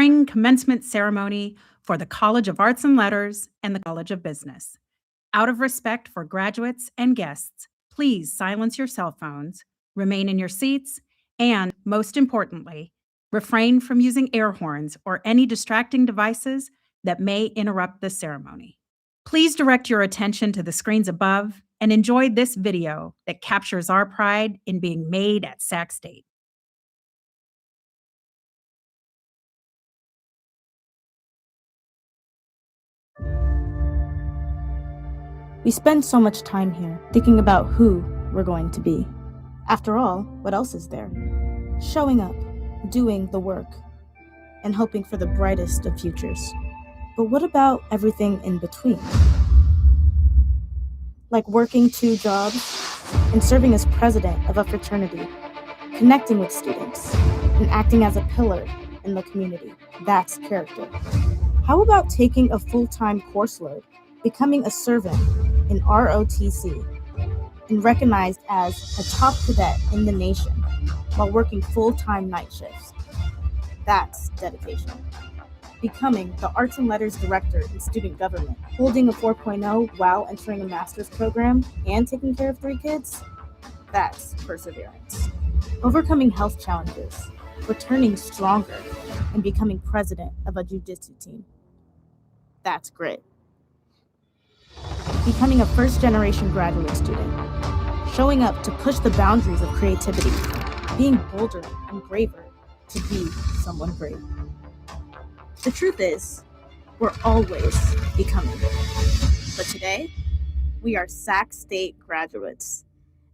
spring commencement ceremony for the College of Arts and Letters and the College of Business. Out of respect for graduates and guests, please silence your cell phones, remain in your seats, and, most importantly, refrain from using air horns or any distracting devices that may interrupt the ceremony. Please direct your attention to the screens above and enjoy this video that captures our pride in being made at Sac State. We spend so much time here thinking about who we're going to be. After all, what else is there? Showing up, doing the work, and hoping for the brightest of futures. But what about everything in between? Like working 2 jobs and serving as president of a fraternity, connecting with students, and acting as a pillar in the community. That's character. How about taking a full-time course load, becoming a servant in ROTC, and recognized as a top cadet in the nation while working full-time night shifts? That's dedication. Becoming the Arts and Letters Director in Student Government, holding a 4.0 while entering a master's program and taking care of 3 kids? That's perseverance. Overcoming health challenges, returning stronger, and becoming president of a jiu-jitsu team. That's grit. Becoming a first-generation graduate student, showing up to push the boundaries of creativity, being bolder and braver to be someone great. The truth is, we're always becoming. But today, we are Sac State graduates,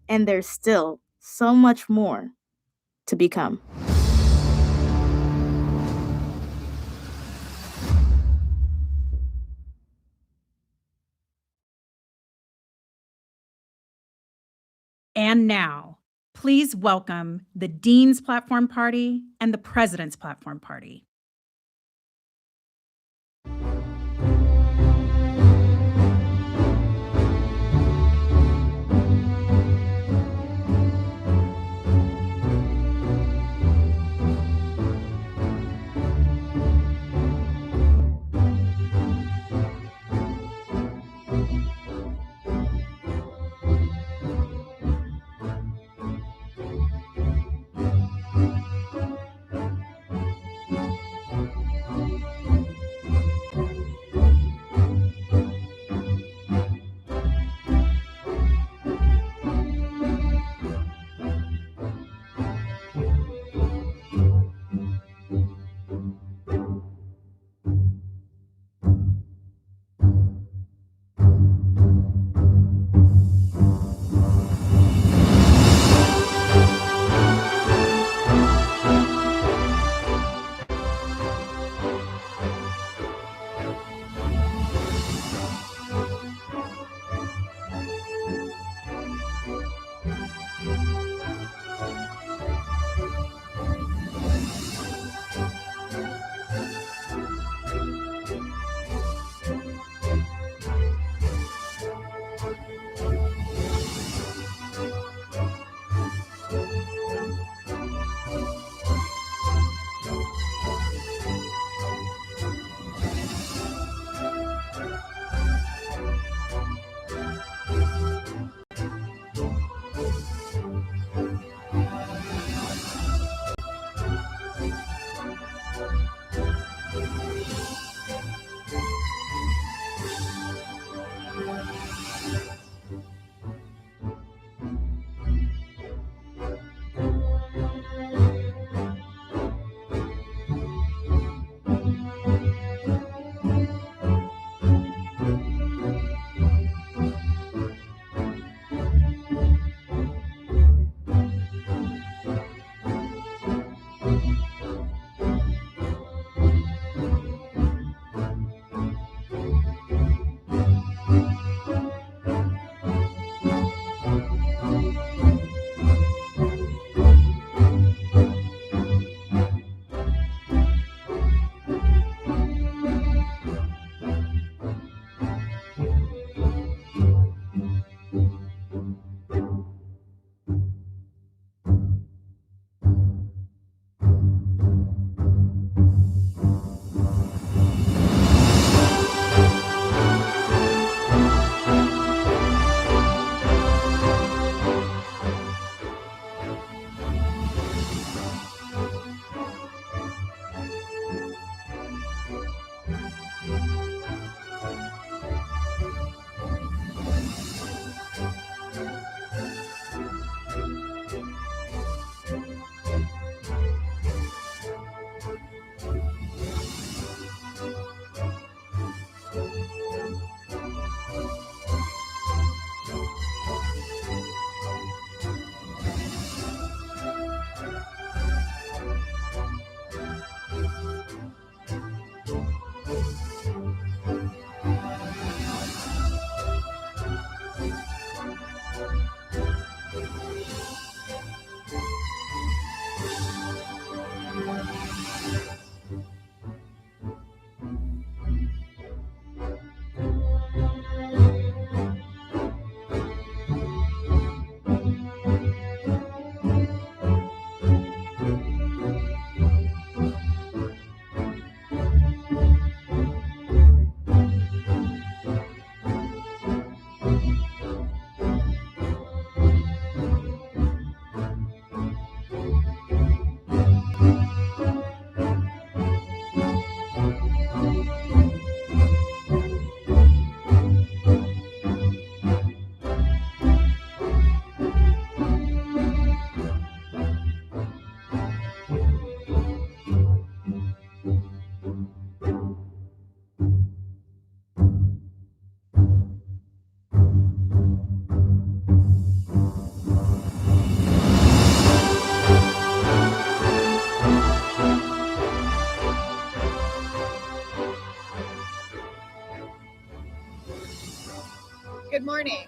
and there's still so much more to become. And now, please welcome the Dean's Platform Party and the President's Platform Party. Good morning.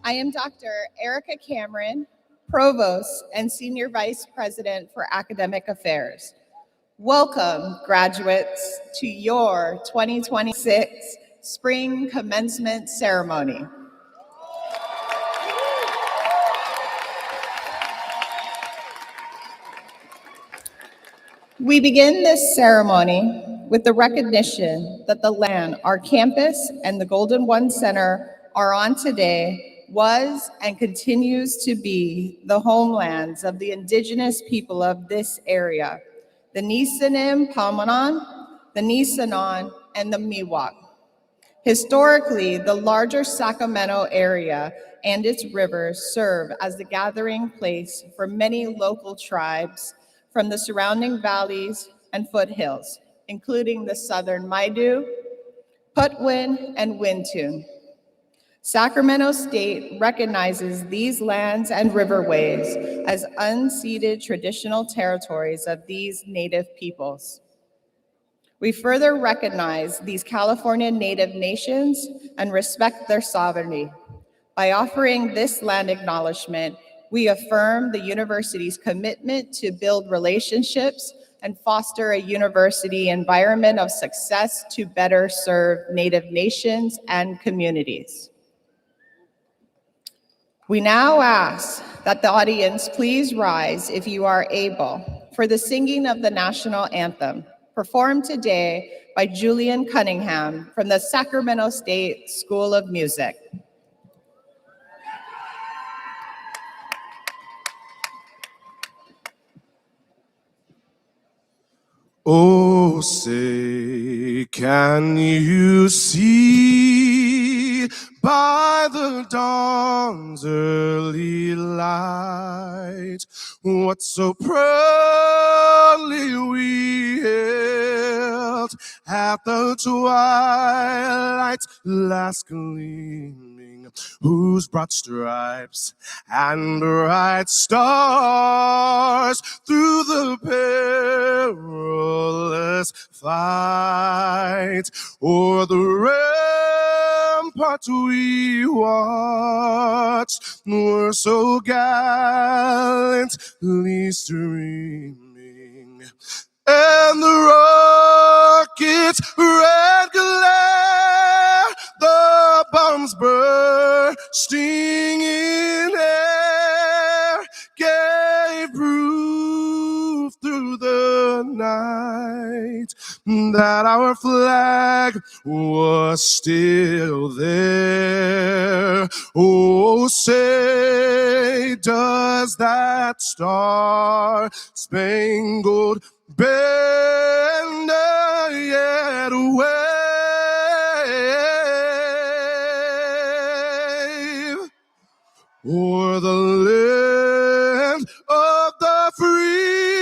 I am Dr. Erica Cameron, Provost and Senior Vice President for Academic Affairs. Welcome, graduates, to your 2026 Spring Commencement Ceremony. We begin this ceremony with the recognition that the land our campus and the Golden One Center are on today was and continues to be the homelands of the indigenous people of this area, the Nisenim Palmanon, the Nisenan, and the Miwok. Historically, the larger Sacramento area and its rivers serve as the gathering place for many local tribes from the surrounding valleys and foothills, including the southern Maidu, Putwin, and Wintun. Sacramento State recognizes these lands and riverways as unceded traditional territories of these Native peoples. We further recognize these California Native nations and respect their sovereignty. By offering this land acknowledgement, we affirm the university's commitment to build relationships and foster a university environment of success to better serve Native nations and communities. We now ask that the audience please rise if you are able for the singing of the national anthem, performed today by Julian Cunningham from the Sacramento State School of Music. Oh, say, can you see by the dawn's early light what so proudly we hailed at the twilight's last gleaming, whose broad stripes and bright stars through the perilous fight o'er the rampart we watched were so gallantly streaming, and the rocket's red glare, the bombs bursting in air, gave proof through the night that our flag was still there. Oh, say, does that star-spangled banner yet wave o'er the land of the free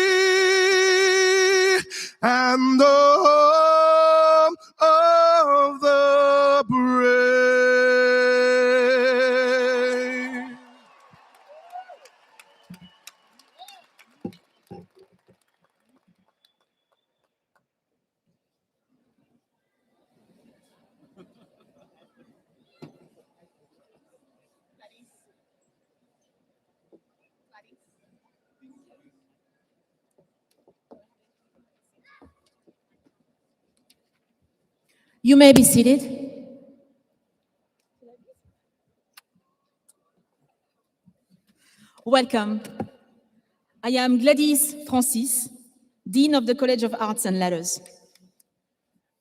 and the home of the brave? You may be seated. Welcome. I am Gladys Francis, Dean of the College of Arts and Letters.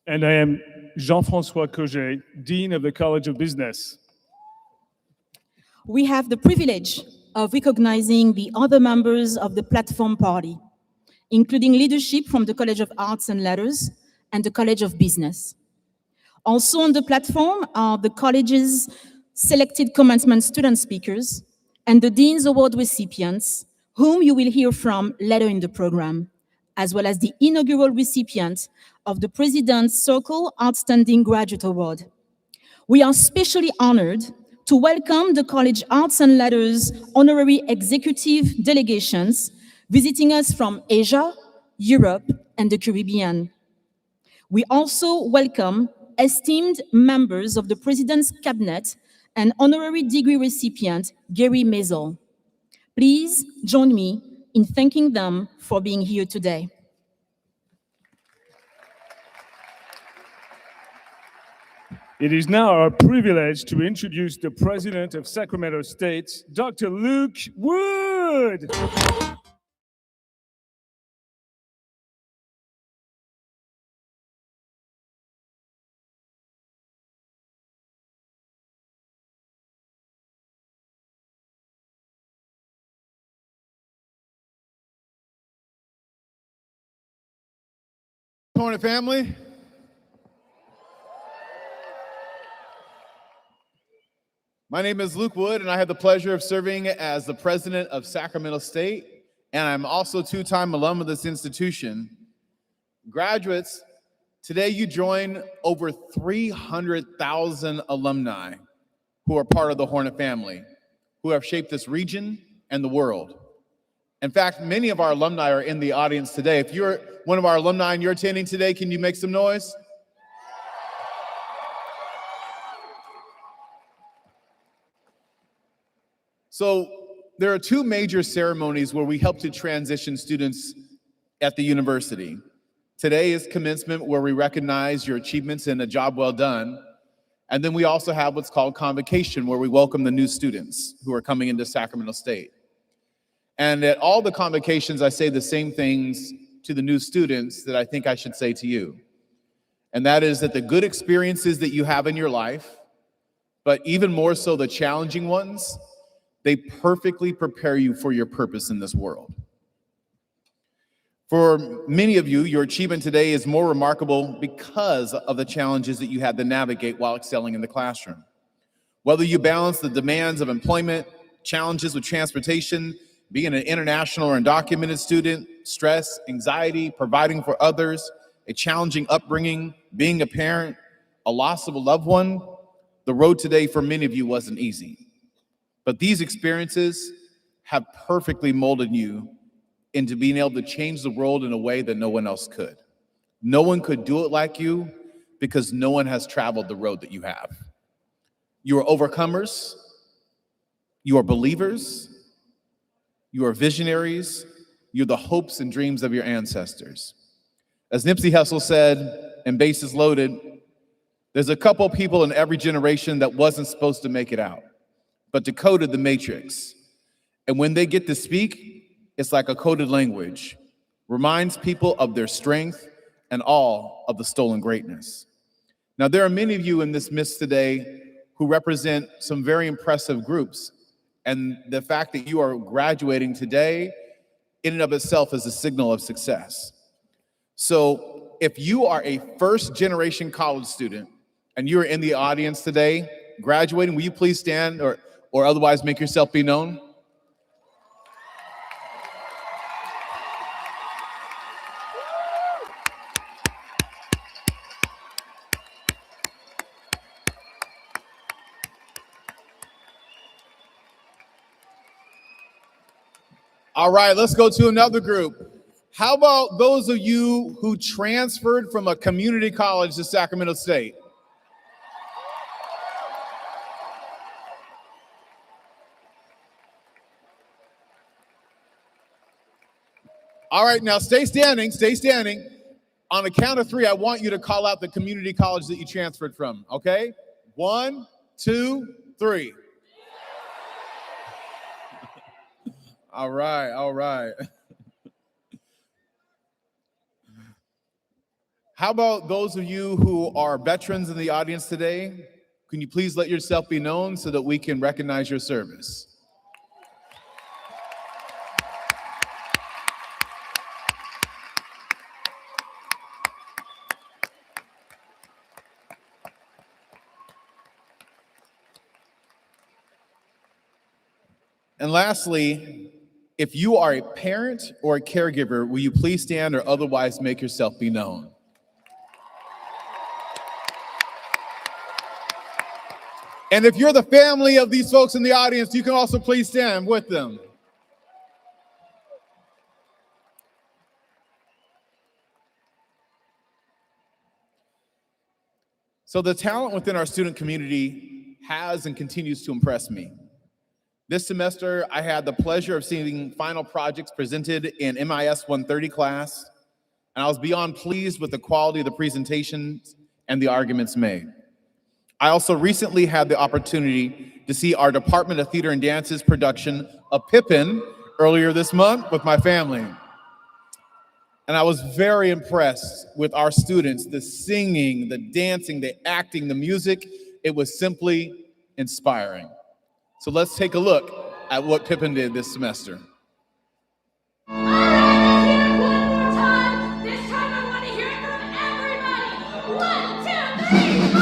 And I am Jean-François Cauget, Dean of the College of Business. We have the privilege of recognizing the other members of the Platform Party, including leadership from the College of Arts and Letters and the College of Business. Also on the platform are the college's selected commencement student speakers and the Dean's Award recipients, whom you will hear from later in the program, as well as the inaugural recipient of the President's Circle Outstanding Graduate Award. We are especially honored to welcome the College Arts and Letters Honorary Executive Delegations visiting us from Asia, Europe, and the Caribbean. We also welcome esteemed members of the President's Cabinet and honorary degree recipient Gary Mazel. Please join me in thanking them for being here today. It is now our privilege to introduce the President of Sacramento State, Dr. Luke Wood. Morning, family. My name is Luke Wood, and I have the pleasure of serving as the president of Sacramento State, and I'm also a two-time alum of this institution. Graduates, today you join over 300,000 alumni who are part of the Hornet family, who have shaped this region and the world. In fact, many of our alumni are in the audience today. If you're one of our alumni and you're attending today, can you make some noise? So there are two major ceremonies where we help to transition students at the university. Today is commencement, where we recognize your achievements and a job well done. And then we also have what's called convocation, where we welcome the new students who are coming into Sacramento State. And at all the convocations, I say the same things to the new students that I think I should say to you. And that is that the good experiences that you have in your life, but even more so the challenging ones, they perfectly prepare you for your purpose in this world. For many of you, your achievement today is more remarkable because of the challenges that you had to navigate while excelling in the classroom. Whether you balance the demands of employment, challenges with transportation, being an international or undocumented student, stress, anxiety, providing for others, a challenging upbringing, being a parent, a loss of a loved one, the road today for many of you wasn't easy. But these experiences have perfectly molded you into being able to change the world in a way that no one else could. No one could do it like you because no one has traveled the road that you have. You are overcomers, you are believers, you are visionaries, you're the hopes and dreams of your ancestors. As Nipsey Hussle said, and Bases Loaded, there's a couple people in every generation that wasn't supposed to make it out, but decoded the matrix. And when they get to speak, it's like a coded language, reminds people of their strength and all of the stolen greatness. Now, there are many of you in this midst today who represent some very impressive groups. And the fact that you are graduating today, in and of itself, is a signal of success. So if you are a first-generation college student and you're in the audience today, graduating, will you please stand or otherwise make yourself be known? All right, let's go to another group. How about those of you who transferred from a community college to Sacramento State? All right, now stay standing, stay standing. On the count of three, I want you to call out the community college that you transferred from, okay? 1, 2, 3. All right, all right. How about those of you who are veterans in the audience today? Can you please let yourself be known so that we can recognize your service? And lastly, if you are a parent or a caregiver, will you please stand or otherwise make yourself be known? And if you're the family of these folks in the audience, you can also please stand with them. So the talent within our student community has and continues to impress me. This semester, I had the pleasure of seeing final projects presented in MIS 130 class, and I was beyond pleased with the quality of the presentations and the arguments made. I also recently had the opportunity to see our Department of Theater and Dance's production of Pippin earlier this month with my family. And I was very impressed with our students, the singing, the dancing, the acting, the music. It was simply inspiring. So let's take a look at what Pippin did this semester. All right, let's hear it one more time. This time I want to hear it from everybody. 1, 2, 3, 4.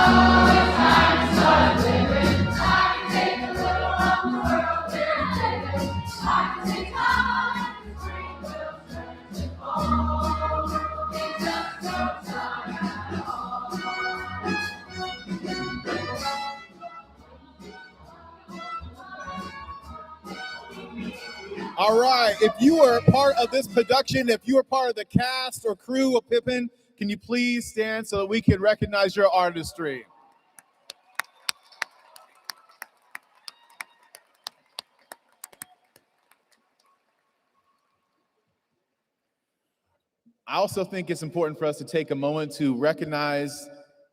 Oh, it's time to start living. Time to take a little of the world we're living. Time to take time. Spring will turn to fall. It just don't time at all. All right, if you were part of this production, if you were part of the cast or crew of Pippin, can you please stand so that we can recognize your artistry? I also think it's important for us to take a moment to recognize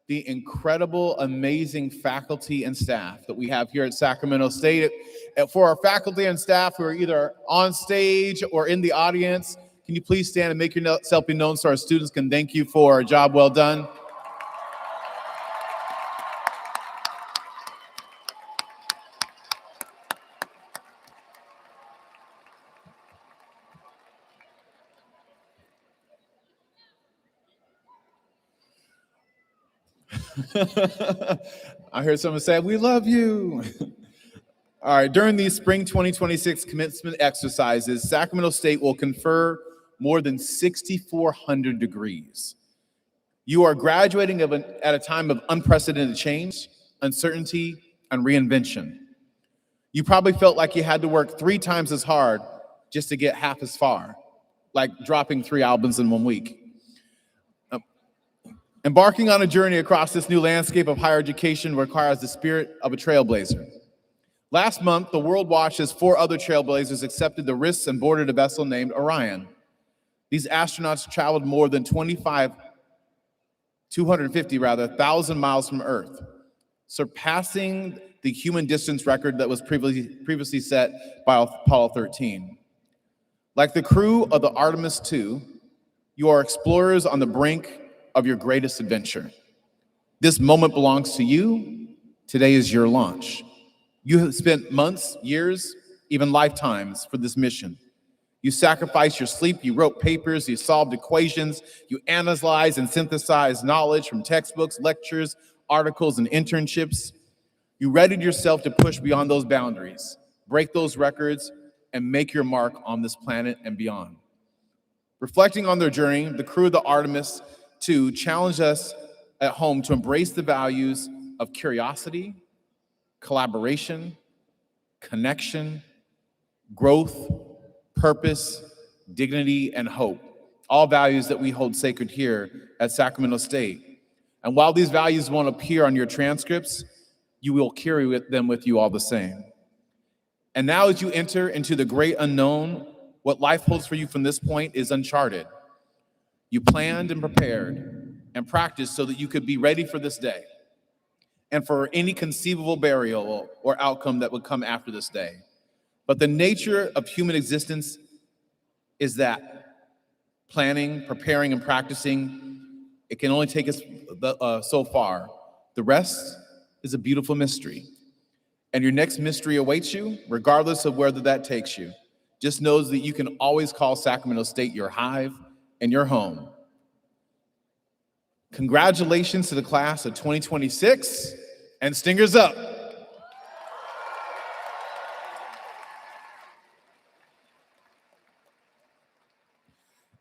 the incredible, amazing faculty and staff that we have here at Sacramento State. And for our faculty and staff who are either on stage or in the audience, can you please stand and make yourself be known so our students can thank you for a job well done? I heard someone say, "We love you." All right, during these spring 2026 commencement exercises, Sacramento State will confer more than 6,400 degrees. You are graduating at a time of unprecedented change, uncertainty, and reinvention. You probably felt like you had to work 3 times as hard just to get half as far, like dropping 3 albums in 1 week. Embarking on a journey across this new landscape of higher education requires the spirit of a trailblazer. Last month, the world watched as 4 other trailblazers accepted the risks and boarded a vessel named Orion. These astronauts traveled more than 250,000 miles from Earth, surpassing the human distance record that was previously set by Apollo 13. Like the crew of the Artemis II, you are explorers on the brink of your greatest adventure. This moment belongs to you. Today is your launch. You have spent months, years, even lifetimes for this mission. You sacrificed your sleep, you wrote papers, you solved equations, you analyzed and synthesized knowledge from textbooks, lectures, articles, and internships. You readied yourself to push beyond those boundaries, break those records, and make your mark on this planet and beyond. Reflecting on their journey, the crew of the Artemis II challenged us at home to embrace the values of curiosity, collaboration, connection, growth, purpose, dignity, and hope, all values that we hold sacred here at Sacramento State. And while these values won't appear on your transcripts, you will carry them with you all the same. And now as you enter into the great unknown, what life holds for you from this point is uncharted. You planned and prepared and practiced so that you could be ready for this day and for any conceivable burial or outcome that would come after this day. But the nature of human existence is that planning, preparing, and practicing, it can only take us so far. The rest is a beautiful mystery. And your next mystery awaits you, regardless of whether that takes you. Just know that you can always call Sacramento State your hive and your home. Congratulations to the class of 2026, and Stingers up.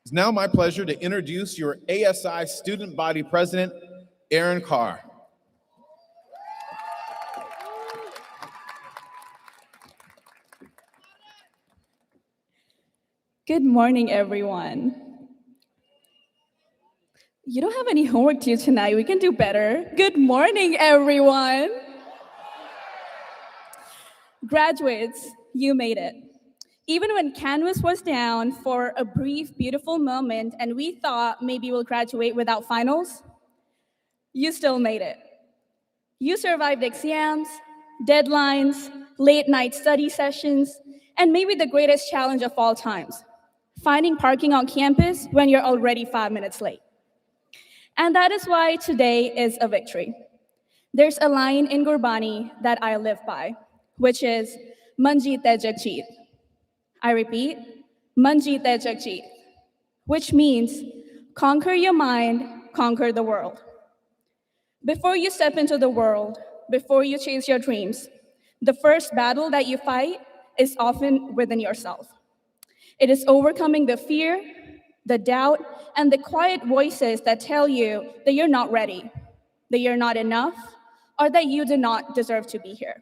It's now my pleasure to introduce your ASI Student Body President, Aaron Carr. Good morning, everyone. You don't have any homework due tonight. We can do better. Good morning, everyone. Graduates, you made it. Even when Canvas was down for a brief, beautiful moment and we thought maybe we'll graduate without finals, you still made it. You survived exams, deadlines, late night study sessions, and maybe the greatest challenge of all times, finding parking on campus when you're already 5 minutes late. And that is why today is a victory. There's a line in Gurbani that I live by, which is, Manjeet hai Jagjeet. I repeat, Manjeet hai Jagjeet, which means conquer your mind, conquer the world. Before you step into the world, before you chase your dreams, the first battle that you fight is often within yourself. It is overcoming the fear, the doubt, and the quiet voices that tell you that you're not ready, that you're not enough, or that you do not deserve to be here.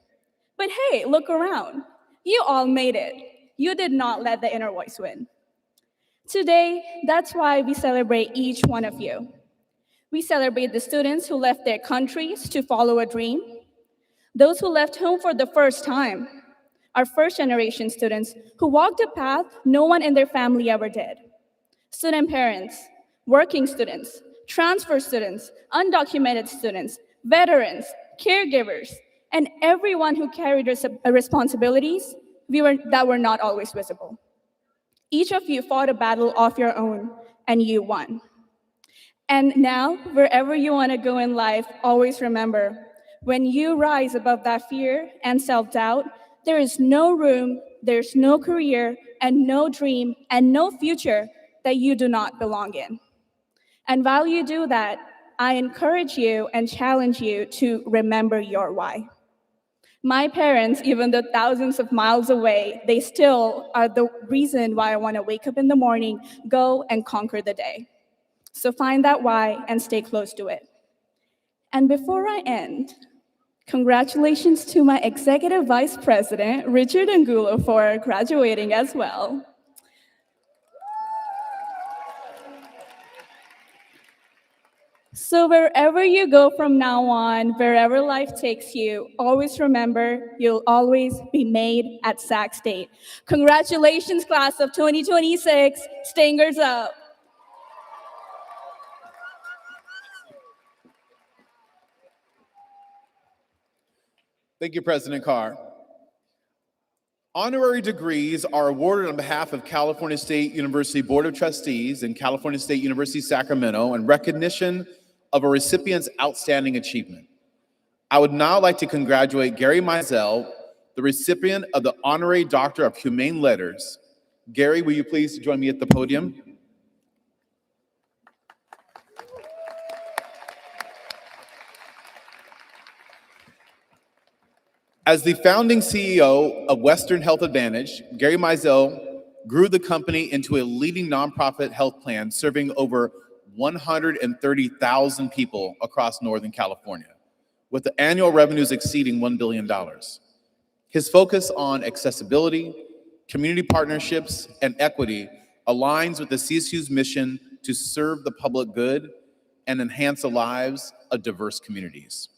But hey, look around. You all made it. You did not let the inner voice win. Today, that's why we celebrate each one of you. We celebrate the students who left their countries to follow a dream, those who left home for the first time, our first-generation students who walked a path no one in their family ever did, student parents, working students, transfer students, undocumented students, veterans, caregivers, and everyone who carried responsibilities that were not always visible. Each of you fought a battle of your own, and you won. And now, wherever you want to go in life, always remember, when you rise above that fear and self-doubt, there is no room, there's no career, and no dream, and no future that you do not belong in. And while you do that, I encourage you and challenge you to remember your why. My parents, even though thousands of miles away, they still are the reason why I want to wake up in the morning, go and conquer the day. So find that why and stay close to it. And before I end, congratulations to my Executive Vice President, Richard Angulo, for graduating as well. So wherever you go from now on, wherever life takes you, always remember you'll always be made at Sac State. Congratulations, class of 2026. Stingers up. Thank you, President Carr. Honorary degrees are awarded on behalf of California State University Board of Trustees and California State University, Sacramento, in recognition of a recipient's outstanding achievement. I would now like to congratulate Gary Mizell, the recipient of the Honorary Doctor of Humane Letters. Gary, will you please join me at the podium? As the founding CEO of Western Health Advantage, Gary Mizell grew the company into a leading nonprofit health plan serving over 130,000 people across Northern California, with the annual revenues exceeding $1 billion. His focus on accessibility, community partnerships, and equity aligns with the CSU's mission to serve the public good and enhance the lives of diverse communities.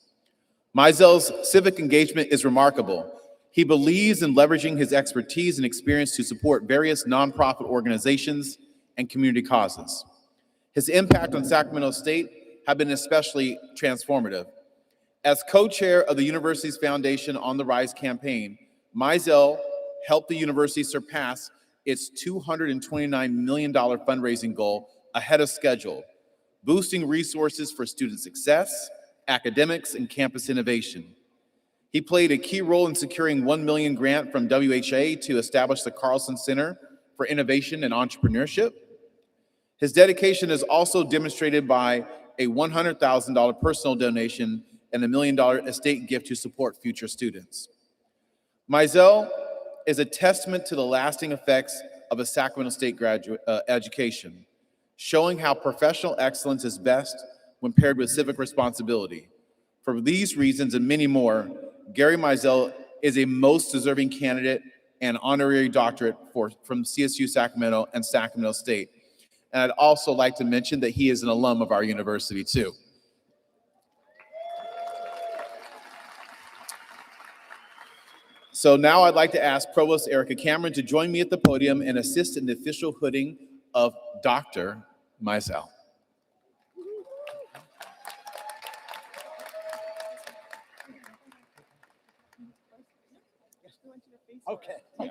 Mizell's civic engagement is remarkable. He believes in leveraging his expertise and experience to support various nonprofit organizations and community causes. His impact on Sacramento State have been especially transformative. As co-chair of the university's Foundation on the Rise campaign, Mizell helped the university surpass its $229 million fundraising goal ahead of schedule, boosting resources for student success, academics, and campus innovation. He played a key role in securing $1 million grant from WHA to establish the Carlson Center for Innovation and Entrepreneurship. His dedication is also demonstrated by a $100,000 personal donation and a $1 million estate gift to support future students. Mizell is a testament to the lasting effects of a Sacramento State graduate education, showing how professional excellence is best when paired with civic responsibility. For these reasons and many more, Gary Mizell is a most deserving candidate and honorary doctorate from CSU Sacramento and Sacramento State. And I'd also like to mention that he is an alum of our university too. So now I'd like to ask Provost Erica Cameron to join me at the podium and assist in the official hooding of Dr. Mizell. Okay. Yeah.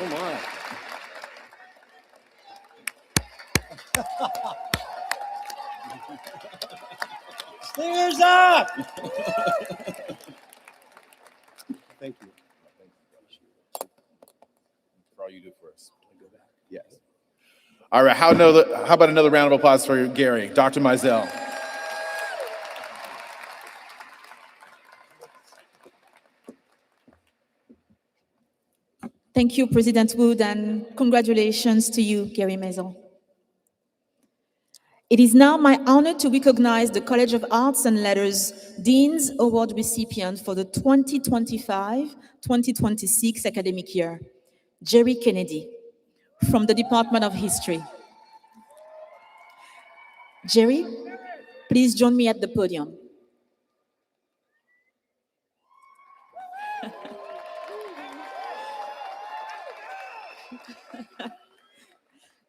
Oh my. Stingers up! Thank you. For all you do for us. Yes. All right, how about another round of applause for Gary, Dr. Mizell. Thank you, President Wood, and congratulations to you, Gary Maison. It is now my honor to recognize the College of Arts and Letters Dean's Award recipient for the 2025-2026 academic year, Jerry Kennedy, from the Department of History. Jerry, please join me at the podium.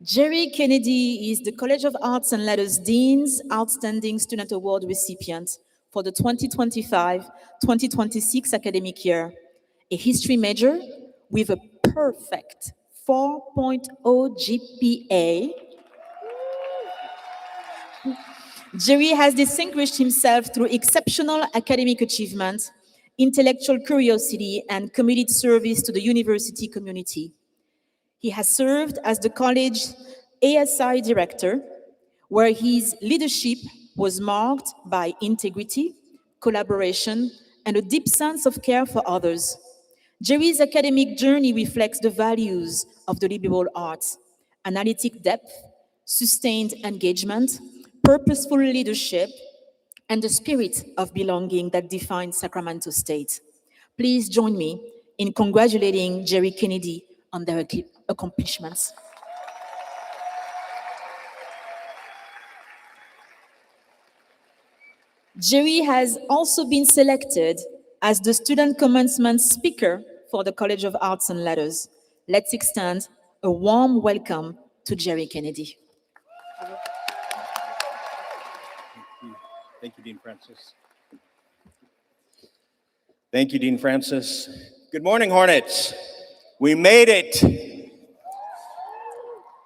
Jerry Kennedy is the College of Arts and Letters Dean's Outstanding Student Award recipient for the 2025-2026 academic year, a history major with a perfect 4.0 GPA. Jerry has distinguished himself through exceptional academic achievement, intellectual curiosity, and committed service to the university community. He has served as the college ASI director, where his leadership was marked by integrity, collaboration, and a deep sense of care for others. Jerry's academic journey reflects the values of the liberal arts: analytic depth, sustained engagement, purposeful leadership, and the spirit of belonging that defines Sacramento State. Please join me in congratulating Jerry Kennedy on their accomplishments. Jerry has also been selected as the student commencement speaker for the College of Arts and Letters. Let's extend a warm welcome to Jerry Kennedy. Thank you, Dean Francis. Thank you, Dean Francis. Good morning, Hornets. We made it.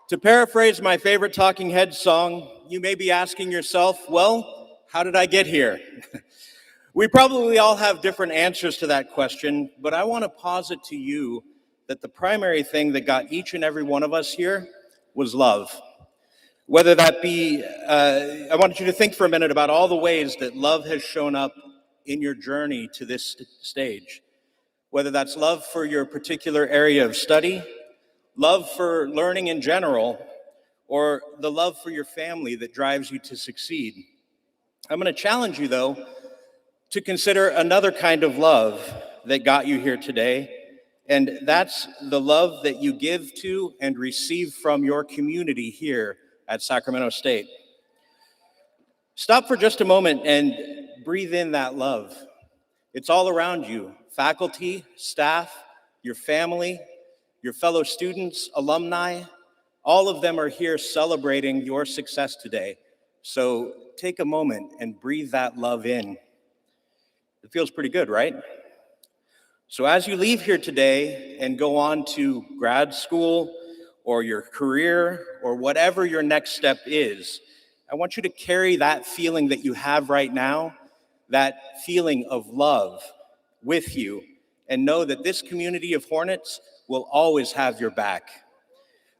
To paraphrase my favorite Talking Heads song, you may be asking yourself, well, how did I get here? We probably all have different answers to that question, but I want to posit to you that the primary thing that got each and every one of us here was love. Whether that be, I want you to think for a minute about all the ways that love has shown up in your journey to this stage. Whether that's love for your particular area of study, love for learning in general, or the love for your family that drives you to succeed. I'm going to challenge you, though, to consider another kind of love that got you here today, and that's the love that you give to and receive from your community here at Sacramento State. Stop for just a moment and breathe in that love. It's all around you: faculty, staff, your family, your fellow students, alumni. All of them are here celebrating your success today. So take a moment and breathe that love in. It feels pretty good, right? So as you leave here today and go on to grad school or your career or whatever your next step is, I want you to carry that feeling that you have right now, that feeling of love, with you, and know that this community of Hornets will always have your back.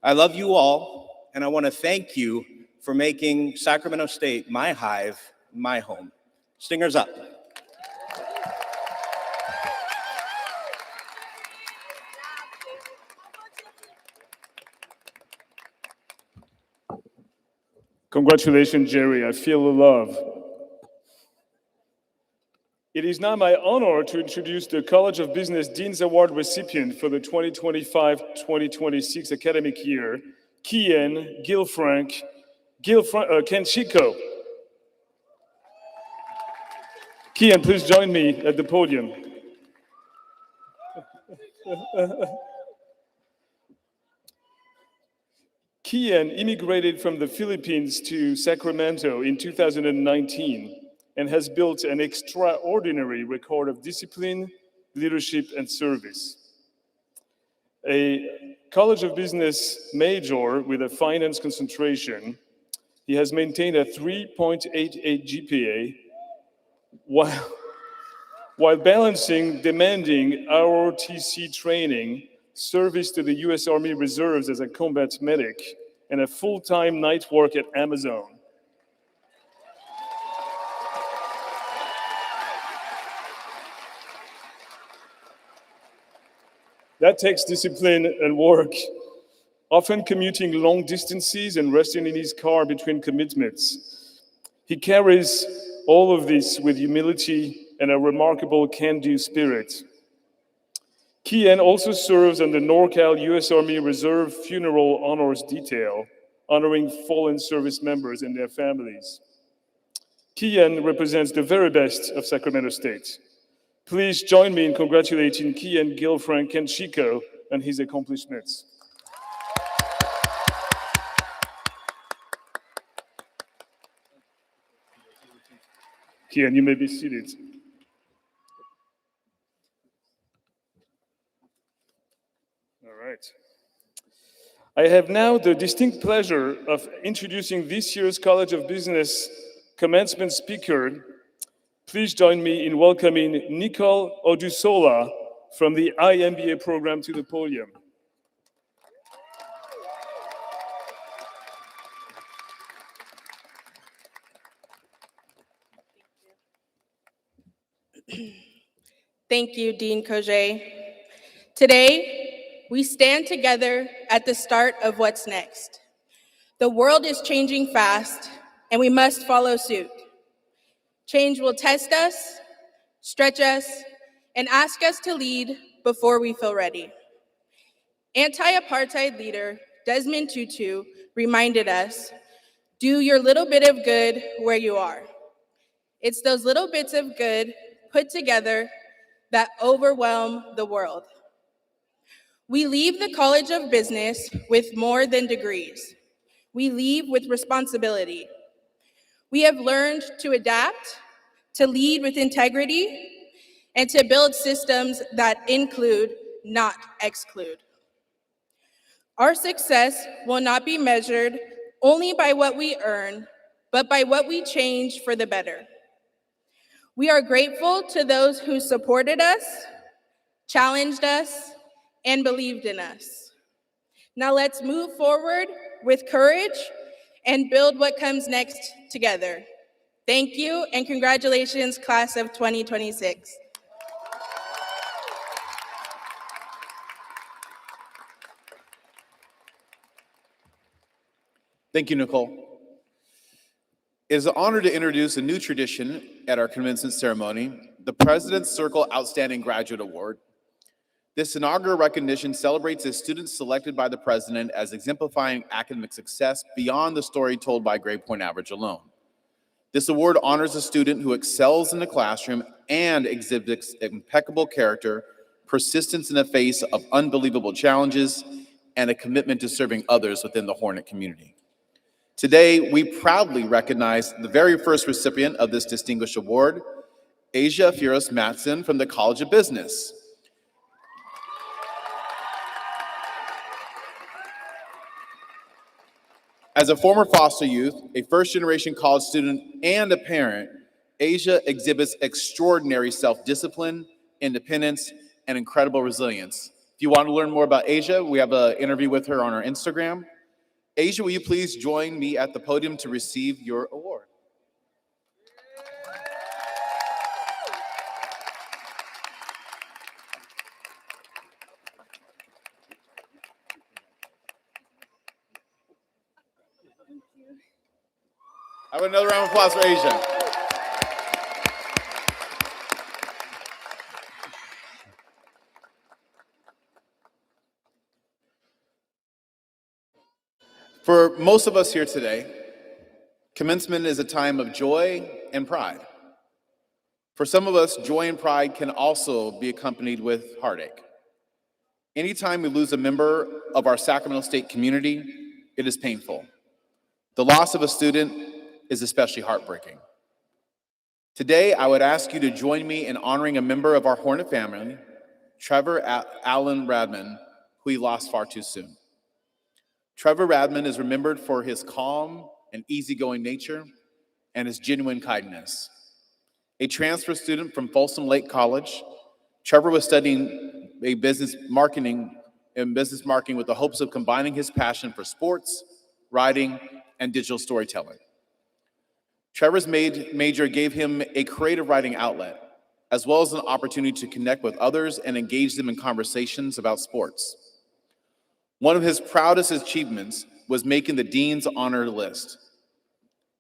I love you all, and I want to thank you for making Sacramento State my hive, my home. Stingers up. Congratulations, Jerry. I feel the love. It is now my honor to introduce the College of Business Dean's Award recipient for the 2025-2026 academic year, Kian Kenshiko. Kian, please join me at the podium. Kian immigrated from the Philippines to Sacramento in 2019 and has built an extraordinary record of discipline, leadership, and service. A College of Business major with a finance concentration, he has maintained a 3.88 GPA while balancing demanding ROTC training, service to the US Army Reserves as a combat medic, and a full-time night work at Amazon. That takes discipline and work, often commuting long distances and resting in his car between commitments. He carries all of this with humility and a remarkable can-do spirit. Kian also serves on the NorCal U.S. Army Reserve Funeral Honors Detail, honoring fallen service members and their families. Kian represents the very best of Sacramento State. Please join me in congratulating Kian Gilfrank Kenshiko on his accomplishments. Kian, you may be seated. All right. I have now the distinct pleasure of introducing this year's College of Business commencement speaker. Please join me in welcoming Nicole Odusola from the IMBA program to the podium. Thank you, Dean Kojay. Today, we stand together at the start of what's next. The world is changing fast, and we must follow suit. Change will test us, stretch us, and ask us to lead before we feel ready. Anti-apartheid leader Desmond Tutu reminded us, do your little bit of good where you are. It's those little bits of good put together that overwhelm the world. We leave the College of Business with more than degrees. We leave with responsibility. We have learned to adapt, to lead with integrity, and to build systems that include, not exclude. Our success will not be measured only by what we earn, but by what we change for the better. We are grateful to those who supported us, challenged us, and believed in us. Now let's move forward with courage and build what comes next together. Thank you, and congratulations, class of 2026. Thank you, Nicole. It is an honor to introduce a new tradition at our commencement ceremony, the President's Circle Outstanding Graduate Award. This inaugural recognition celebrates the students selected by the President as exemplifying academic success beyond the story told by grade point average alone. This award honors a student who excels in the classroom and exhibits impeccable character, persistence in the face of unbelievable challenges, and a commitment to serving others within the Hornet community. Today, we proudly recognize the very first recipient of this distinguished award, Asia Firos Matson from the College of Business. As a former foster youth, a first-generation college student, and a parent, Asia exhibits extraordinary self-discipline, independence, and incredible resilience. If you want to learn more about Asia, we have an interview with her on our Instagram. Asia, will you please join me at the podium to receive your award? Have another round of applause for Asia. For most of us here today, commencement is a time of joy and pride. For some of us, joy and pride can also be accompanied with heartache. Anytime we lose a member of our Sacramento State community, it is painful. The loss of a student is especially heartbreaking. Today, I would ask you to join me in honoring a member of our Hornet family, Trevor Allen Radman, who we lost far too soon. Trevor Radman is remembered for his calm and easygoing nature and his genuine kindness. A transfer student from Folsom Lake College, Trevor was studying business marketing with the hopes of combining his passion for sports, writing, and digital storytelling. Trevor's major gave him a creative writing outlet, as well as an opportunity to connect with others and engage them in conversations about sports. One of his proudest achievements was making the Dean's Honor List.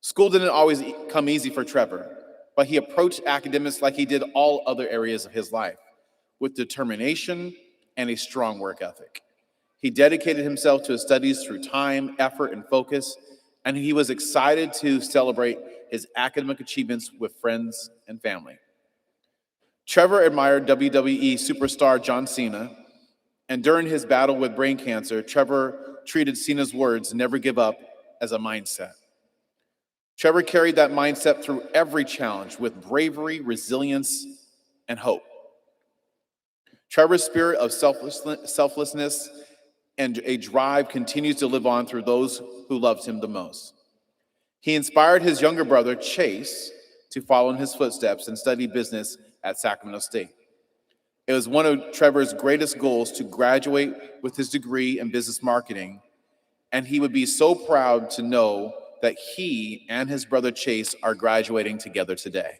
School didn't always come easy for Trevor, but he approached academics like he did all other areas of his life, with determination and a strong work ethic. He dedicated himself to his studies through time, effort, and focus, and he was excited to celebrate his academic achievements with friends and family. Trevor admired WWE superstar John Cena, and during his battle with brain cancer, Trevor treated Cena's words, "Never give up," as a mindset. Trevor carried that mindset through every challenge with bravery, resilience, and hope. Trevor's spirit of selflessness and a drive continues to live on through those who loved him the most. He inspired his younger brother, Chase, to follow in his footsteps and study business at Sacramento State. It was one of Trevor's greatest goals to graduate with his degree in business marketing, and he would be so proud to know that he and his brother Chase are graduating together today.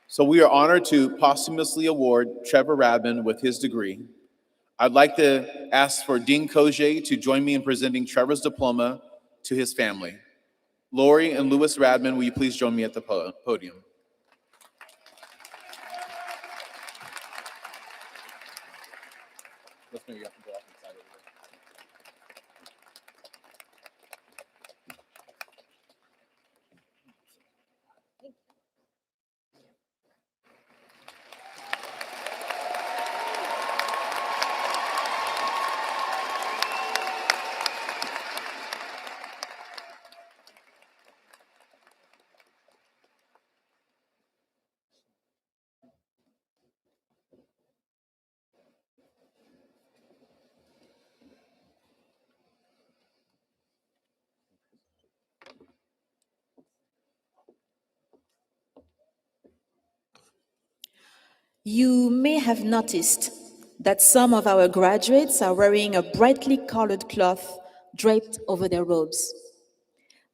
So we are honored to posthumously award Trevor Radman with his degree. I'd like to ask for Dean Kojay to join me in presenting Trevor's diploma to his family. Lori and Louis Radman, will you please join me at the podium? Let's maybe have to go off the side over there. You may have noticed that some of our graduates are wearing a brightly colored cloth draped over their robes.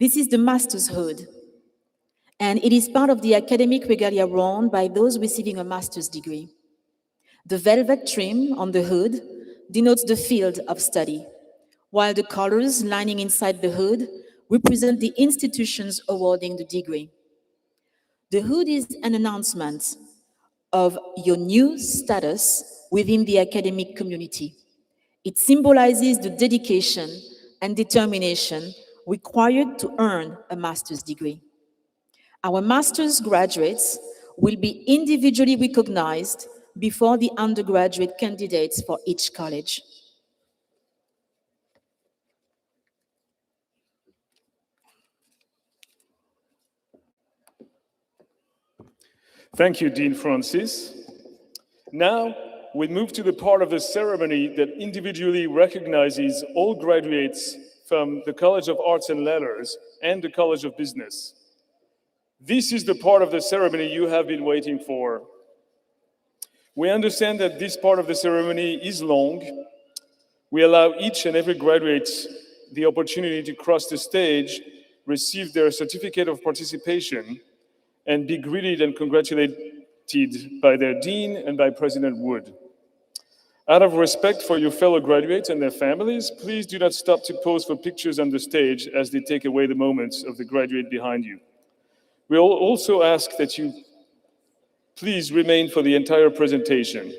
This is the master's hood, and it is part of the academic regalia worn by those receiving a master's degree. The velvet trim on the hood denotes the field of study, while the colors lining inside the hood represent the institutions awarding the degree. The hood is an announcement of your new status within the academic community. It symbolizes the dedication and determination required to earn a master's degree. Our master's graduates will be individually recognized before the undergraduate candidates for each college. Thank you, Dean Francis. Now, we move to the part of the ceremony that individually recognizes all graduates from the College of Arts and Letters and the College of Business. This is the part of the ceremony you have been waiting for. We understand that this part of the ceremony is long. We allow each and every graduate the opportunity to cross the stage, receive their certificate of participation, and be greeted and congratulated by their dean and by President Wood. Out of respect for your fellow graduates and their families, please do not stop to pose for pictures on the stage as they take away the moments of the graduate behind you. We'll also ask that you please remain for the entire presentation.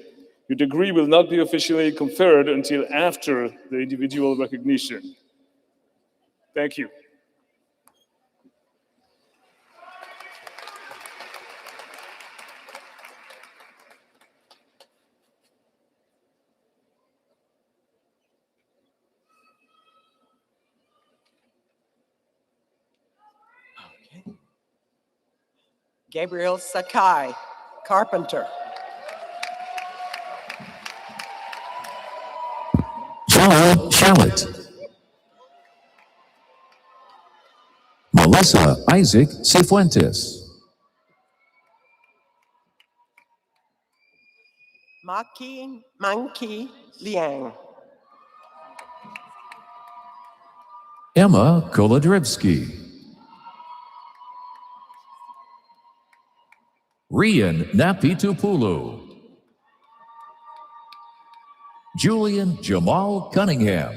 Your degree will not be officially conferred until after the individual recognition. Thank you. Gabriel Sakai, carpenter. Charles Shallett. Melissa Isaac Cifuentes. Maki Manki Liang. Emma Kolodrivsky. Rian Napitupulu. Julian Jamal Cunningham.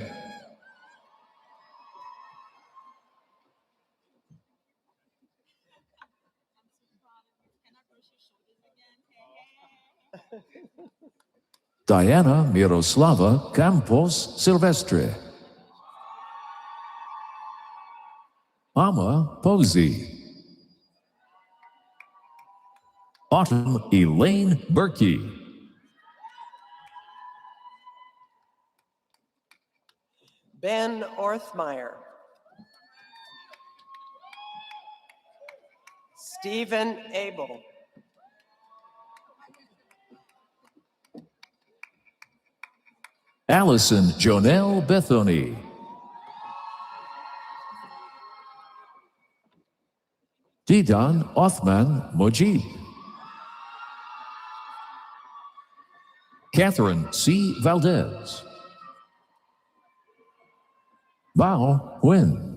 Diana Miroslava Campos Silvestre. Ama Posey. Autumn Elaine Berkey. Ben Orthmeyer. Stephen Abel. Allison Jonelle Bethony. Didan Othman Mojib. Catherine C. Valdez. Bao Nguyen.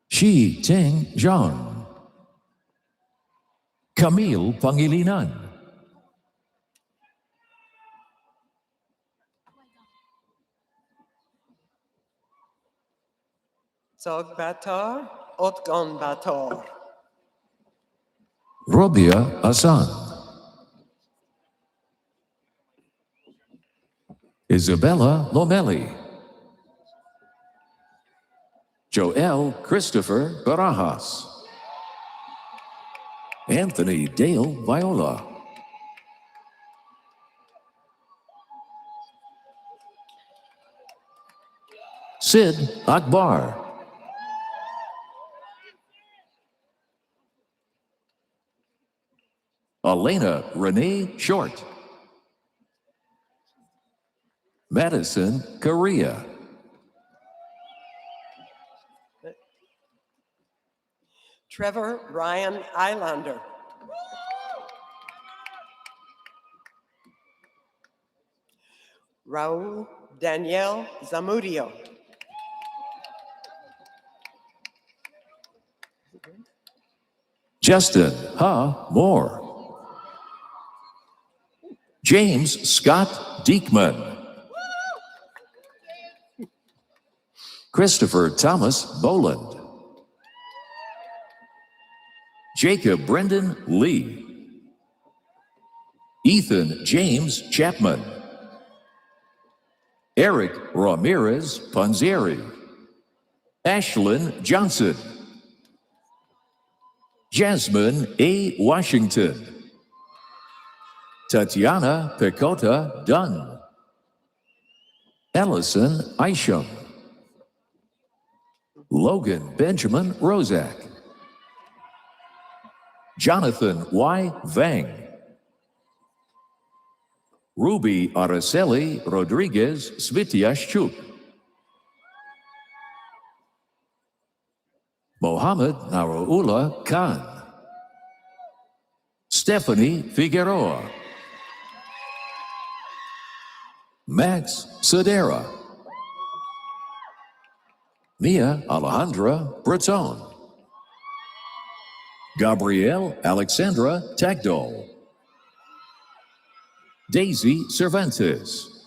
Shi Ting Zhang. Camille Pangilinan. Zog Bator, Otgon Bator. Robia Hassan. Isabella Lomelli. Joel Christopher Barajas. Anthony Dale Viola. Sid Akbar. Elena Renee Short. Madison Correa. Trevor Ryan Eilander. Raul Danielle Zamudio. Justin Ha Moore. James Scott Diekman. Christopher Thomas Boland. Jacob Brendan Lee. Ethan James Chapman. Eric Ramirez Panzieri. Ashlyn Johnson. Jasmine A. Washington. Tatiana Pecota Dunn. Ellison Isham. Logan Benjamin Rozak. Jonathan Y. Vang. Ruby Araceli Rodriguez Svitiashchuk. Mohammed Naroula Khan. Stephanie Figueroa. Max Sedera. Mia Alejandra Breton. Gabrielle Alexandra Tagdol. Daisy Cervantes,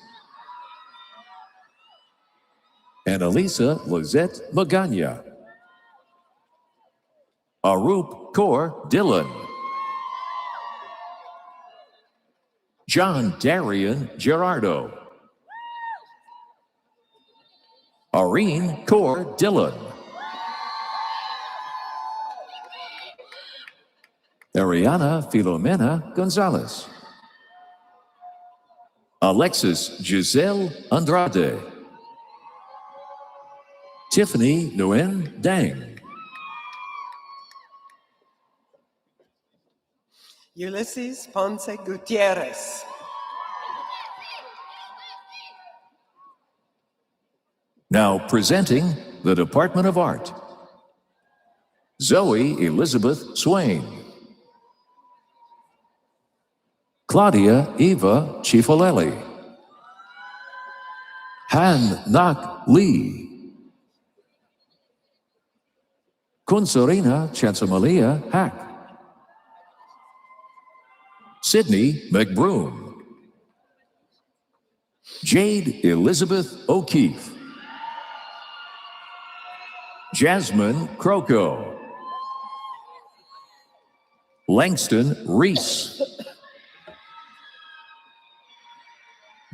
Annalisa Lizette Magana, Arup Kaur Dillon, John Darian Gerardo, Areen Kaur Dillon, Ariana Filomena Gonzalez, Alexis Giselle Andrade, Tiffany Nguyen Dang, Ulysses Ponce Gutierrez. Now presenting the Department of Art, Zoe Elizabeth Swain, Claudia Eva Chifalelli, Han Nak Lee, Kunsorina Chansamalia Hack, Sydney McBroom, Jade Elizabeth O'Keefe, Jasmine Croco, Langston Reese,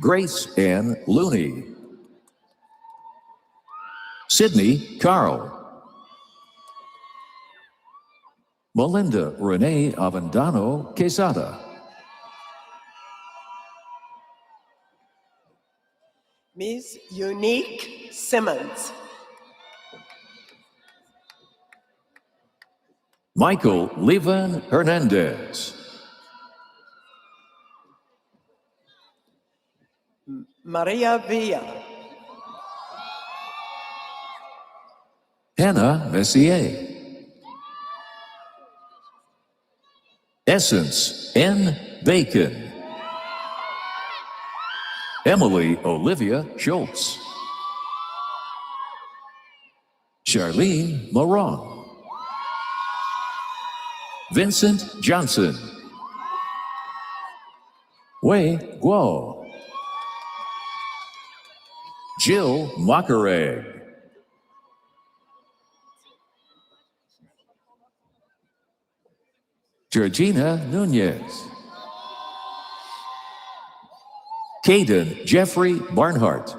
Grace Ann Looney, Sydney Carl, Melinda Renee Avendano Quesada, Ms. Unique Simmons. Michael Levan Hernandez, Maria Villa. Hannah Messier, Essence N. Bacon, Emily Olivia Schultz, Charlene Moron, Vincent Johnson, Wei Guo, Jill Macareg, Georgina Nunez, Caden Jeffrey Barnhart,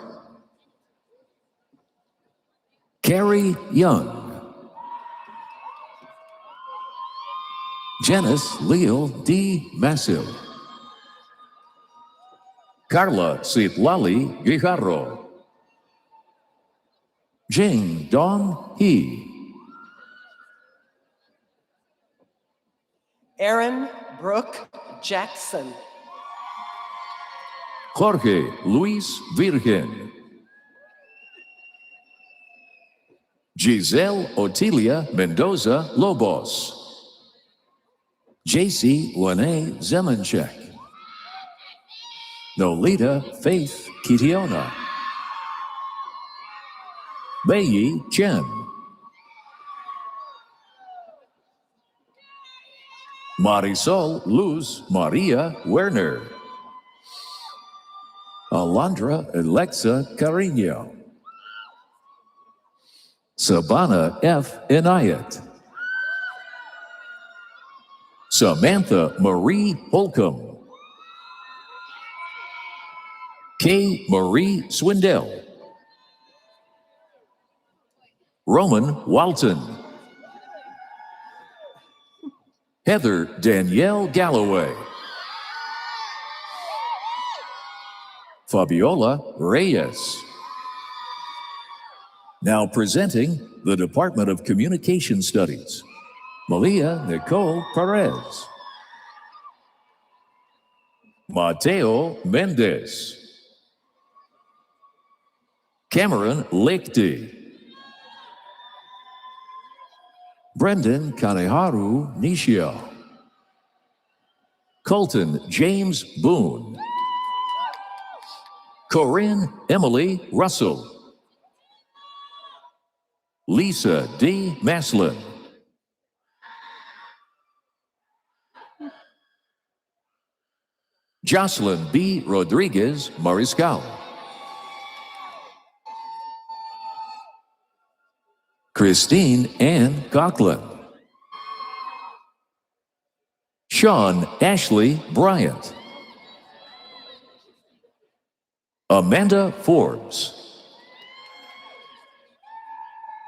Carrie Young, Janice Leal D. Massill, Carla Citlali Guijarro, Jing Dong He, Aaron Brooke Jackson. Jorge Luis Virgen, Giselle Otilia Mendoza Lobos, JC Lene Zemanchek, Nolita Faith Kitiona, Beiyi Chen, Marisol Luz Maria Werner, Alondra Alexa Carino, Sabana F. Inayat, Samantha Marie Holcomb, K. Marie Swindell, Roman Walton, Heather Danielle Galloway, Fabiola Reyes. Now presenting the Department of Communication Studies, Malia Nicole Perez, Mateo Mendez, Cameron Lichty, Brendan Kaneharu Nishio, Colton James Boone, Corinne Emily Russell, Lisa D. Maslin, Jocelyn B. Rodriguez Mariscal. Christine Ann Coughlin. Sean Ashley Bryant. Amanda Forbes.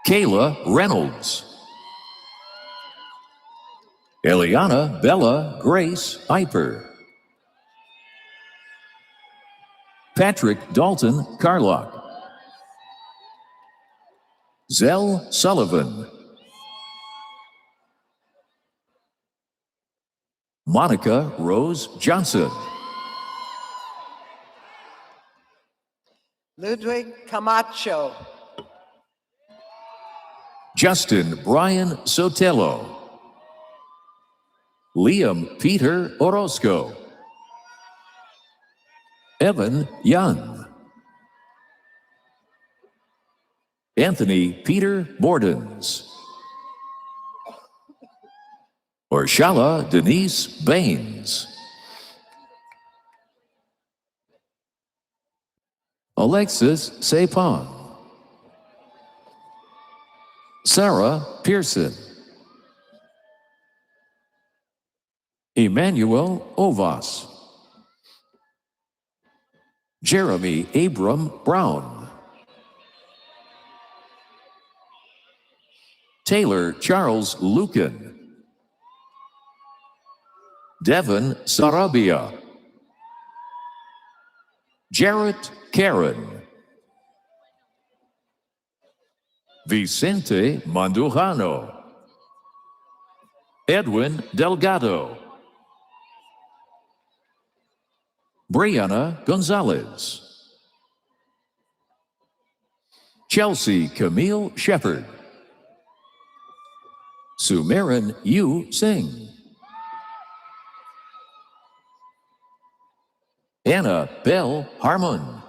Kayla Reynolds. Eliana Bella Grace Piper. Patrick Dalton Carlock. Zell Sullivan. Monica Rose Johnson. Ludwig Camacho. Justin Brian Sotelo. Liam Peter Orozco. Evan Young. Anthony Peter Bordens. Orshala Denise Baines. Alexis Sapon. Sarah Pearson. Emmanuel Ovas. Jeremy Abram Brown. Taylor Charles Lucan. Devin Sarabia. Jarrett Karen. Vicente Mandujano. Edwin Delgado. Brianna Gonzalez. Chelsea Camille Shepard. Sumiran Yu Singh. Anna Bell Harmon.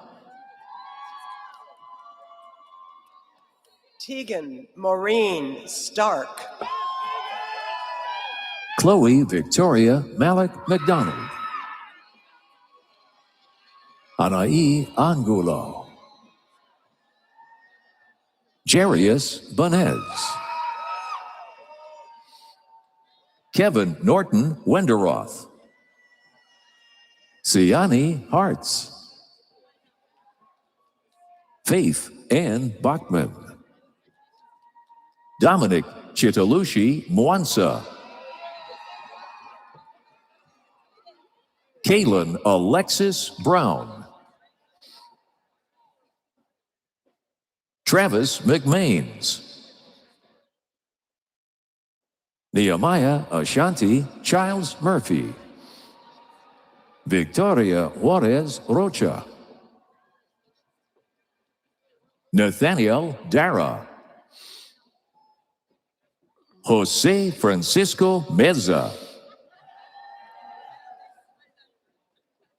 Tegan Maureen Stark. Chloe Victoria Malik McDonald. Anaí Angulo. Jarius Banez. Kevin Norton Wenderoth. Siani Hartz. Faith Ann Bachman. Dominic Chitalushi Mwansa. Kaylin Alexis Brown. Travis McMains. Nehemiah Ashanti Childs Murphy. Victoria Juarez Rocha. Nathaniel Dara. Jose Francisco Meza.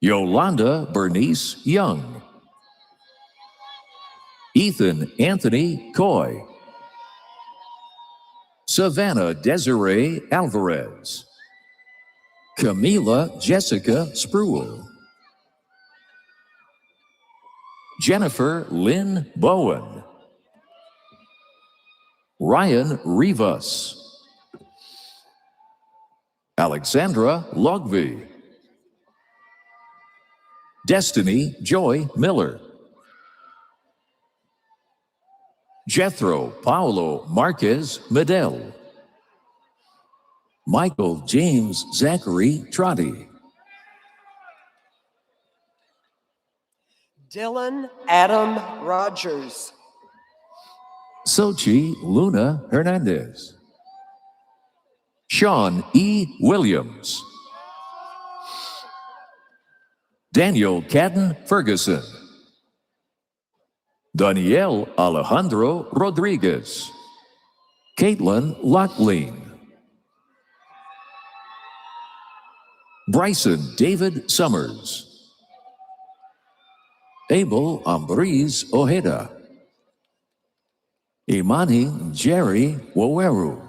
Yolanda Bernice Young. Ethan Anthony Coy. Savannah Desiree Alvarez. Camila Jessica Spruill. Jennifer Lynn Bowen. Ryan Rivas. Alexandra Logby. Destiny Joy Miller. Jethro Paulo Marquez Medel. Michael James Zachary Trotty. Dylan Adam Rogers. Sochi Luna Hernandez. Sean E. Williams. Daniel Cadden Ferguson. Danielle Alejandro Rodriguez. Caitlin Locklean. Bryson David Summers. Abel Ambriz Ojeda. Imani Jerry Waweru.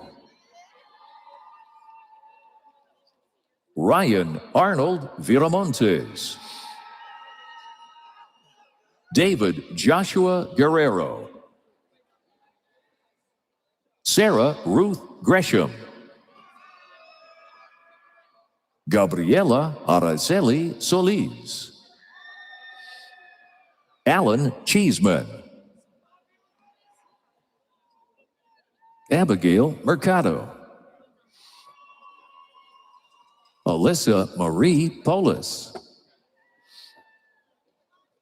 Ryan Arnold Viramontes. David Joshua Guerrero. Sarah Ruth Gresham. Gabriela Araceli Solis. Alan Cheeseman. Abigail Mercado. Alyssa Marie Polis.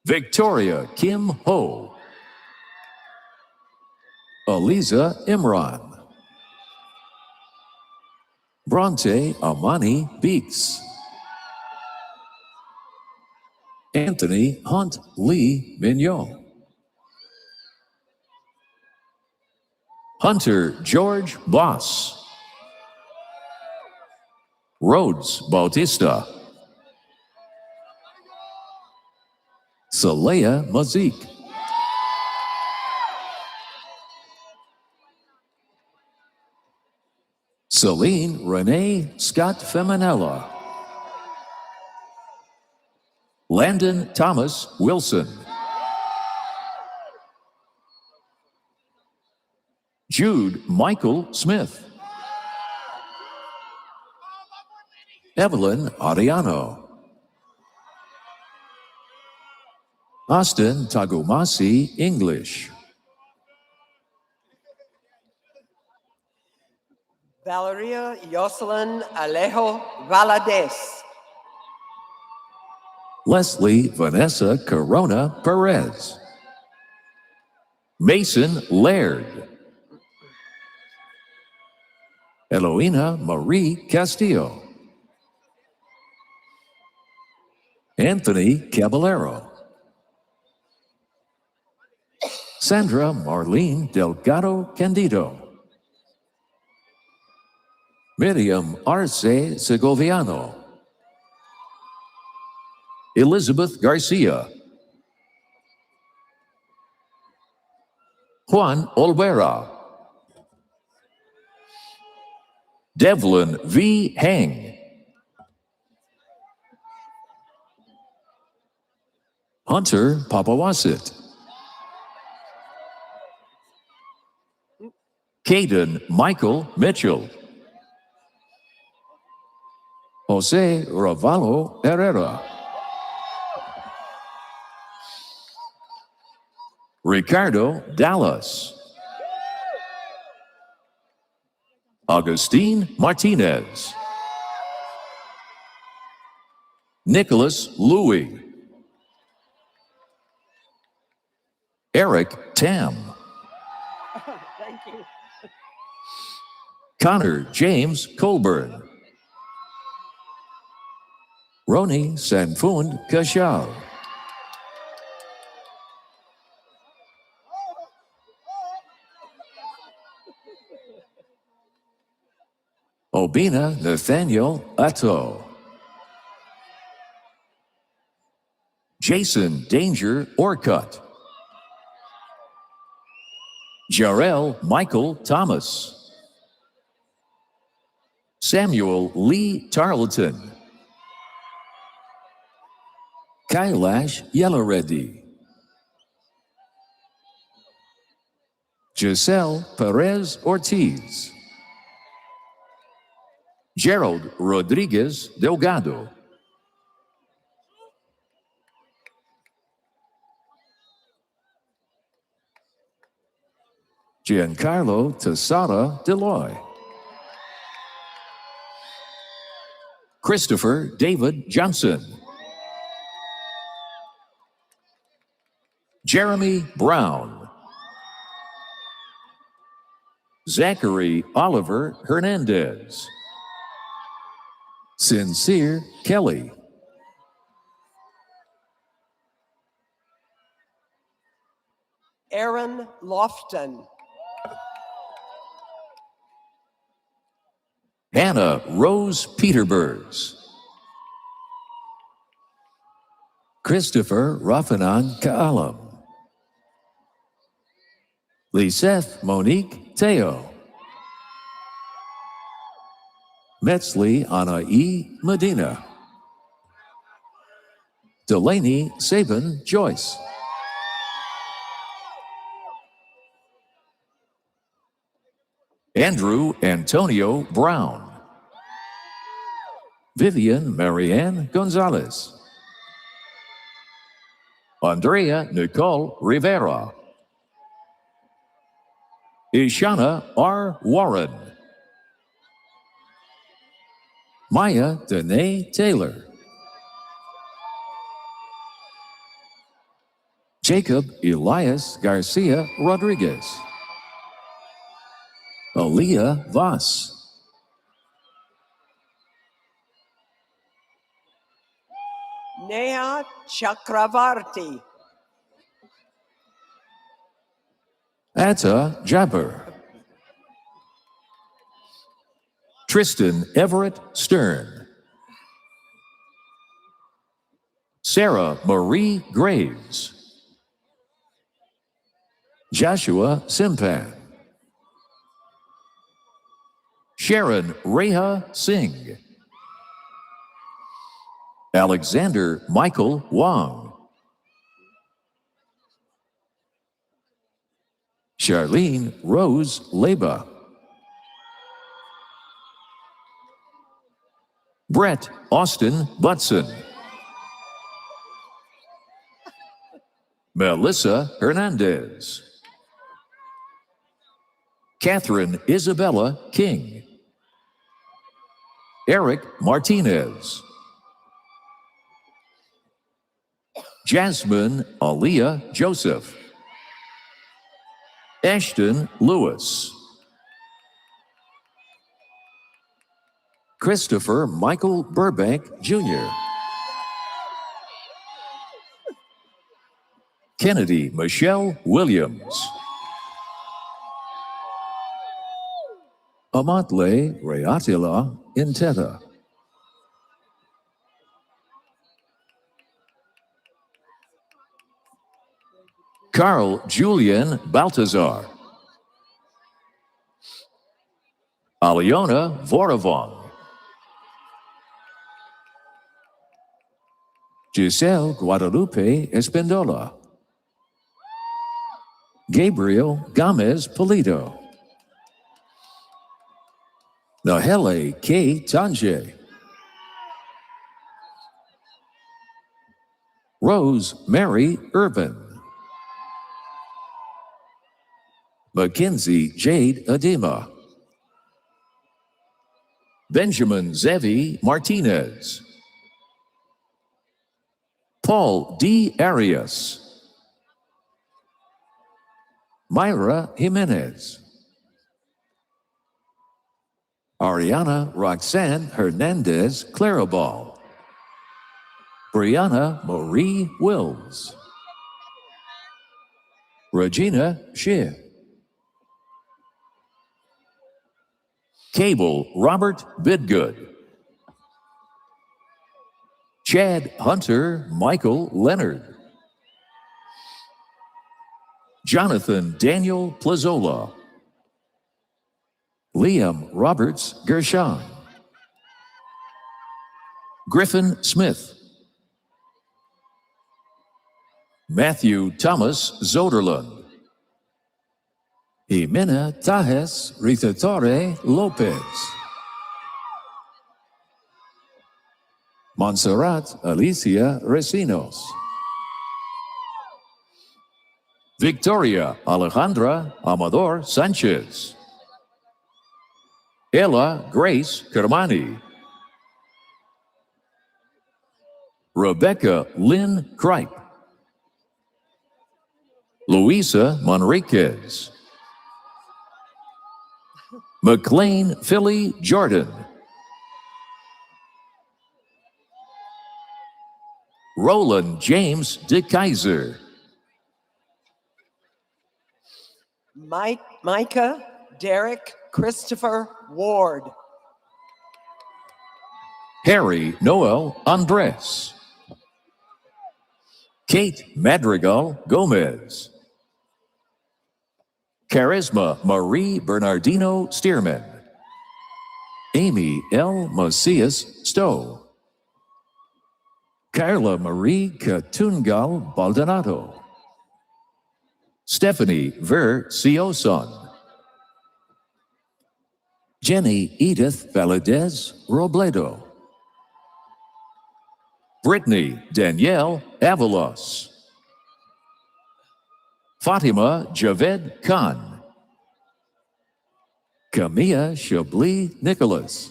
Victoria Kim Ho. Aliza Imran. Bronte Amani Beeks. Anthony Hunt Lee Mignon. Hunter George Boss. Rhodes Bautista. Saleha Mazik. Celine Renee Scott Feminella. Landon Thomas Wilson. Jude Michael Smith. Evelyn Ariano. Austin Tagumasi English. Valeria Jocelyn Alejo Valadez. Leslie Vanessa Corona Perez. Mason Laird. Eloina Marie Castillo. Anthony Caballero. Sandra Marlene Delgado Candido. Miriam Arce Segoviano. Elizabeth Garcia. Juan Olvera. Devlin V. Heng. Hunter Papawasit. Caden Michael Mitchell. Jose Ravallo Herrera. Ricardo Dallas. Augustine Martinez. Nicholas Louis. Eric Tam. Thank you. Connor James Colburn. Roni Sanfund Kashal. Obina Nathaniel Atto. Jason Danger Orcutt. Jarrell Michael Thomas. Samuel Lee Tarleton. Kailash Yellowreddy. Giselle Perez Ortiz. Gerald Rodriguez Delgado. Giancarlo Tassara Deloy. Christopher David Johnson. Jeremy Brown. Zachary Oliver Hernandez. Sincere Kelly. Aaron Lofton. Hannah Rose Peterburs. Christopher Rafanan Kaalam. Liseth Monique Teo. Metzli Ana E. Medina. Delaney Sabin Joyce. Andrew Antonio Brown. Vivian Marianne Gonzalez. Andrea Nicole Rivera. Ishana R. Warren. Maya Danae Taylor. Jacob Elias Garcia Rodriguez. Aaliyah Voss. Neha Chakravarti. Atta Jabber. Tristan Everett Stern. Sarah Marie Graves. Joshua Simpan. Sharon Reha Singh. Alexander Michael Wong. Charlene Rose Leba. Brett Austin Butson. Melissa Hernandez. Catherine Isabella King. Eric Martinez. Jasmine Aaliyah Joseph. Ashton Lewis. Christopher Michael Burbank Jr. Kennedy Michelle Williams. Amatle Reatila Inteta. Carl Julian Baltazar. Aliona Voravon. Giselle Guadalupe Espindola. Gabriel Gomez Polito. Nahele K. Tanje. Rose Mary Urban. Mackenzie Jade Adema. Benjamin Zevi Martinez. Paul D. Arias. Myra Jimenez. Ariana Roxanne Hernandez Clarabal. Brianna Marie Wills. Regina Shear. Cable Robert Bidgood. Chad Hunter Michael Leonard. Jonathan Daniel Plazola. Liam Roberts Gershon. Griffin Smith. Matthew Thomas Zoderlund. Jimena Tajes Ritatore Lopez. Montserrat Alicia Recinos. Victoria Alejandra Amador Sanchez. Ella Grace Kermani. Rebecca Lynn Kripe. Luisa Manriquez. McLean Philly Jordan. Roland James DeKaiser. Micah Derek Christopher Ward. Harry Noel Andres. Kate Madrigal Gomez. Charisma Marie Bernardino Stearman. Amy L. Macias Stowe, Carla Marie Katungal Baldonado, Stephanie Ver Sioson, Jenny Edith Valadez Robledo, Brittany Danielle Avalos, Fatima Javed Khan, Camilla Chablis Nicholas,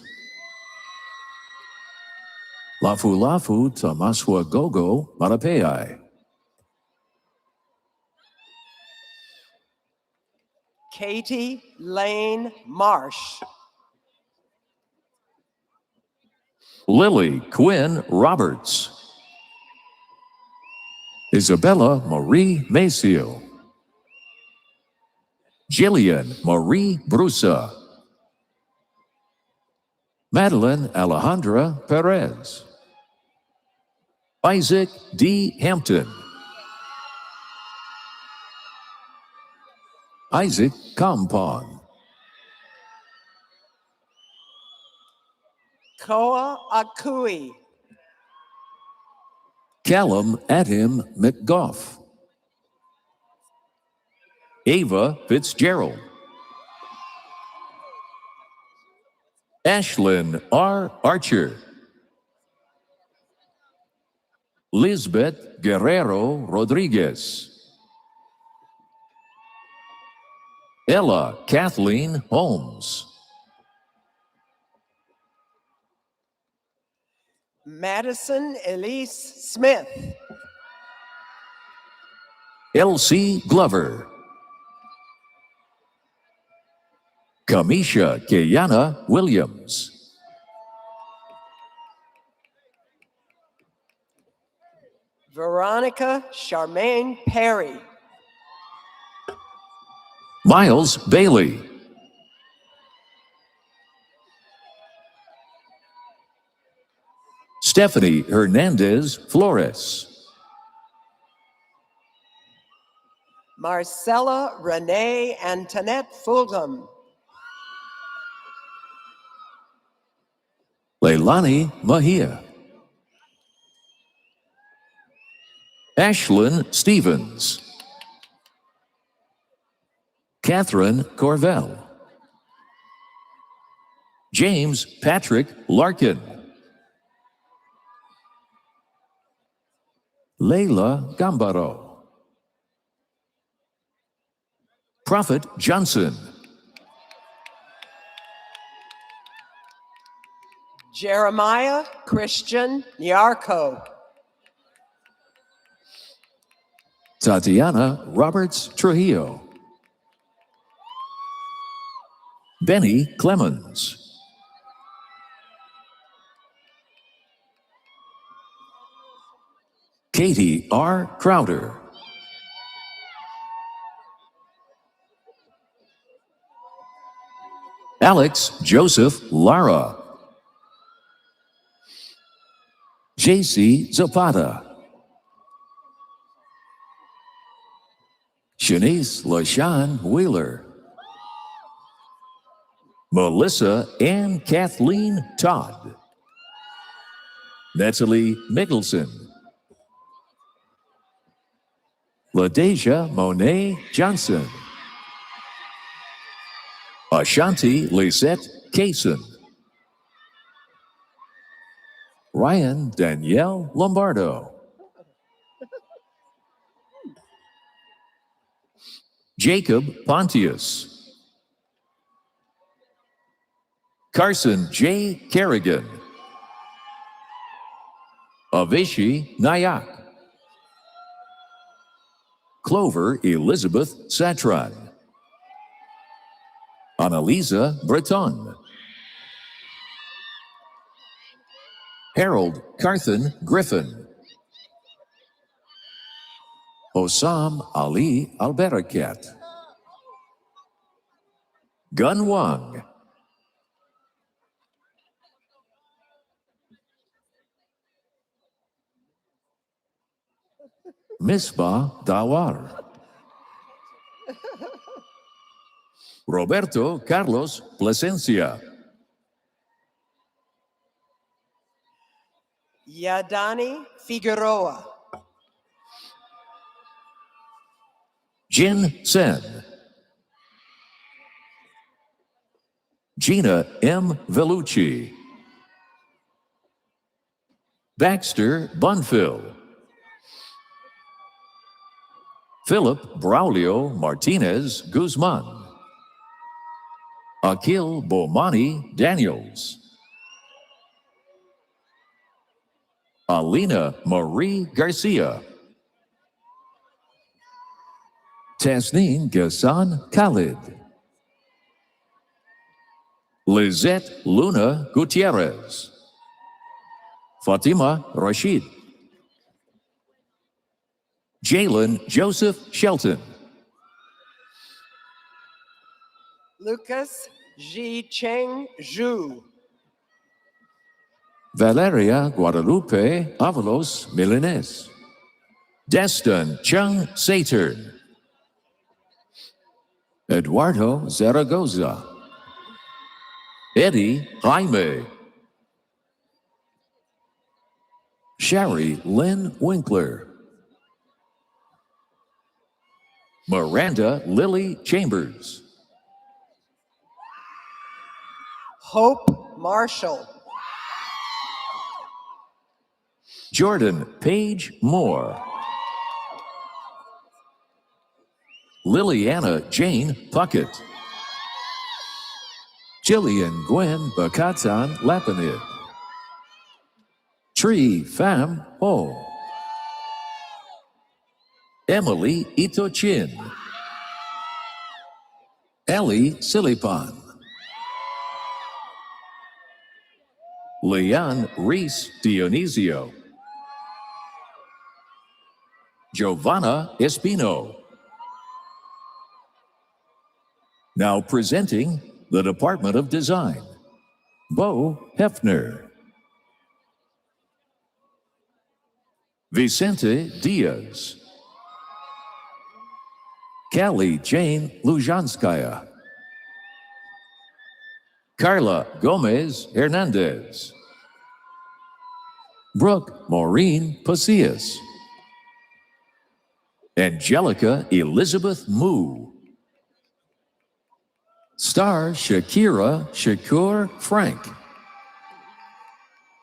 Lafu Lafu Tamaswa Gogo Marapei, Katie Lane Marsh, Lily Quinn Roberts, Isabella Marie Maceo, Jillian Marie Brusa, Madeline Alejandra Perez, Isaac D. Hampton, Isaac Compon, Koa Akui, Callum Adim McGough, Ava Fitzgerald, Ashlyn R. Archer, Lisbeth Guerrero Rodriguez, Ella Kathleen Holmes, Madison Elise Smith, Elsie Glover, Kamisha Kayana Williams, Veronica Charmaine Perry, Miles Bailey, Stephanie Hernandez Flores, Marcella Renee Antoinette Fulgham, Leilani Mahia, Ashlyn Stevens, Catherine Corvell, James Patrick Larkin, Leila Gambaro, Prophet Johnson, Jeremiah Christian Nyarko, Tatiana Roberts Trujillo, Benny Clemens, Katie R. Crowder, Alex Joseph Lara, JC Zapata, Shanice LaShawn Wheeler, Melissa Ann Kathleen Todd, Natalie Mickelson, LaDeja Monet Johnson, Ashanti Lisette Kaysen, Ryan Danielle Lombardo, Jacob Pontius, Carson J. Kerrigan, Avishi Nayak, Clover Elizabeth Satron, Annalisa Breton, Harold Carthen Griffin, Osam Ali Alberakat, Gun Wang, Misbah Dawar, Roberto Carlos Plasencia, Yadani Figueroa. Jin Sen. Gina M. Vellucci. Baxter Bunfill. Philip Braulio Martinez Guzman. Akil Bomani Daniels. Alina Marie Garcia. Tasneem Ghassan Khalid. Lizette Luna Gutierrez. Fatima Rashid. Jalen Joseph Shelton. Lucas Ji Cheng Zhu. Valeria Guadalupe Avalos Milanés. Destin Chung Saturn. Eduardo Zaragoza. Eddie Jaime. Sherry Lynn Winkler. Miranda Lily Chambers. Hope Marshall. Jordan Page Moore. Liliana Jane Puckett. Jillian Gwen Bakatan Lapanid. Tree Pham Ho. Emily Itochin. Ellie Silipan. Leon Reese Dionisio. Giovanna Espino. Now presenting the Department of Design, Bo Hefner. Vicente Diaz. Kelly Jane Lujanskaya. Carla Gomez Hernandez. Brooke Maureen Pasillas. Angelica Elizabeth Moo. Star Shakira Shakur Frank.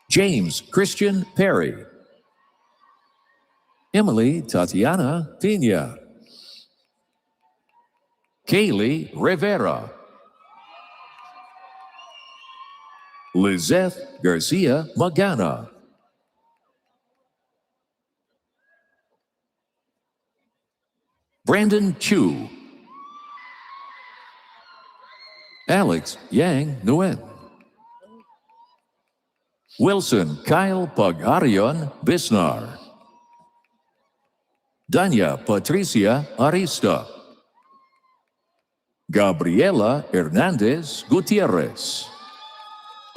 James Christian Perry. Emily Tatiana Pina. Kaylee Rivera. Lizeth Garcia Magana. Brandon Chu. Alex Yang Nguyen. Wilson Kyle Pagarion Bisnar. Danya Patricia Arista. Gabriela Hernandez Gutierrez.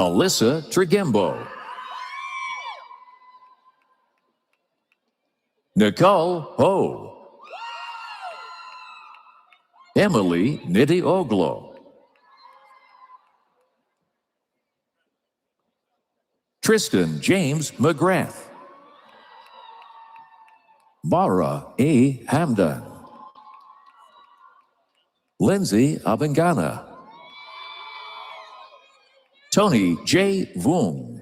Alyssa Trigembo. Nicole Ho. Emily Nidhi-Oglo. Tristan James McGrath. Bara A. Hamdan. Lindsay Abengana. Tony J. Vung.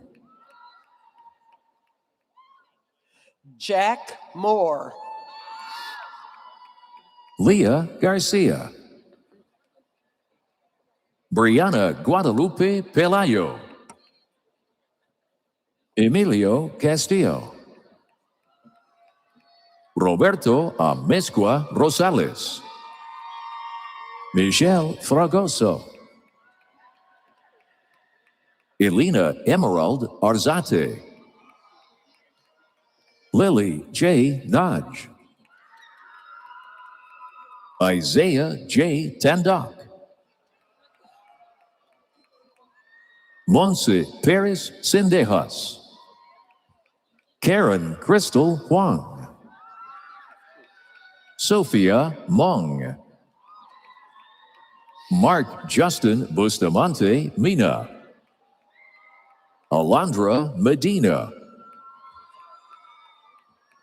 Jack Moore. Leah Garcia. Brianna Guadalupe Pelayo. Emilio Castillo. Roberto Amezcua Rosales. Michelle Fragoso. Elena Emerald Arzate. Lily J. Naj. Isaiah J. Tandock. Monse Perez Sendejas. Karen Crystal Huang. Sophia Mong. Mark Justin Bustamante Mina. Alondra Medina.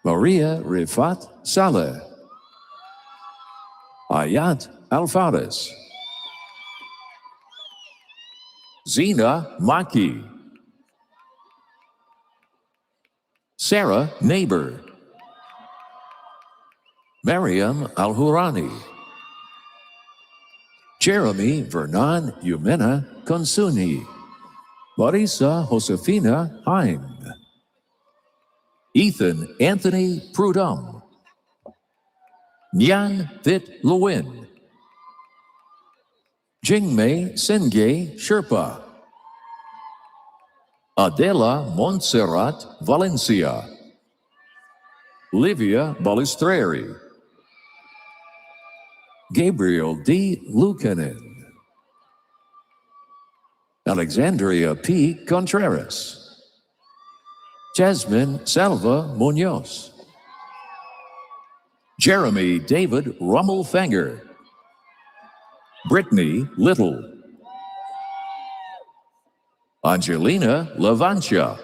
Maria Rifat Saleh, Ayat Alfares, Zina Maki, Sarah Neighbor, Mariam Al-Hurani, Jeremy Vernon Yumena Konsuni, Marisa Josefina Heim, Ethan Anthony Prudhomme, Nyan Thit Lewin, Jingmei Senge Sherpa, Adela Montserrat Valencia, Livia Balistreri, Gabriel D. Lucanen, Alexandria P. Contreras, Jasmine Salva Munoz, Jeremy David Rummelfanger, Brittany Little, Angelina Lavancia,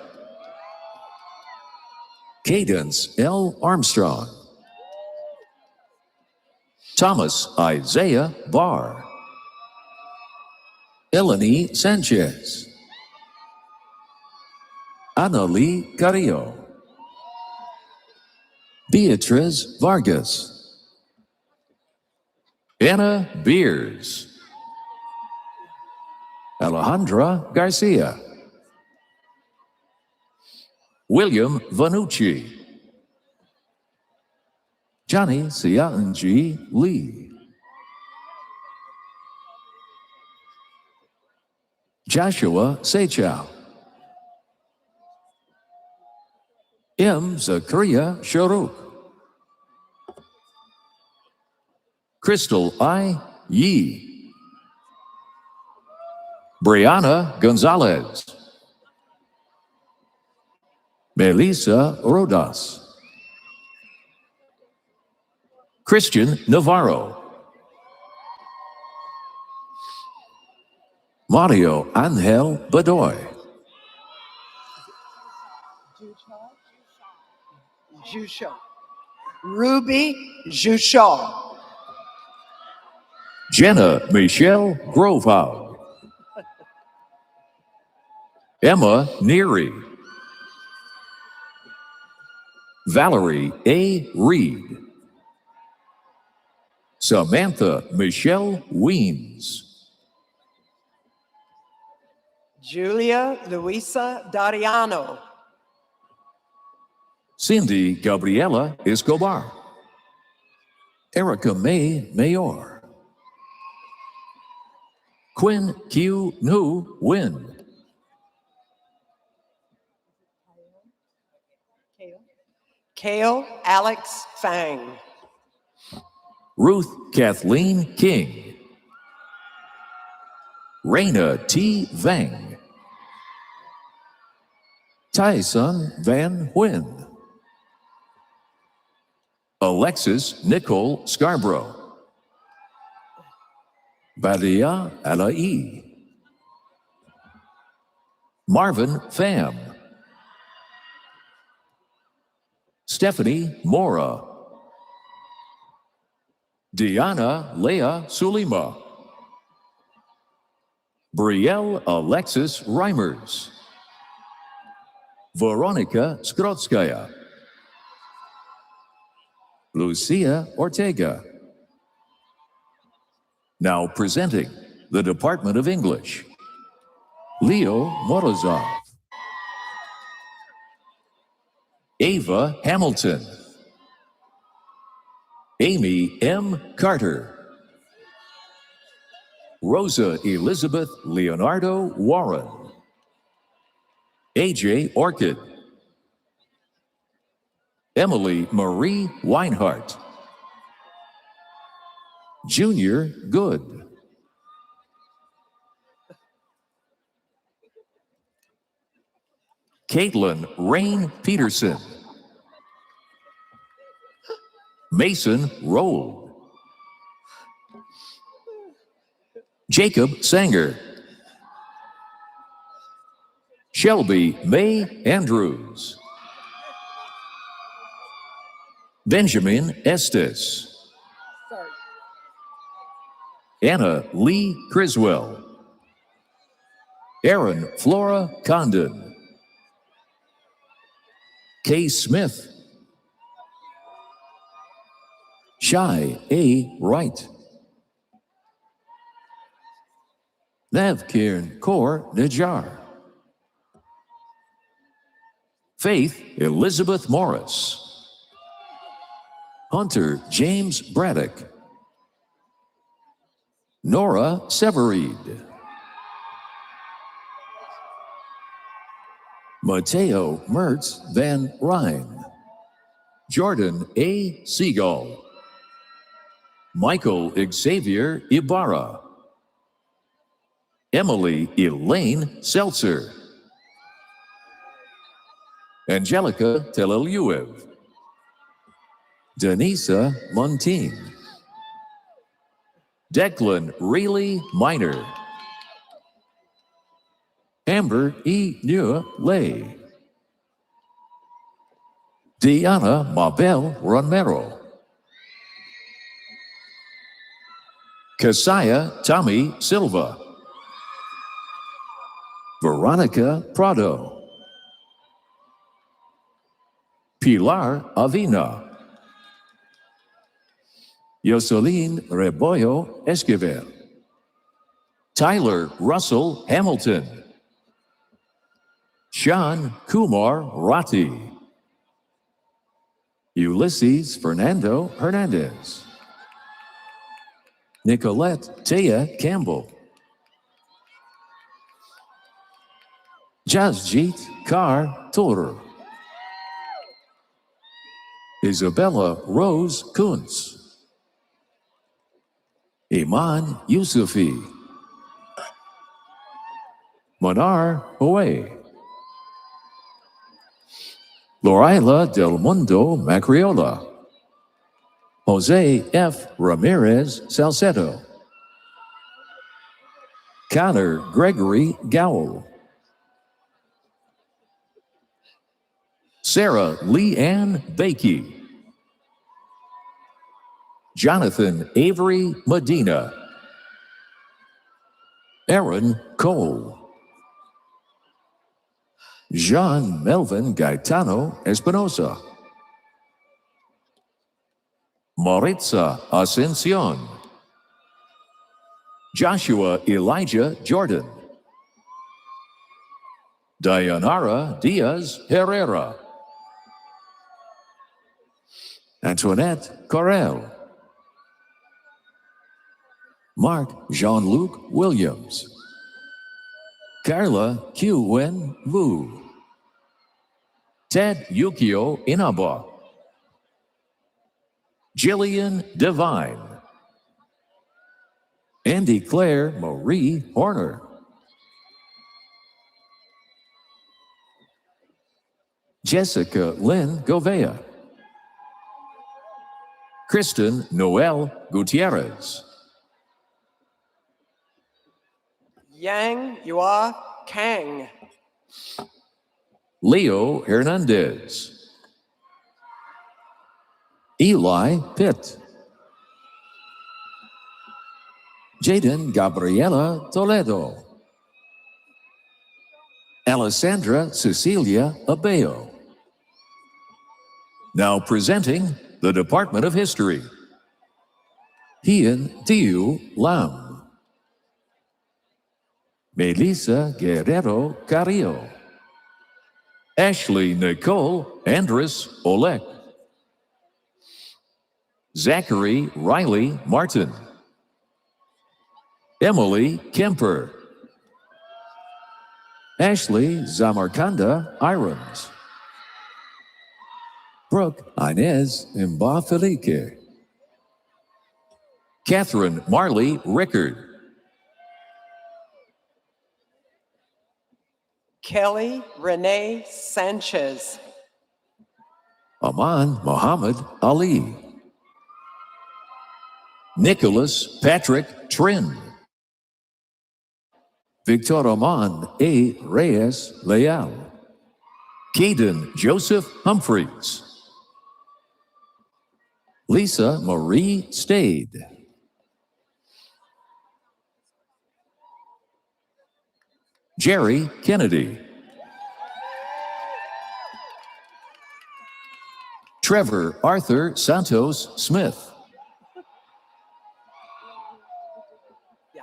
Cadence L. Armstrong, Thomas Isaiah Barr, Eleni Sanchez, Annalie Carrillo, Beatriz Vargas, Anna Beers, Alejandra Garcia, William Vanucci, Johnny Sianji Lee, Joshua Seychow, M. Zakaria Sharuk, Crystal I. Yee, Brianna Gonzalez, Melissa Rodas, Christian Navarro, Mario Angel Bedoy, Jushaw. Ruby Jushaw. Jenna Michelle Grovehow, Emma Neary, Valerie A. Reed, Samantha Michelle Weems, Julia Luisa Dariano. Cindy Gabriela Escobar, Erica May Mayor, Quinn Q. Nu Win, Kale Alex Fang. Ruth Kathleen King, Raina T. Vang, Tyson Van Huynh, Alexis Nicole Scarborough, Badia Alai, Marvin Pham, Stephanie Mora, Diana Leah Sulima, Brielle Alexis Reimers, Veronica Skrotskaya, Lucia Ortega. Now presenting the Department of English, Leo Morozov, Ava Hamilton, Amy M. Carter, Rosa Elizabeth Leonardo Warren, AJ Orchid, Emily Marie Weinhardt, Junior Good, Caitlin Rain Peterson, Mason Roll, Jacob Sanger, Shelby May Andrews, Benjamin Estes. Anna Lee Criswell. Aaron Flora Condon. Kay Smith. Shai A. Wright. Navkiran Kaur Najjar. Faith Elizabeth Morris. Hunter James Braddock. Nora Severeid. Mateo Mertz Van Ryn. Jordan A. Seagull. Michael Xavier Ibarra. Emily Elaine Seltzer. Angelica Teleliuev. Denisa Montine. Declan Reilly Minor. Amber E. Nua Lay. Diana Mabel Romero. Kasaya Tommy Silva. Veronica Prado. Pilar Avina. Yoselin Rebollo Esquivel. Tyler Russell Hamilton. Sean Kumar Ratti. Ulysses Fernando Hernandez. Nicolette Taya Campbell. Jasjeet Kaur Tour. Isabella Rose Kuntz. Iman Yusufi. Manar Hoey. Loraila Del Mundo Macriola. Jose F. Ramirez Salcedo. Connor Gregory Gowell. Sarah Leanne Bakey. Jonathan Avery Medina. Aaron Cole. Jean Melvin Gaetano Espinosa. Maritza Ascension. Joshua Elijah Jordan. Dayanara Diaz Herrera. Antoinette Correll. Mark Jean-Luc Williams. Carla Q. Wen Vu. Ted Yukio Inaba. Jillian Devine. Andy Claire Marie Horner. Jessica Lynn Govea. Kristen Noel Gutierrez. Yang Yua Kang. Leo Hernandez. Eli Pitt. Jaden Gabriela Toledo. Alessandra Cecilia Abeo. Now presenting the Department of History. Hien Tiu Lam. Melissa Guerrero Carrillo. Ashley Nicole Andres Olek. Zachary Riley Martin. Emily Kemper. Ashley Zamarkanda Irons. Brooke Inez Mbafelique. Catherine Marley Rickard. Kelly Renee Sanchez. Aman Muhammad Ali. Nicholas Patrick Trin. Victor Aman A. Reyes Leal. Caden Joseph Humphreys. Lisa Marie Stade. Jerry Kennedy. Trevor Arthur Santos Smith. Yeah.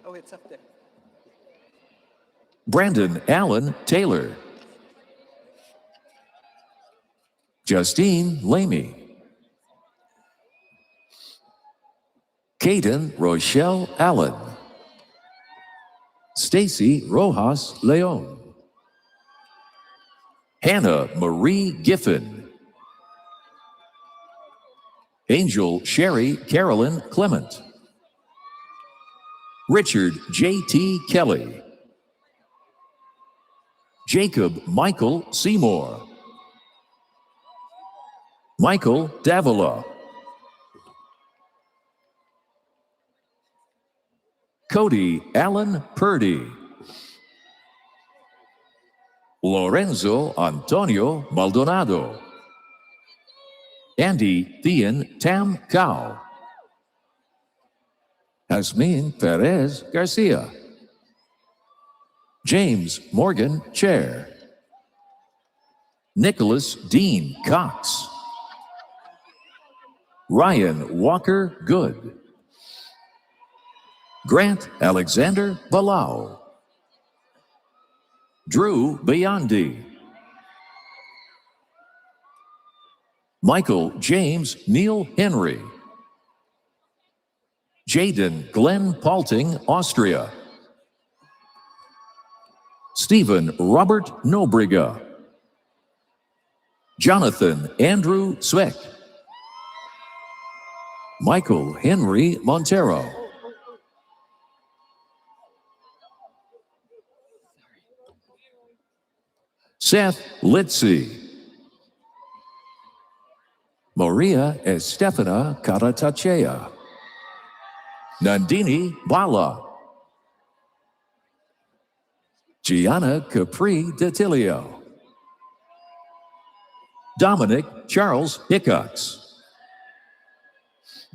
Oh, it's up there. Brandon Allen Taylor. Justine Lamy. Caden Rochelle Allen. Stacy Rojas Leon. Hannah Marie Giffen. Angel Sherry Carolyn Clement. Richard J.T. Kelly. Jacob Michael Seymour. Michael Davila. Cody Allen Purdy. Lorenzo Antonio Maldonado. Andy Thean Tam Cao. Jasmine Perez Garcia. James Morgan Chair. Nicholas Dean Cox. Ryan Walker Good. Grant Alexander Balau. Drew Biondi. Michael James Neil Henry. Jaden Glenn Palting, Austria. Stephen Robert Nobriga. Jonathan Andrew Zweck. Michael Henry Montero. Seth Litzy. Maria Estefana Caratachea. Nandini Bala. Gianna Capri Detilio. Dominic Charles Hickox.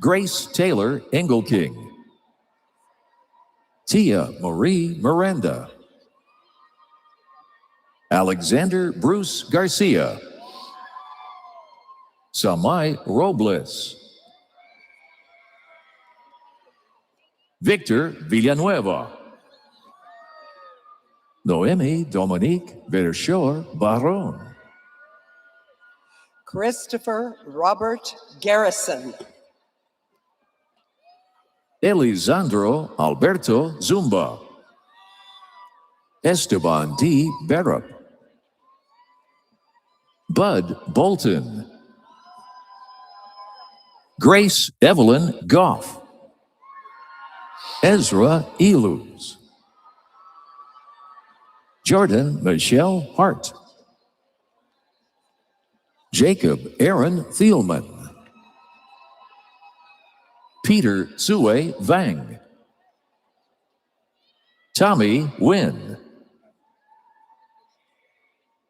Grace Taylor Engelking. Tia Marie Miranda. Alexander Bruce Garcia. Samai Robles. Victor Villanueva. Noemi Dominique Vershore Baron. Christopher Robert Garrison. Elisandro Alberto Zumba. Esteban D. Berup. Bud Bolton. Grace Evelyn Goff. Ezra Eluz. Jordan Michelle Hart. Jacob Aaron Thielman. Peter Sue Vang. Tommy Wynn.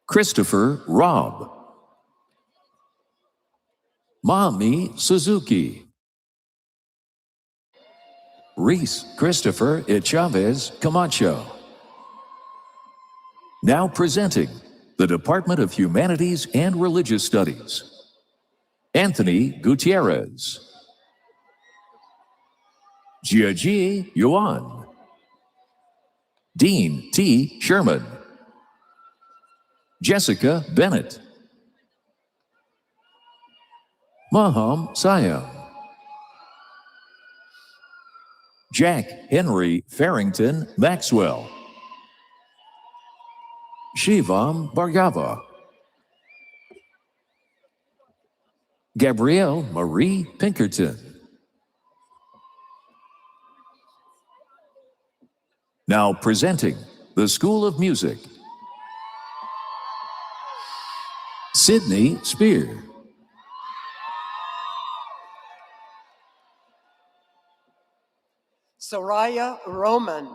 Christopher Robb. Mami Suzuki. Reese Christopher Chavez Camacho. Now presenting the Department of Humanities and Religious Studies. Anthony Gutierrez. Jiaji Yuan. Dean T. Sherman. Jessica Bennett. Maham Siam. Jack Henry Farrington Maxwell. Shivam Bhargava. Gabrielle Marie Pinkerton. Now presenting the School of Music. Sydney Spear. Soraya Roman.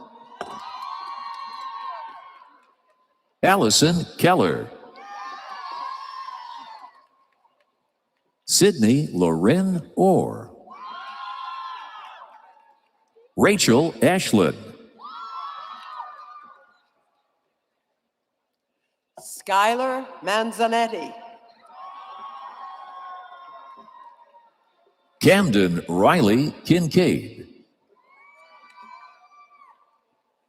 Allison Keller. Sydney Loren Orr, Rachel Ashland, Skylar Manzanetti. Camden Riley Kincaid,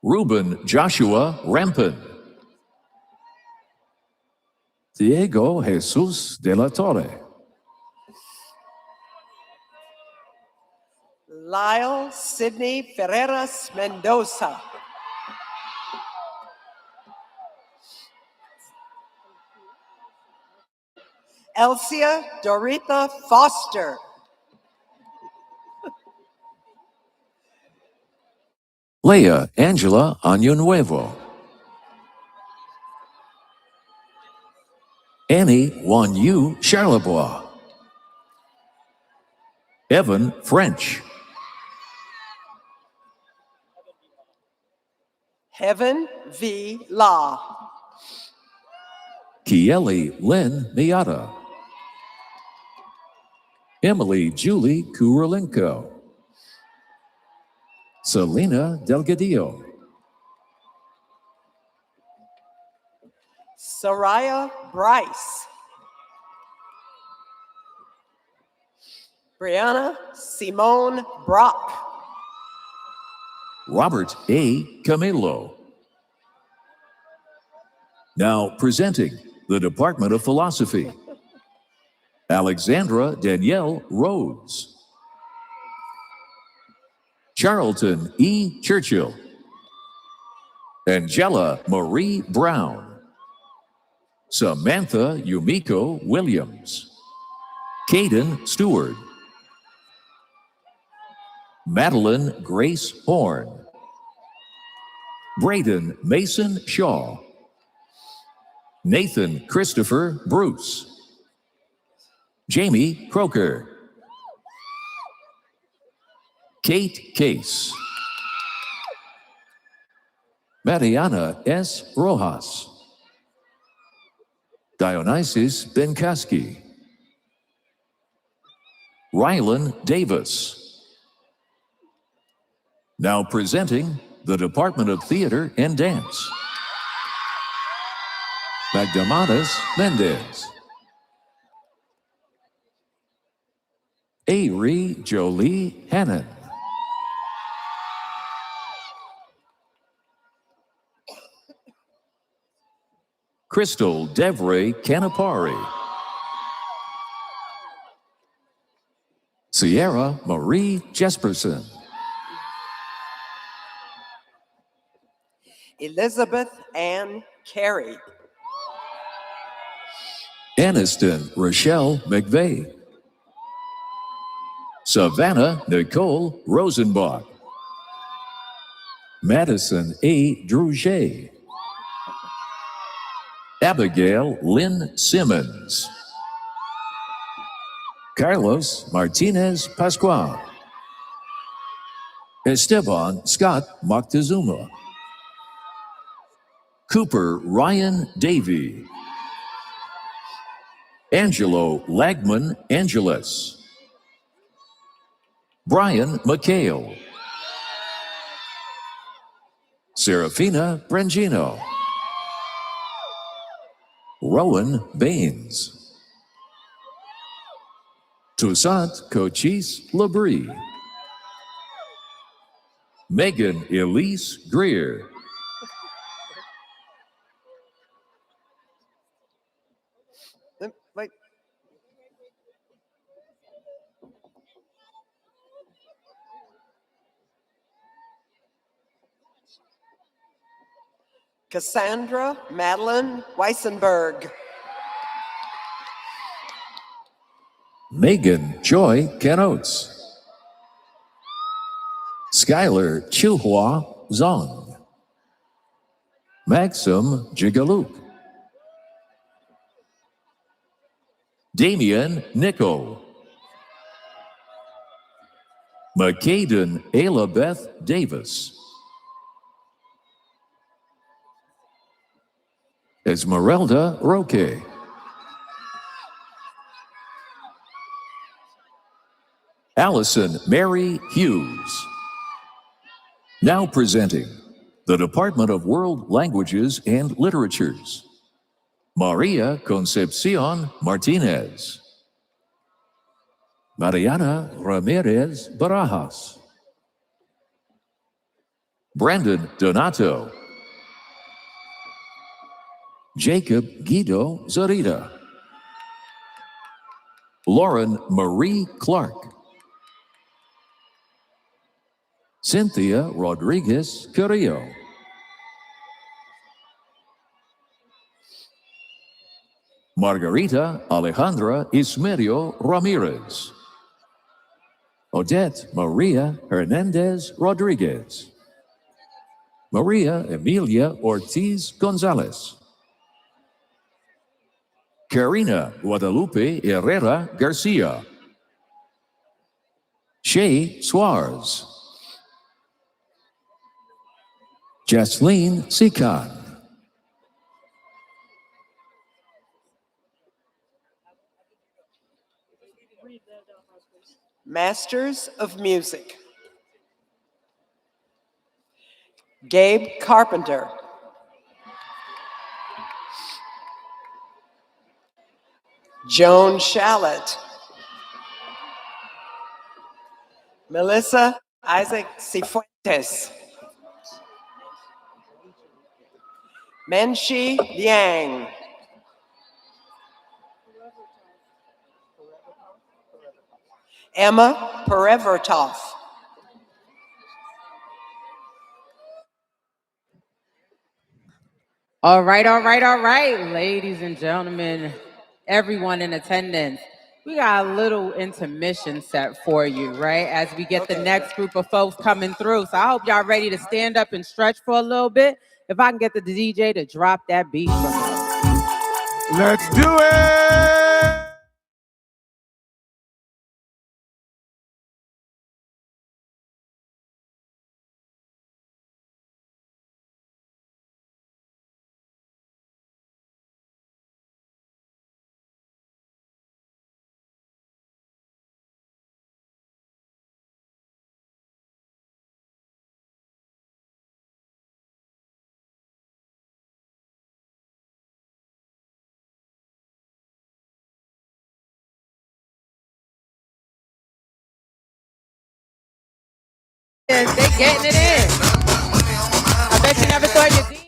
Ruben Joshua Rampin, Diego Jesus de la Torre, Lyle Sidney Ferreras Mendoza. Elsia Dorita Foster. Leah Angela Año Nuevo, Annie Wan Yu Charlebois, Evan French, Heaven V. La. Kieli Lynn Miata, Emily Julie Kurolenko, Selena Delgadillo, Soraya Bryce. Brianna Simone Brock. Robert A. Camillo. Now presenting the Department of Philosophy, Alexandra Danielle Rhodes, Charlton E. Churchill, Angela Marie Brown, Samantha Yumiko Williams, Caden Stewart, Madeline Grace Horn, Braden Mason Shaw, Nathan Christopher Bruce, Jamie Croker, Kate Case, Mariana S. Rojas, Dionysus Benkaski, Rylan Davis. Now presenting the Department of Theater and Dance, Magdamanas Mendez, Avery Jolie Hannon, Crystal Devray Canapari, Sierra Marie Jesperson, Elizabeth Ann Carey. Aniston Rochelle McVeigh, Savannah Nicole Rosenbach, Madison A. Druget, Abigail Lynn Simmons, Carlos Martinez Pascual, Esteban Scott Moctezuma, Cooper Ryan Davey, Angelo Lagman Angeles, Brian McHale, Serafina Brangino, Rowan Baines, Toussaint Cochise Labrie, Megan Elise Greer, Wait. Cassandra Madeline Weissenberg. Megan Joy Kenotes, Skylar Chuhua Zong, Maxim Jigaluk, Damian Nichol, McCaden Ayla Davis, Esmeralda Roque, Allison Mary Hughes. Now presenting the Department of World Languages and Literatures, Maria Concepcion Martinez. Mariana Ramirez Barajas. Brandon Donato. Jacob Guido Zarita. Lauren Marie Clark. Cynthia Rodriguez Carrillo. Margarita Alejandra Ismerio Ramirez. Odette Maria Hernandez Rodriguez. Maria Emilia Ortiz Gonzalez. Karina Guadalupe Herrera Garcia. Shay Suarez. Jasleen Sikan. Masters of Music. Gabe Carpenter. Joan Shallett. Melissa Isaac Cifuentes. Menshi Liang. Emma Perevertov. All right, ladies and gentlemen, everyone in attendance. We got a little intermission set for you, right? As we get the next group of folks coming through. So I hope y'all ready to stand up and stretch for a little bit. If I can get the DJ to drop that beat for me. Let's do it. They getting it in. I bet you never thought your D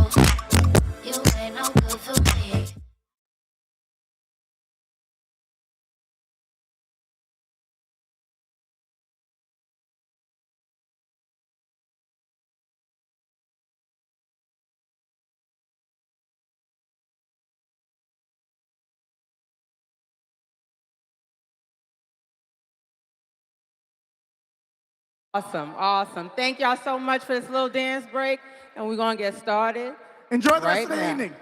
You ain't no good for me. Awesome, awesome. Thank y'all so much for this little dance break, and we're gonna get started. Enjoy the rest right of the now. evening.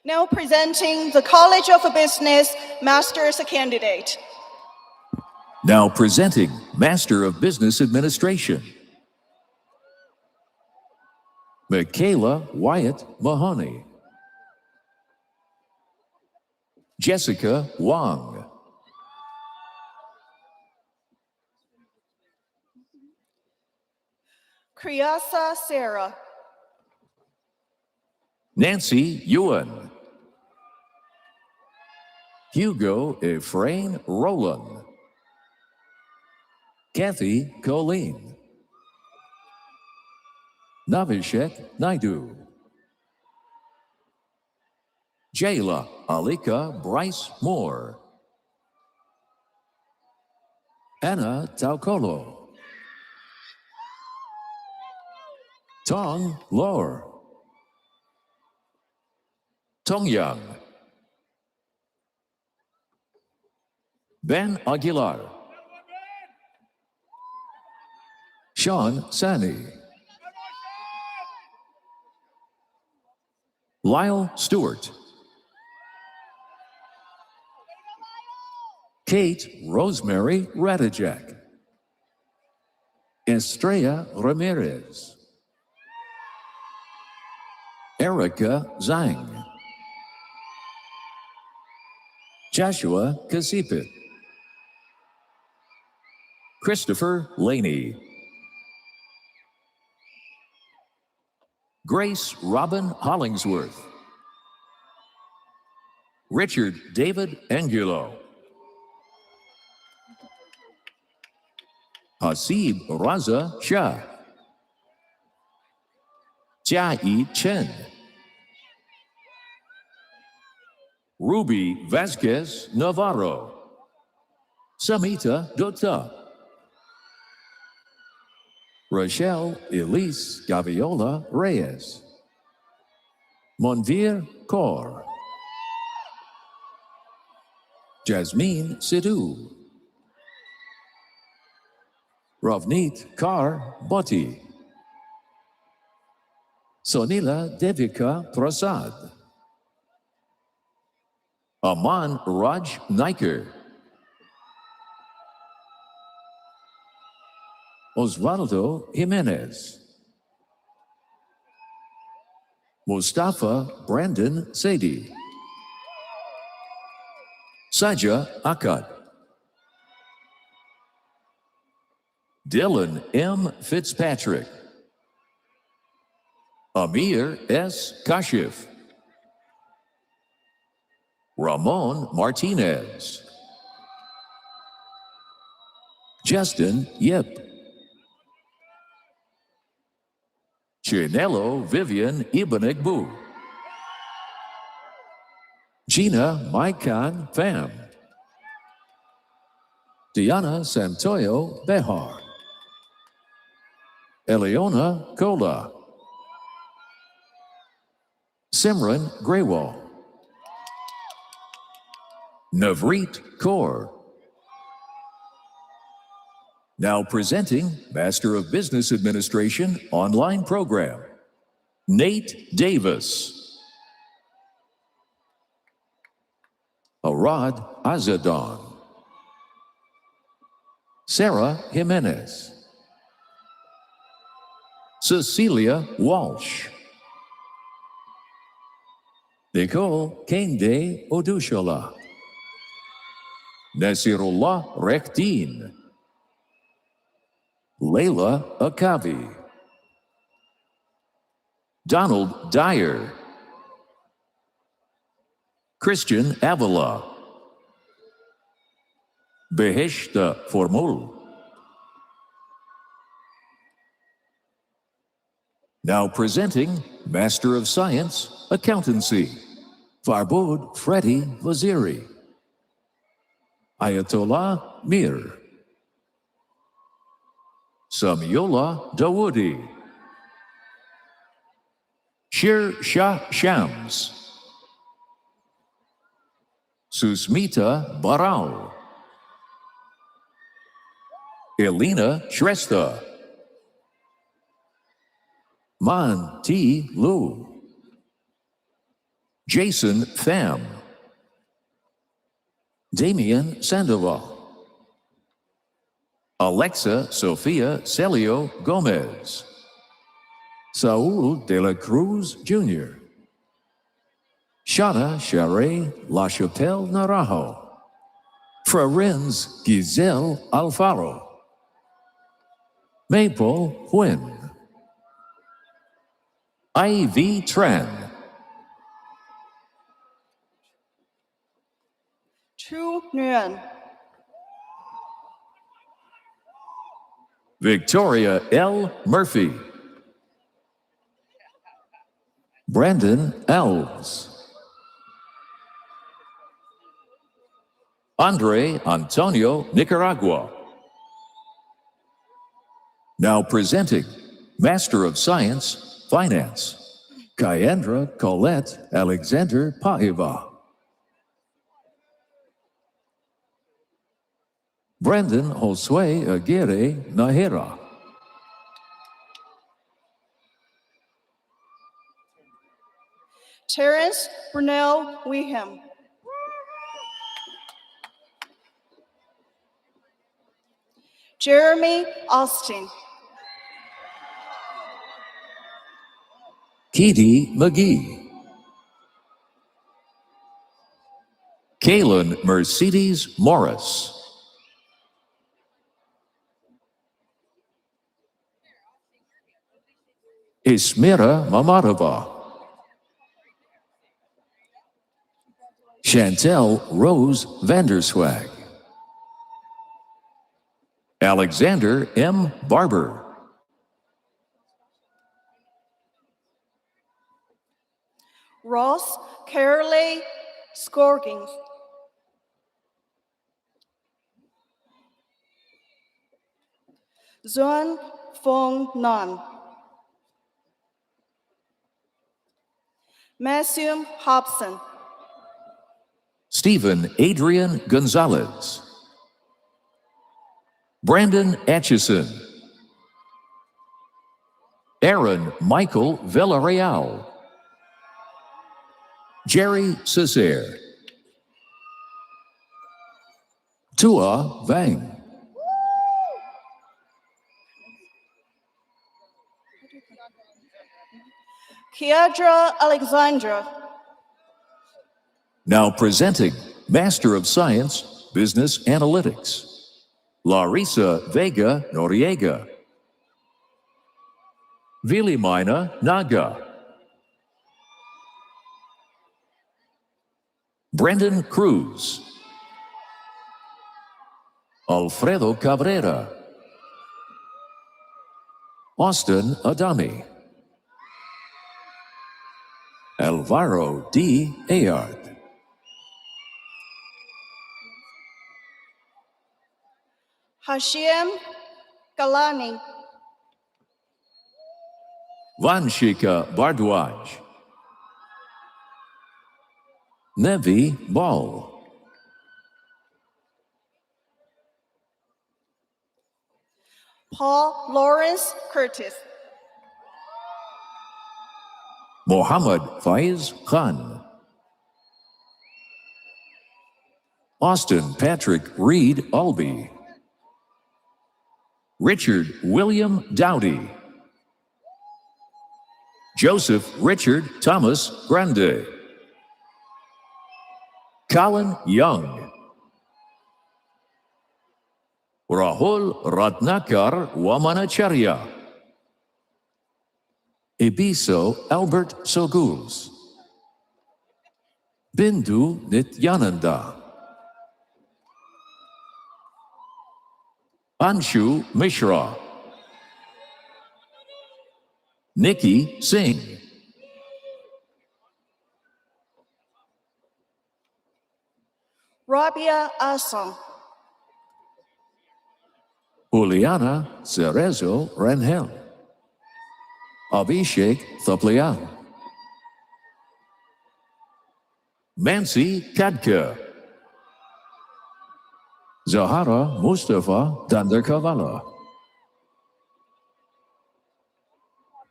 Now presenting the College of Business Master's Candidate. Now presenting Master of Business Administration, Michaela Wyatt Mahoney, Jessica Wong, Kriasa Sarah. Nancy Ewan, Hugo Efrain Roland, Kathy Colleen, Navishek Naidu, Jayla Alika Bryce Moore, Anna Taukolo, Tong Lor, Tong Young, Ben Aguilar, Sean Sani, Lyle Stewart, Kate Rosemary Radijak, Estrella Ramirez, Erica Zhang, Joshua Kasipit, Christopher Laney, Grace Robin Hollingsworth, Richard David Angulo, Hasib Raza Shah, Jia-Yi Chen, Ruby Vasquez Navarro, Samita Dutta, Rochelle Elise Gaviola Reyes, Monvir Kaur, Jasmine Sidhu, Ravneet Kaur Bhatti, Sonila Devika Prasad, Aman Raj Naiker, Osvaldo Jimenez, Mustafa Brandon Sadi, Saja Akkad, Dylan M. Fitzpatrick, Amir S. Kashif, Ramon Martinez, Justin Yip, Chinelo Vivian Ibanegbu, Gina Maikan Pham, Diana Santoyo Behar, Eleona Kola, Simran Grewal, Navreet Kaur. Now presenting Master of Business Administration online program, Nate Davis, Arad Azadon, Sarah Jimenez, Cecilia Walsh, Nicole Kende Odushala. Nasirullah Rekhdin. Layla Akavi. Donald Dyer. Christian Avila. Beheshta Formul. Now presenting Master of Science, Accountancy, Farbod Freddy Waziri. Ayatollah Mir. Samiola Dawoodi. Shir Shah Shams. Susmita Barao. Elena Shrestha. Man T. Lu. Jason Pham. Damian Sandoval. Alexa Sofia Celio Gomez. Saul de la Cruz Jr. Shada Share LaChapelle Naranjo. Farenz Giselle Alfaro. Maple Huynh. Ivy Tran. Chu Nguyen. Victoria L. Murphy. Brandon Elves. Andre Antonio Nicaragua. Now presenting Master of Science, Finance, Kyandra Colette Alexander Paiva. Brendan Josue Aguirre Nahira. Terrence Brunel Weeham. Jeremy Austin. Katie McGee. Kaylin Mercedes Morris. Ismira Mamadova. Chantel Rose Vanderswag. Alexander M. Barber. Ross Carolee Scorgins. Zuan Fong Nan. Matthew Hobson. Stephen Adrian Gonzalez. Brandon Atchison. Aaron Michael Villarreal. Jerry Cesare. Tua Vang. Kiadra Alexandra. Now presenting Master of Science, Business Analytics, Larissa Vega Noriega. Vilimina Naga. Brendan Cruz. Alfredo Cabrera. Austin Adami. Alvaro D. Ayard. Hashim Galani. Vanshika Bardwaj. Nevi Ball. Paul Lawrence Curtis. Mohammad Faiz Khan. Austin Patrick Reed Albee. Richard William Dowdy. Joseph Richard Thomas Grande. Colin Young. Rahul Ratnakar Wamanacharya. Ibiso Albert Soguls. Bindu Nityananda. Anshu Mishra. Nikki Singh. Rabia Asam. Juliana Cerezo Rangel. Abhishek Thaplian. Mansi Kadka. Zahara Mustafa Dandarkavala.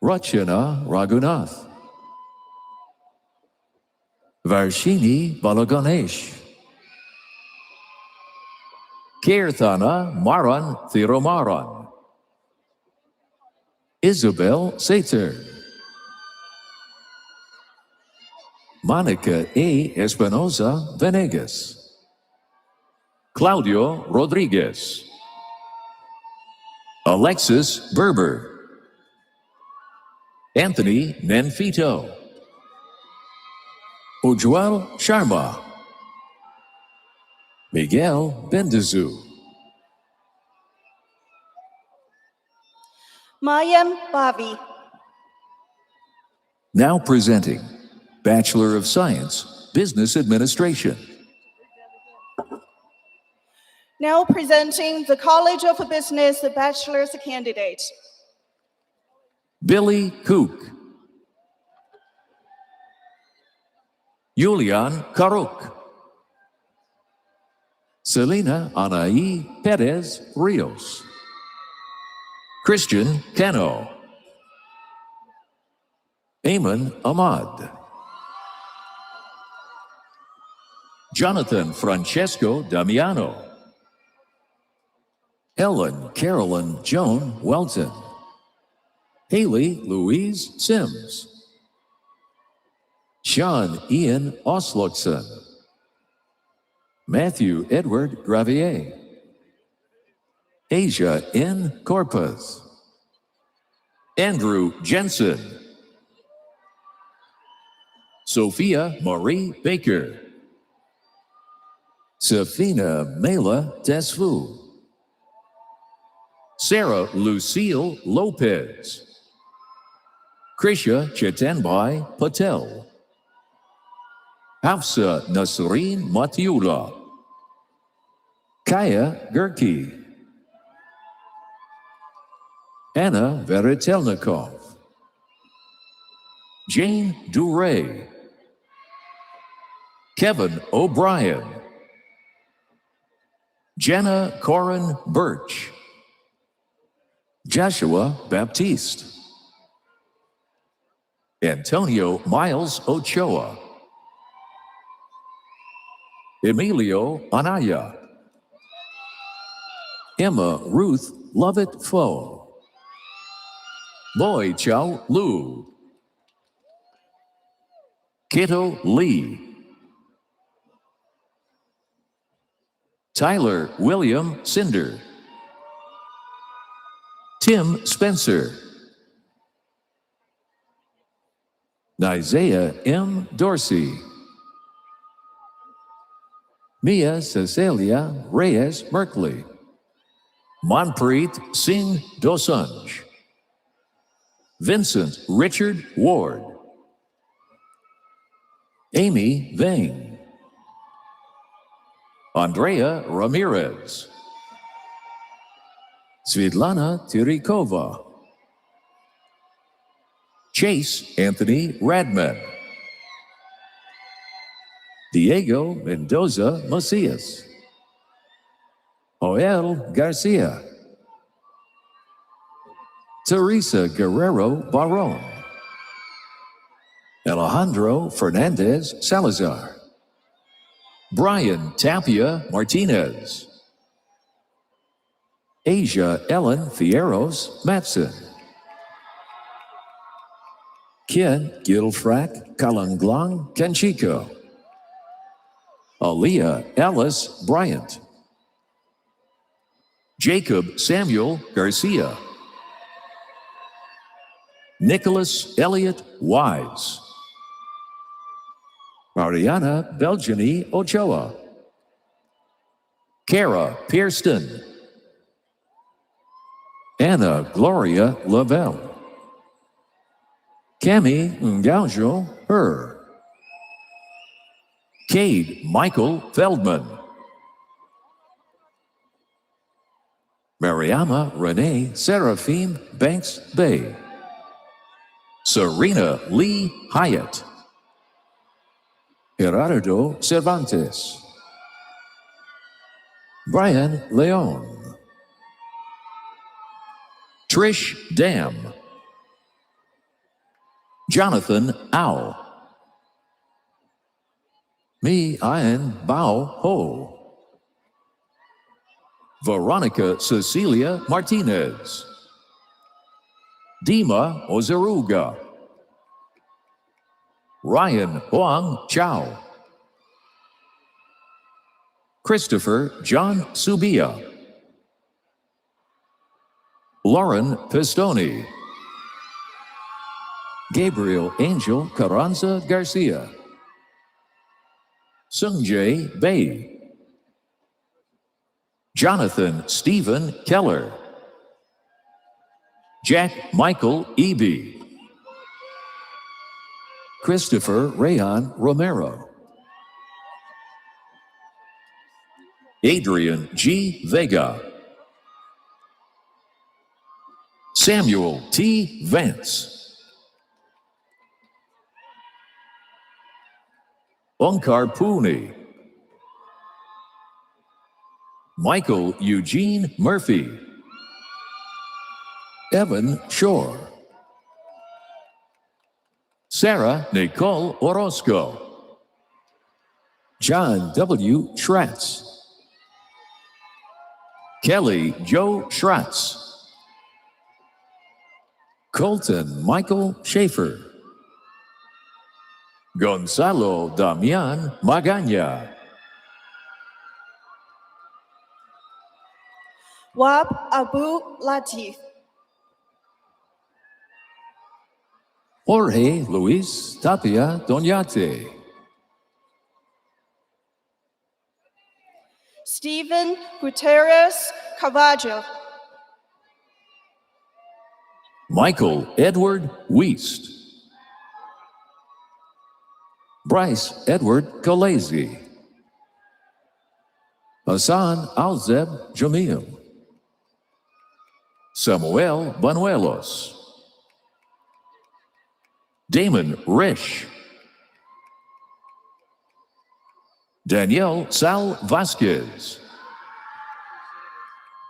Rachana Raghunath. Varshini Balaganesh. Kirthana Maran Thiromaran. Isabel Sater. Monica A. Espinosa Venegas. Claudio Rodriguez. Alexis Berber. Anthony Nenfito. Ujwal Sharma. Miguel Bendezu. Mayam Bavi. Now presenting Bachelor of Science, Business Administration. Now presenting the College of Business Bachelor's candidate. Billy Kook. Julian Karuk. Selena Anaí Perez Rios. Christian Cano. Eamon Ahmad. Jonathan Francesco Damiano. Ellen Carolyn Joan Welton. Haley Louise Sims. Sean Ian Oslokson. Matthew Edward Gravier. Asia N. Corpus. Andrew Jensen. Sophia Marie Baker. Safina Mela Tesfu. Sarah Lucille Lopez. Krisha Chetanbhai Patel. Hafsa Nasreen Matiula. Kaya Gerke. Anna Veritelnikov. Jane Duray. Kevin O'Brien. Jenna Corin Birch. Joshua Baptiste. Antonio Miles Ochoa. Emilio Anaya. Emma Ruth Lovett Foe. Boy Chow Lu. Kito Lee. Tyler William Cinder. Tim Spencer. Isaiah M. Dorsey. Mia Cecilia Reyes Merkley. Manpreet Singh Dosanjh. Vincent Richard Ward. Amy Vang. Andrea Ramirez. Svetlana Tirikova. Chase Anthony Radman. Diego Mendoza Macias. Joel Garcia. Teresa Guerrero Barron. Alejandro Fernandez Salazar. Brian Tapia Martinez. Asia Ellen Fierros Matson. Ken Gilfrack Kalanglang Kanchiko. Aaliyah Alice Bryant, Jacob Samuel Garcia, Nicholas Elliott Wise, Mariana Belgini Ochoa, Kara Pierston, Anna Gloria Lavelle, Cami Ngaujo Her, Cade Michael Feldman, Mariama Renee Seraphine Banks Bay, Serena Lee Hyatt, Gerardo Cervantes, Brian Leon, Trish Dam, Jonathan Au, Mi Ian Bao Ho, Veronica Cecilia Martinez, Dima Ozaruga, Ryan Huang Chao, Christopher John Subia, Lauren Pistoni, Gabriel Angel Carranza Garcia, Sungjae Bay, Jonathan Stephen Keller, Jack Michael Eby, Christopher Rayon Romero, Adrian G. Vega, Samuel T. Vance, Onkar Pooney, Michael Eugene Murphy, Evan Shore, Sarah Nicole Orozco, John W. Schratz, Kelly Joe Schratz, Colton Michael Schaefer, Gonzalo Damian Magana, Wab Abu Latif, Jorge Luis Tapia Doñate, Stephen Gutierrez Carvalho, Michael Edward Wiest, Bryce Edward Galezi, Hassan Alzeb Jamil, Samuel Banuelos, Damon Rish, Danielle Sal Vasquez,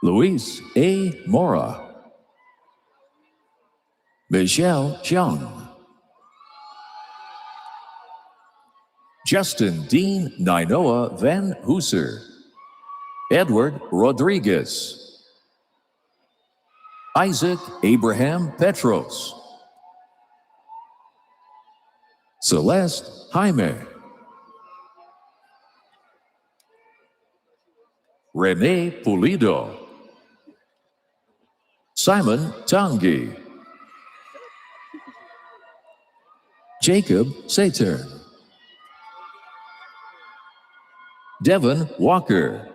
Luis A. Mora, Michelle Chung, Justin Dean Nainoa Van Hooser, Edward Rodriguez, Isaac Abraham Petros, Celeste Jaime, Rene Pulido, Simon Tangi, Jacob Saturn, Devin Walker,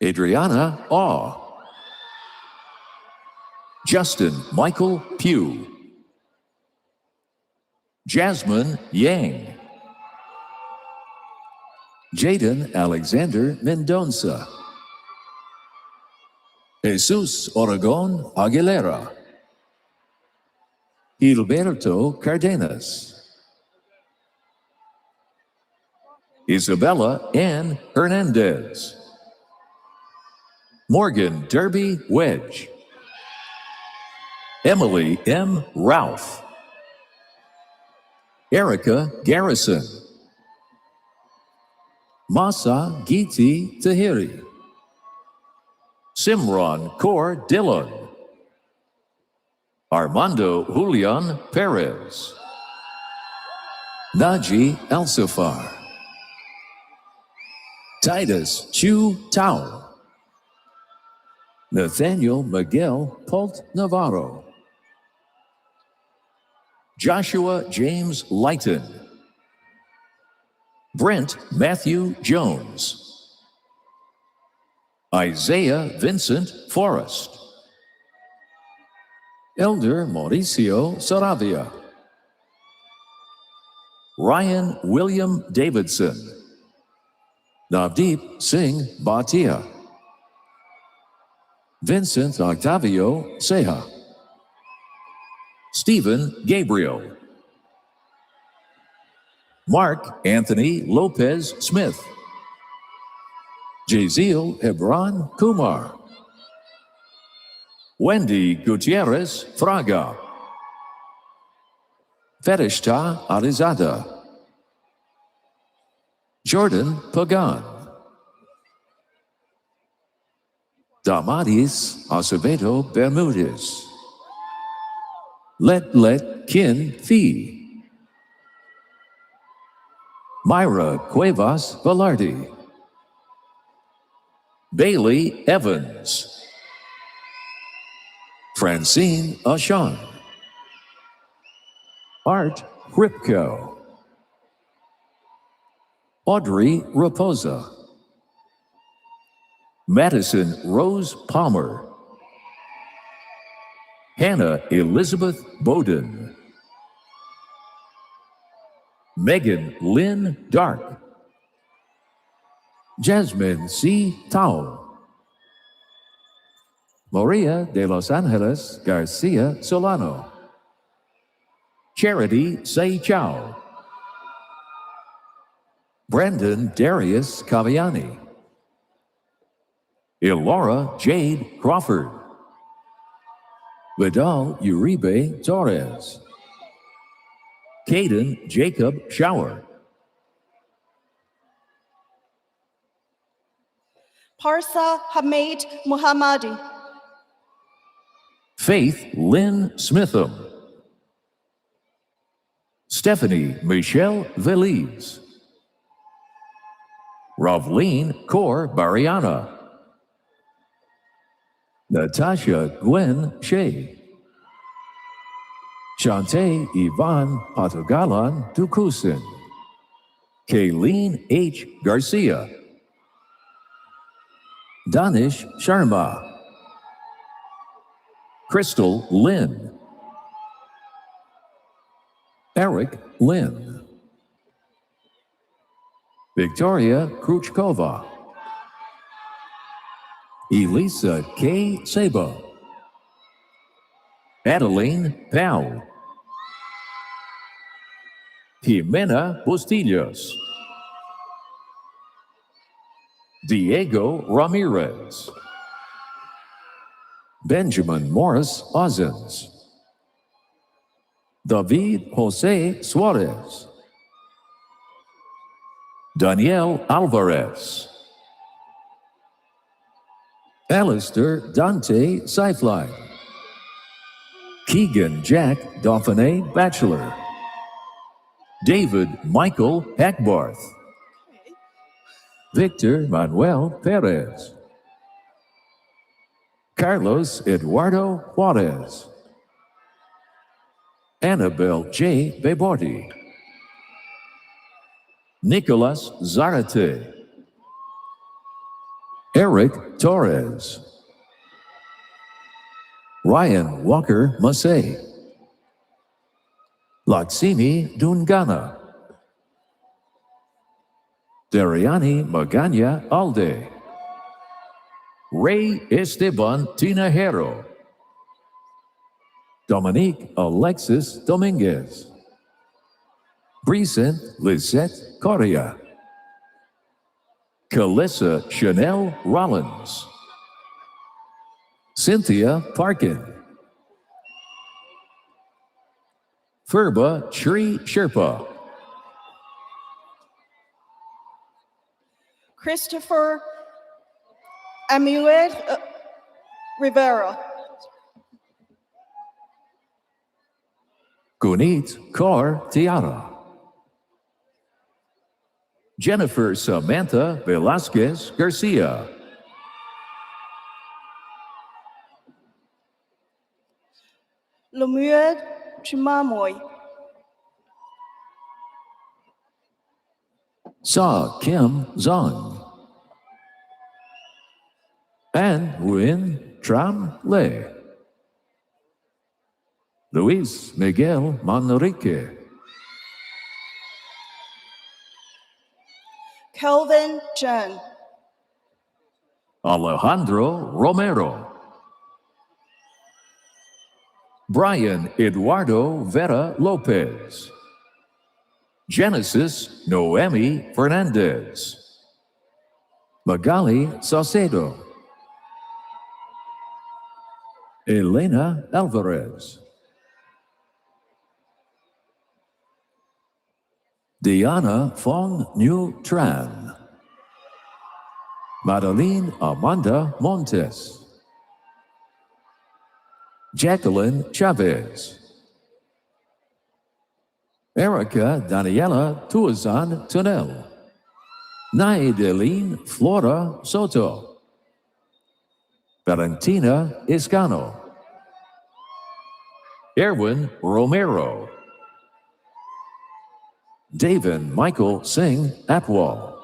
Adriana Aw, Justin Michael Pugh, Jasmine Yang, Jaden Alexander Mendonça, Jesus Oregon Aguilera, Gilberto Cardenas, Isabella Ann Hernandez, Morgan Derby Wedge, Emily M. Ralph, Erica Garrison, Masa Giti Tahiri, Simran Kaur Dillon, Armando Julian Perez, Naji Elsafar, Titus Chu Tao, Nathaniel Miguel Polt Navarro, Joshua James Lighton, Brent Matthew Jones, Isaiah Vincent Forrest, Elder Mauricio Saravia, Ryan William Davidson, Navdeep Singh Bhatia, Vincent Octavio Seha, Stephen Gabriel, Mark Anthony Lopez Smith, Jaziel Hebron Kumar, Wendy Gutierrez Fraga, Ferishta Arizada, Jordan Pagan, Damaris Acevedo Bermudez, Let Kin Fee, Myra Cuevas Velarde, Bailey Evans, Francine Ashan, Art Ripko, Audrey Raposa, Madison Rose Palmer, Hannah Elizabeth Bowden, Megan Lynn Dark, Jasmine C. Tao, Maria de Los Angeles Garcia Solano, Charity Say Chow, Brandon Darius Caviani, Elora Jade Crawford, Vidal Uribe Torres, Caden Jacob Shower, Parsa Hamid Muhammadi. Faith Lynn Smitham, Stephanie Michelle Veliz, Ravleen Kaur Bariana, Natasha Gwen Shea, Shantae Yvonne Patogalan Dukusin, Kayleen H. Garcia, Danish Sharma, Crystal Lynn, Eric Lynn, Victoria Kruchkova, Elisa K. Sabo, Adeline Powell, Jimena Bustillos, Diego Ramirez, Benjamin Morris Ozens, David Jose Suarez, Danielle Alvarez, Alistair Dante Seifline, Keegan Jack Dauphiné Bachelor, David Michael Hackbarth, Victor Manuel Perez, Carlos Eduardo Juarez, Annabelle J. Bebordi, Nicolas Zarate, Eric Torres, Ryan Walker Massey, Laksimi Dungana, Dariani Magana Alde, Ray Esteban Tinajero, Dominique Alexis Dominguez, Brecent Lisette Correa, Calissa Chanel Rollins, Cynthia Parkin, Furba Shri Sherpa, Christopher Amued Rivera. Gunit Kaur Tiara, Jennifer Samantha Velasquez Garcia. Lemuel Chimamoy. Sa Kim Zong. An Nguyen Tram Le. Luis Miguel Manrique. Kelvin Chen. Alejandro Romero. Brian Eduardo Vera Lopez. Genesis Noemi Fernandez. Magali Saucedo. Elena Alvarez. Diana Fong New Tran. Madeline Amanda Montes. Jacqueline Chavez. Erica Daniela Tuazan Tunel. Naideline Flora Soto. Valentina Iscano. Erwin Romero. David Michael Singh Atwal.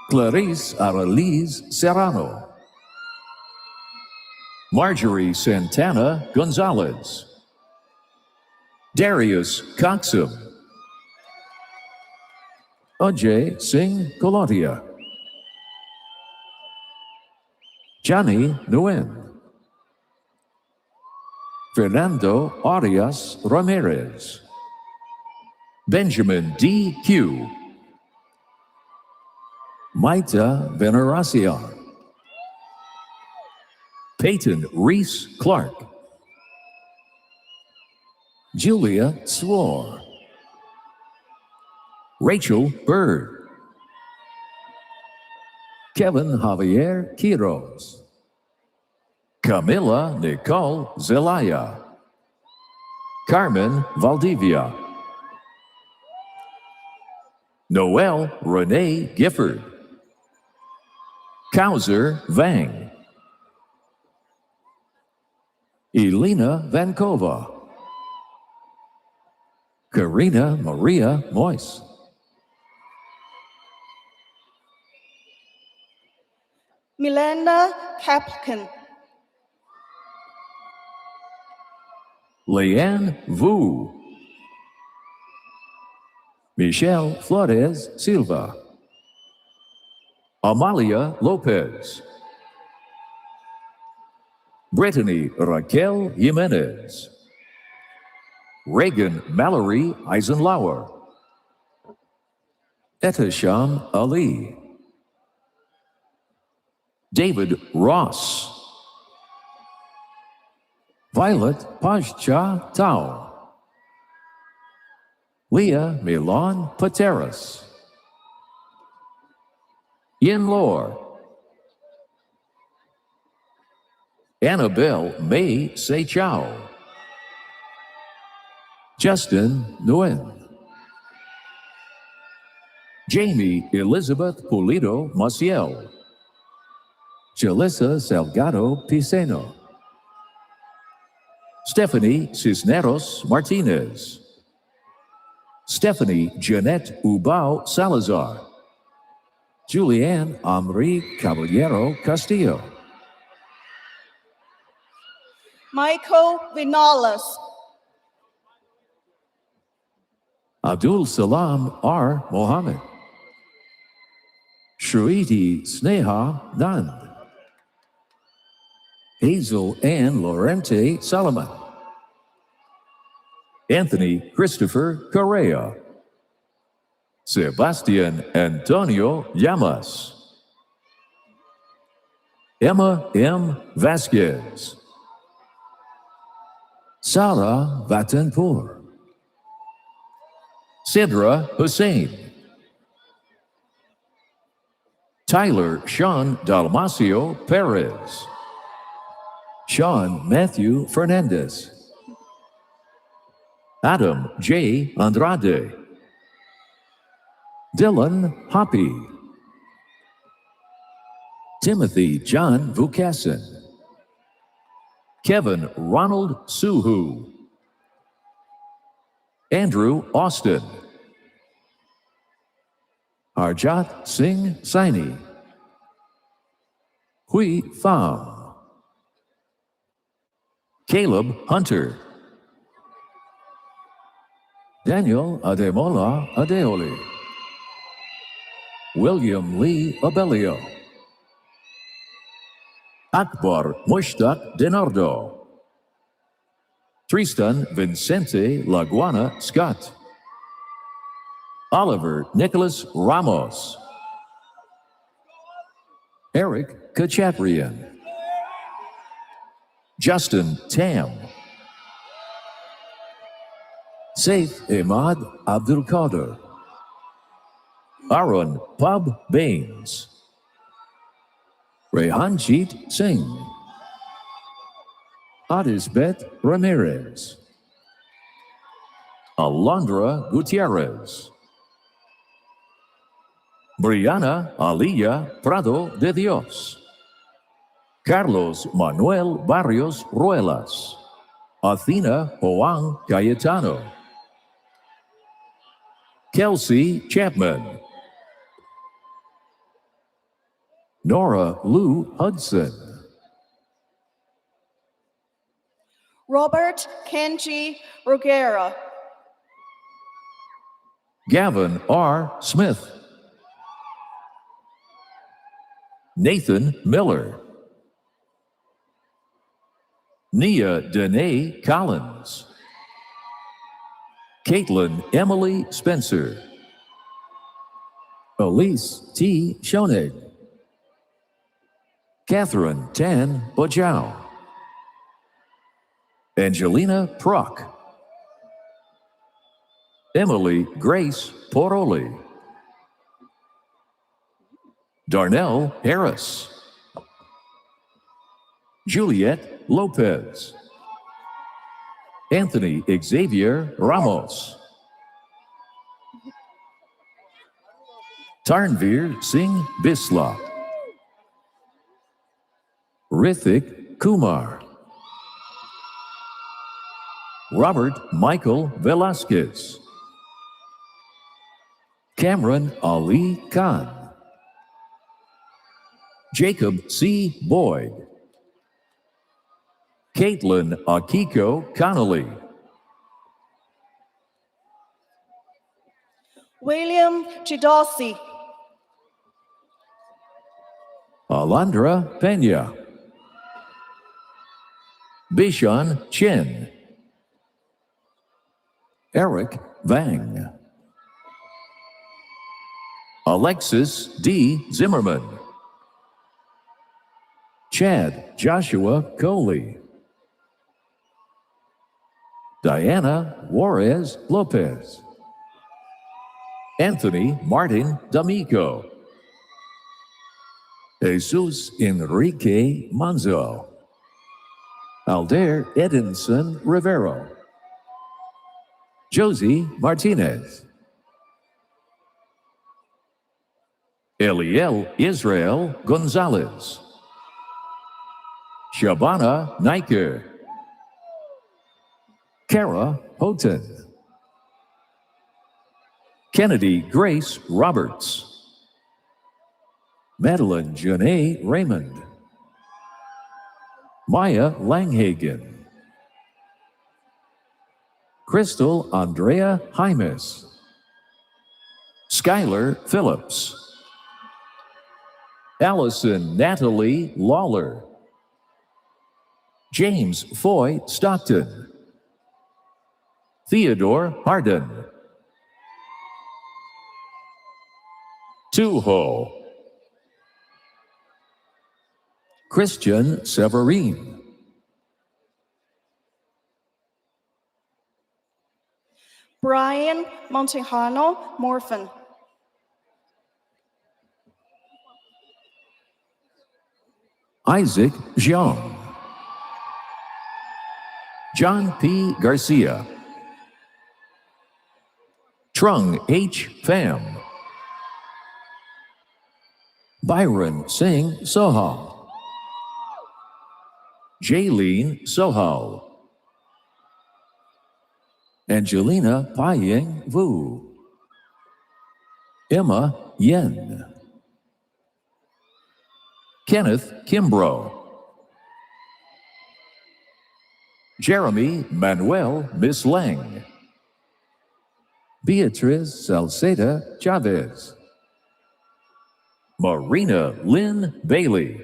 Clarice Aralise Serrano. Marjorie Santana Gonzalez. Darius Coxum. Ajay Singh Kolotia. Johnny Nguyen. Fernando Arias Ramirez. Benjamin D. Q. Maita Veneracion. Peyton Reese Clark. Julia Swore. Rachel Bird. Kevin Javier Quiroz. Camila Nicole Zelaya. Carmen Valdivia. Noel Renee Gifford. Kauser Vang. Elena Vankova. Karina Maria Moyes. Milena Kapkin. Leanne Vu. Michelle Flores Silva. Amalia Lopez. Brittany Raquel Jimenez. Reagan Mallory Eisenlauer. Etisham Ali. David Ross. Violet Pajcha Tao. Leah Milan Pateras. Yin Lor. Annabelle May Say Chow. Justin Nguyen. Jamie Elizabeth Pulido Maciel. Jalissa Salgado Piceno. Stephanie Cisneros Martinez. Stephanie Jeanette Ubao Salazar. Julianne Amri Caballero Castillo. Michael Vinales. Abdul Salam R. Mohammed. Shruiti Sneha Nand. Hazel Ann Lorente Solomon. Anthony Christopher Correa. Sebastian Antonio Llamas. Emma M. Vasquez. Sarah Vatanpur. Sidra Hussein. Tyler Sean Dalmasio Perez. Sean Matthew Fernandez. Adam J. Andrade. Dylan Hoppy, Timothy John Vukasin, Kevin Ronald Suhu, Andrew Austin, Harjat Singh Saini, Hui Pham, Caleb Hunter, Daniel Ademola Adeoli, William Lee Abellio, Akbar Mushtaq Denardo, Tristan Vicente Laguana Scott, Oliver Nicholas Ramos, Eric Kachaprian, Justin Tam, Saif Ahmad Abdul Qadir, Aaron Pub Baines, Rehanjit Singh, Adisbet Ramirez, Alondra Gutierrez, Brianna Aliyah Prado de Dios, Carlos Manuel Barrios Ruelas, Athena Juan Cayetano, Kelsey Chapman, Nora Lou Hudson, Robert Kenji Ruggiero, Gavin R. Smith, Nathan Miller, Nia Danae Collins, Caitlin Emily Spencer, Elise T. Schoenig, Catherine Tan Bojau, Angelina Prock, Emily Grace Poroli, Darnell Harris, Juliet Lopez, Anthony Xavier Ramos, Tarnveer Singh Bisla, Rithik Kumar, Robert Michael Velasquez, Cameron Ali Khan, Jacob C. Boyd, Caitlin Akiko Connolly, William Chidossi, Alondra Pena, Bishan Chen, Eric Vang, Alexis D. Zimmerman, Chad Joshua Coley, Diana Juarez Lopez, Anthony Martin D'Amico, Jesus Enrique Manzo, Aldair Edinson Rivero, Josie Martinez, Eliel Israel Gonzalez, Shabana Niker, Kara Houghton, Kennedy Grace Roberts, Madeline Janae Raymond, Maya Langhagen, Crystal Andrea Jaimes, Skylar Phillips, Allison Natalie Lawler, James Foy Stockton, Theodore Hardin, Tuho, Christian Severine, Brian Montejano Morfin, Isaac Jiang, John P. Garcia, Trung H. Pham, Byron Singh Sohal, Jaylene Sohal, Angelina Paying Vu, Emma Yen, Kenneth Kimbrough, Jeremy Manuel Misleng, Beatriz Salceda Chavez, Marina Lynn Bailey,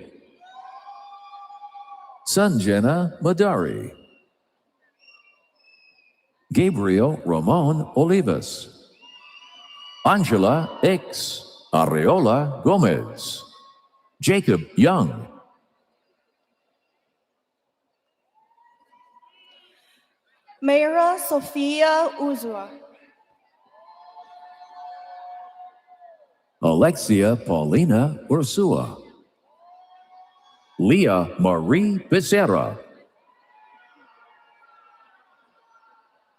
Sanjana Madari, Gabriel Ramon Olivas, Angela X. Areola Gomez, Jacob Young, Mayra Sophia Uzua. Alexia Paulina Ursua, Leah Marie Becerra,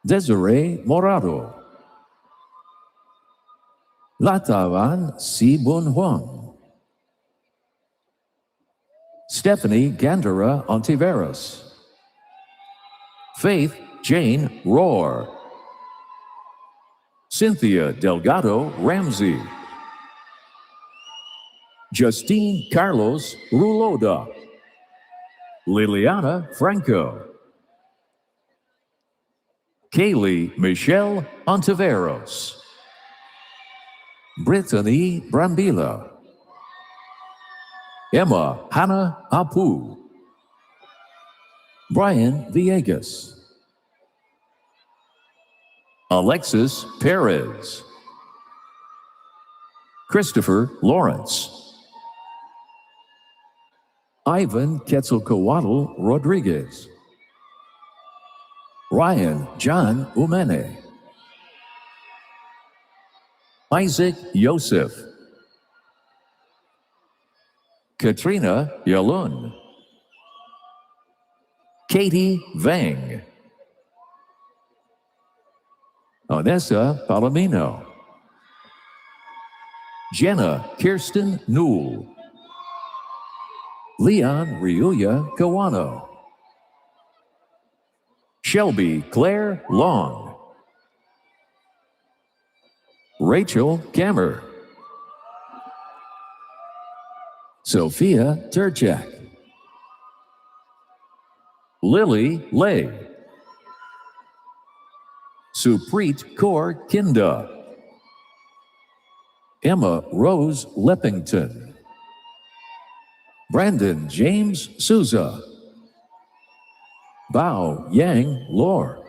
Desiree Morado, Latavan Sibun Huang, Stephanie Gandara Ontiveros, Faith Jane Rohr, Cynthia Delgado Ramsey, Justine Carlos Ruloda, Liliana Franco, Kaylee Michelle Ontiveros, Brittany Brambila, Emma Hannah Apu, Brian Villegas, Alexis Perez, Christopher Lawrence, Ivan Quetzalcoatl Rodriguez, Ryan John Umene, Isaac Yosef, Katrina Yalun, Katie Vang, Onessa Palomino, Jenna Kirsten Newell, Leon Riuya Kawano, Shelby Claire Long, Rachel Kammer, Sophia Turchak, Lily Lay, Supreet Kaur Kinda, Emma Rose Leppington, Brandon James Souza, Bao Yang Lor,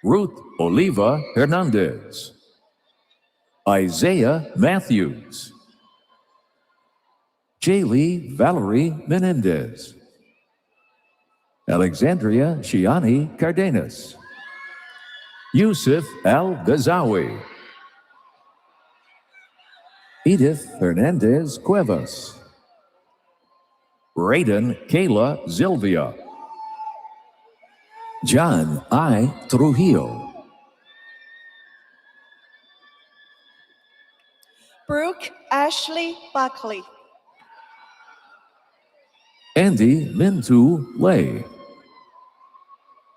Ruth Oliva Hernandez, Isaiah Matthews, Jaylee Valerie Menendez, Alexandria Shiani Cardenas, Yusuf Al-Ghazawi, Edith Hernandez Cuevas, Raiden Kayla Zilvia, John I. Trujillo, Brooke Ashley Buckley. Andy Mintu Lay,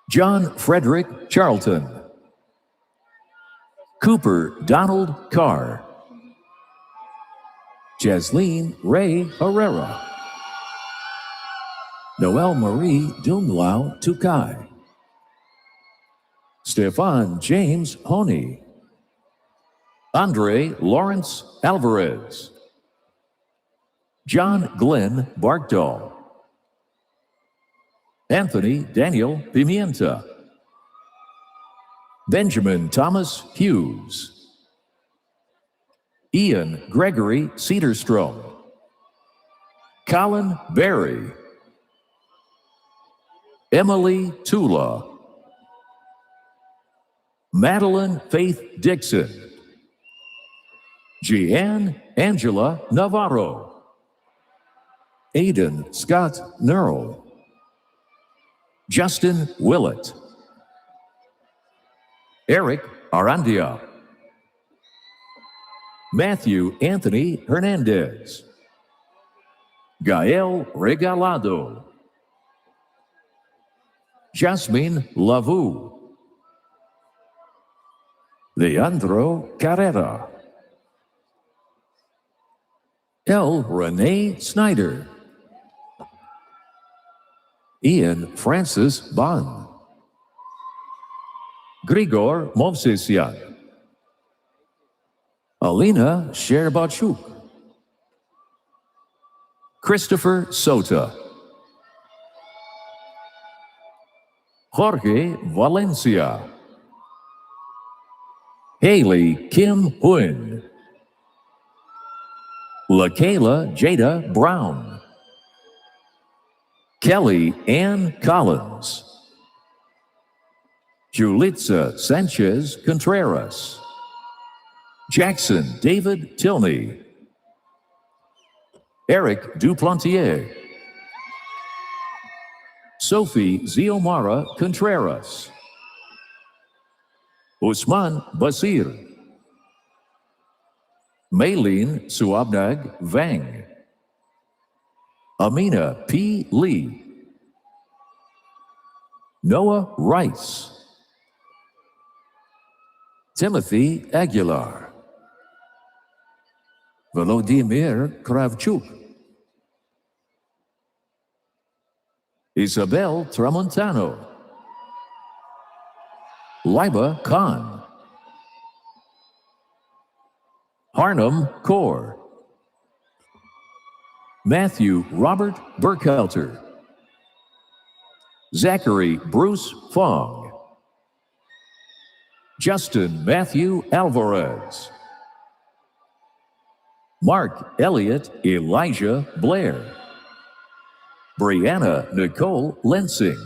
John Frederick Charlton, Cooper Donald Carr, Jasleen Ray Herrera, Noel Marie Dumlau Tukai, Stefan James Honey, Andre Lawrence Alvarez, John Glenn Barkdahl, Anthony Daniel Pimienta, Benjamin Thomas Hughes, Ian Gregory Cedarstrom, Colin Berry, Emily Tula, Madeline Faith Dixon, Jeanne Angela Navarro, Aidan Scott Nerl, Justin Willett, Eric Arandia, Matthew Anthony Hernandez. Gael Regalado. Jasmine Lavu. Leandro Carrera. L. Renee Snyder. Ian Francis Bond. Grigor Movsesian. Alina Sherbachuk. Christopher Sota. Jorge Valencia. Haley Kim Huynh. LaKayla Jada Brown. Kelly Ann Collins. Julitza Sanchez Contreras. Jackson David Tilney. Eric Duplantier. Sophie Ziomara Contreras. Usman Basir. Maylene Suabnag Vang. Amina P. Lee. Noah Rice. Timothy Aguilar. Volodymyr Kravchuk. Isabel Tramontano. Liba Khan. Harnum Kaur. Matthew Robert Burkhalter. Zachary Bruce Fong. Justin Matthew Alvarez. Mark Elliott Elijah Blair. Brianna Nicole Lensing.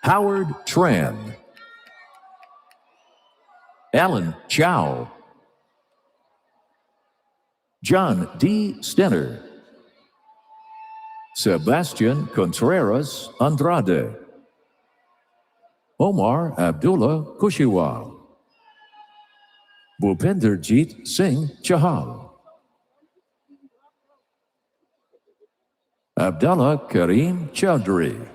Howard Tran. Alan Chow. John D. Stenner. Sebastian Contreras Andrade. Omar Abdullah Kushiwal. Bhupenderjeet Singh Chahal. Abdullah Karim Chaudhry.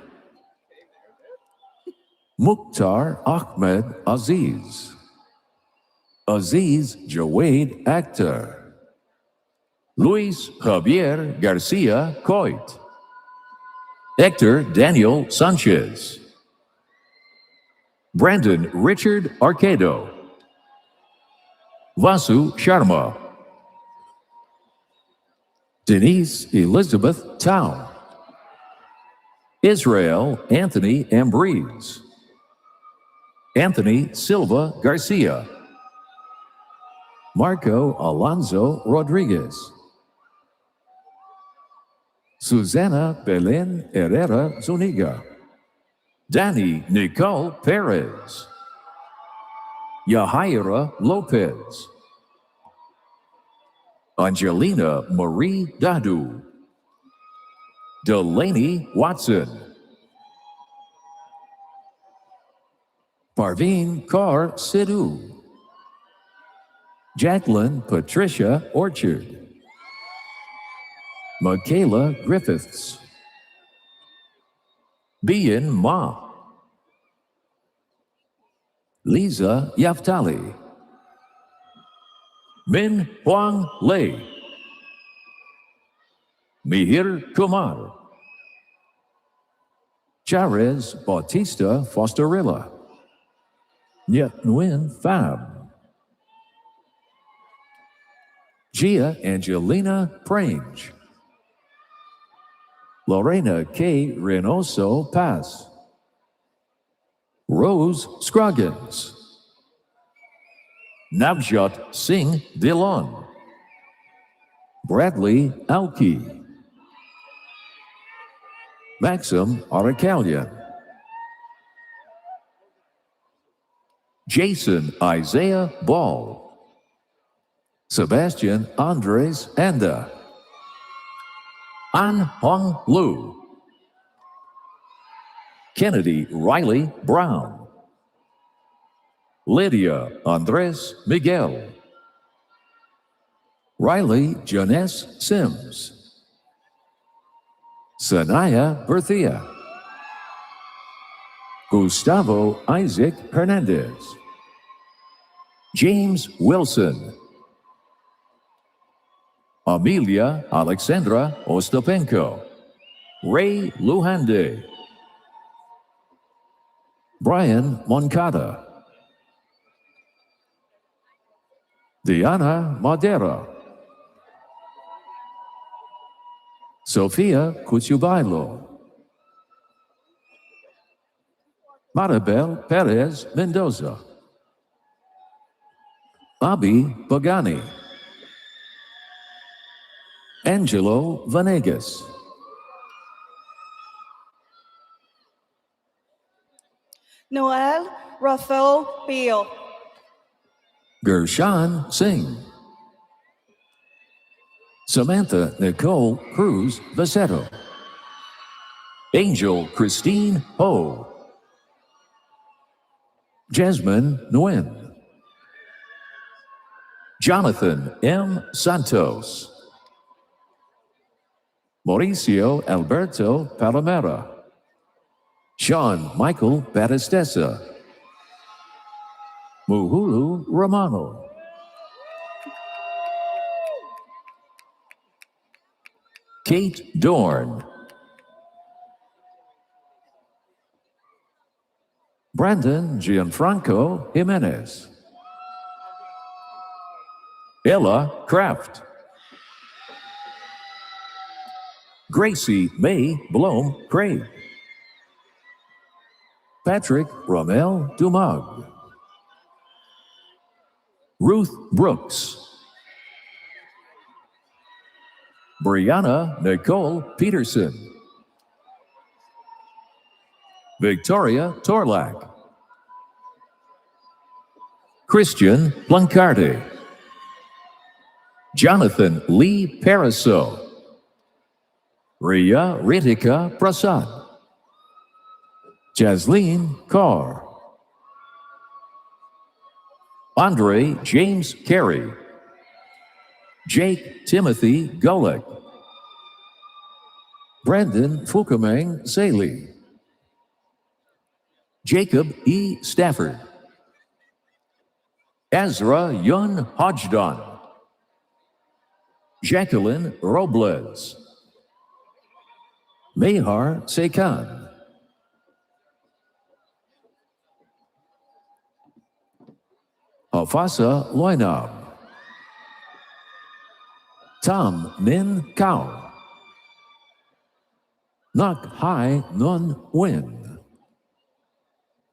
Mukhtar Ahmed Aziz. Aziz Jawed Akhtar. Luis Javier Garcia Coit. Hector Daniel Sanchez. Brandon Richard Arcado. Vasu Sharma. Denise Elizabeth Tao. Israel Anthony Ambrose. Anthony Silva Garcia. Marco Alonso Rodriguez. Susana Belen Herrera Zuniga. Danny Nicole Perez. Yahaira Lopez. Angelina Marie Dadu. Delaney Watson. Parveen Kaur Sidhu. Jacqueline Patricia Orchard. Michaela Griffiths. Bien Ma. Lisa Yaftali. Min Huang Lei. Mihir Kumar. Charez Bautista Fosterilla. Nyet Nguyen Pham. Gia Angelina Prange. Lorena K. Reynoso Paz. Rose Scroggins. Navjot Singh Dillon. Bradley Alki. Maxim Arakalian. Jason Isaiah Ball. Sebastian Andres Anda. An Hong Lu. Kennedy Riley Brown. Lydia Andres Miguel. Riley Janess Sims. Sanaya Berthia. Gustavo Isaac Hernandez. James Wilson. Amelia Alexandra Ostapenko. Ray Luhande. Brian Moncada. Diana Madera. Sofia Cuchubailo. Maribel Perez Mendoza. Bobby Pagani. Angelo Vanegas. Noel Rafael Beal. Gershan Singh. Samantha Nicole Cruz Vasetto. Angel Christine Ho. Jasmine Nguyen. Jonathan M. Santos. Mauricio Alberto Palomera. Sean Michael Batistessa. Muhulu Romano. Kate Dorn. Brandon Gianfranco Jimenez. Ella Kraft. Gracie May Blom Craig. Patrick Romel Dumag. Ruth Brooks. Brianna Nicole Peterson. Victoria Torlak. Christian Blancardi. Jonathan Lee Paraso. Ria Ritika Prasad. Jasleen Carr. Andre James Carey. Jake Timothy Golick. Brandon Fukamang Saley. Jacob E. Stafford. Ezra Yun Hodgdon. Jacqueline Robles. Mehar Sekan. Hafasa Loinab. Tom Min Kao. Nak Hai Nun Win.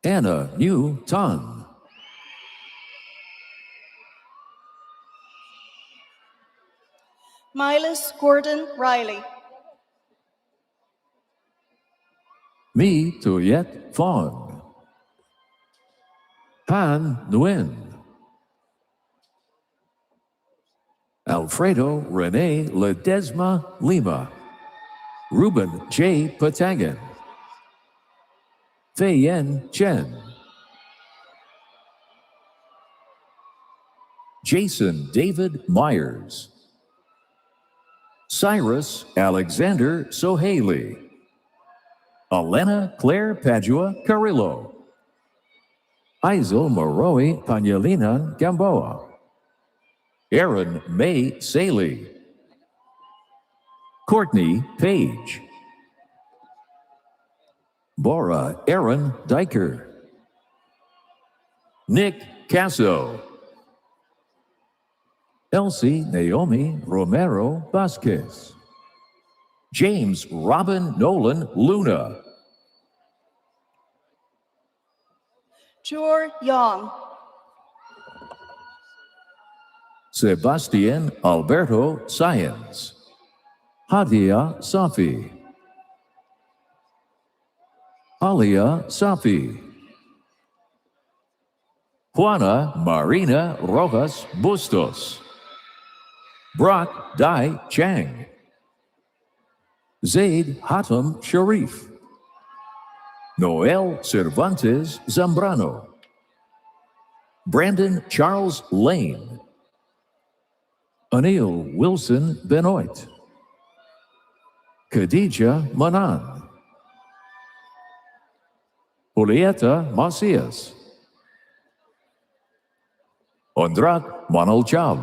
Anna New Tan. Miles Gordon Riley. Mi Tuyet Fong. Han Nguyen. Alfredo Rene Ledesma Lima. Ruben J. Patangan. Fei Yen Chen. Jason David Myers. Cyrus Alexander Sohaley. Elena Claire Padua Carrillo. Isel Moroi Panyalinan Gamboa. Aaron May Saley. Courtney Page. Bora Aaron Diker. Nick Casso. Elsie Naomi Romero Vasquez. James Robin Nolan Luna. Jor Young. Sebastian Alberto Sáenz. Hadia Safi. Alia Safi. Juana Marina Rojas Bustos. Brock Dai Chang. Zaid Hatem Sharif. Noel Cervantes Zambrano. Brandon Charles Lane. Anil Wilson Benoit, Khadija Manan, Julieta Macias, Ondrak Manolchab,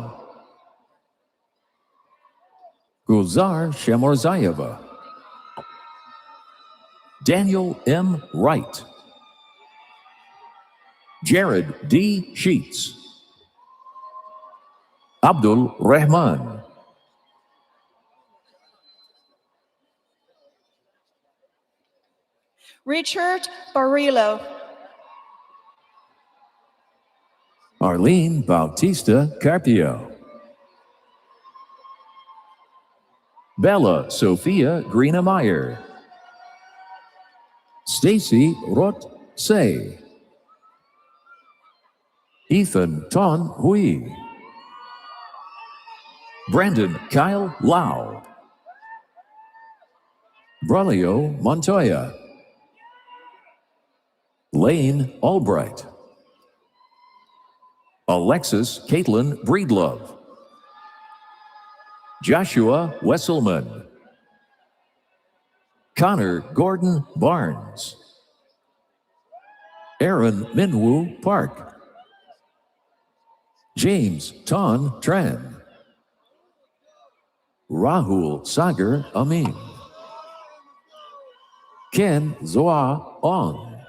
Gulzar Shemorzayeva, Daniel M. Wright, Jared D. Sheets, Abdul Rahman, Richard Barillo, Arlene Bautista Carpio, Bella Sophia Greenemeyer, Stacy Roth Say, Ethan Ton Hui, Brandon Kyle Lau, Braulio Montoya, Lane Albright, Alexis Caitlin Breedlove, Joshua Wesselman, Connor Gordon Barnes, Aaron Minwoo Park, James Ton Tran, Rahul Sagar Amin, Ken Zoa Ong,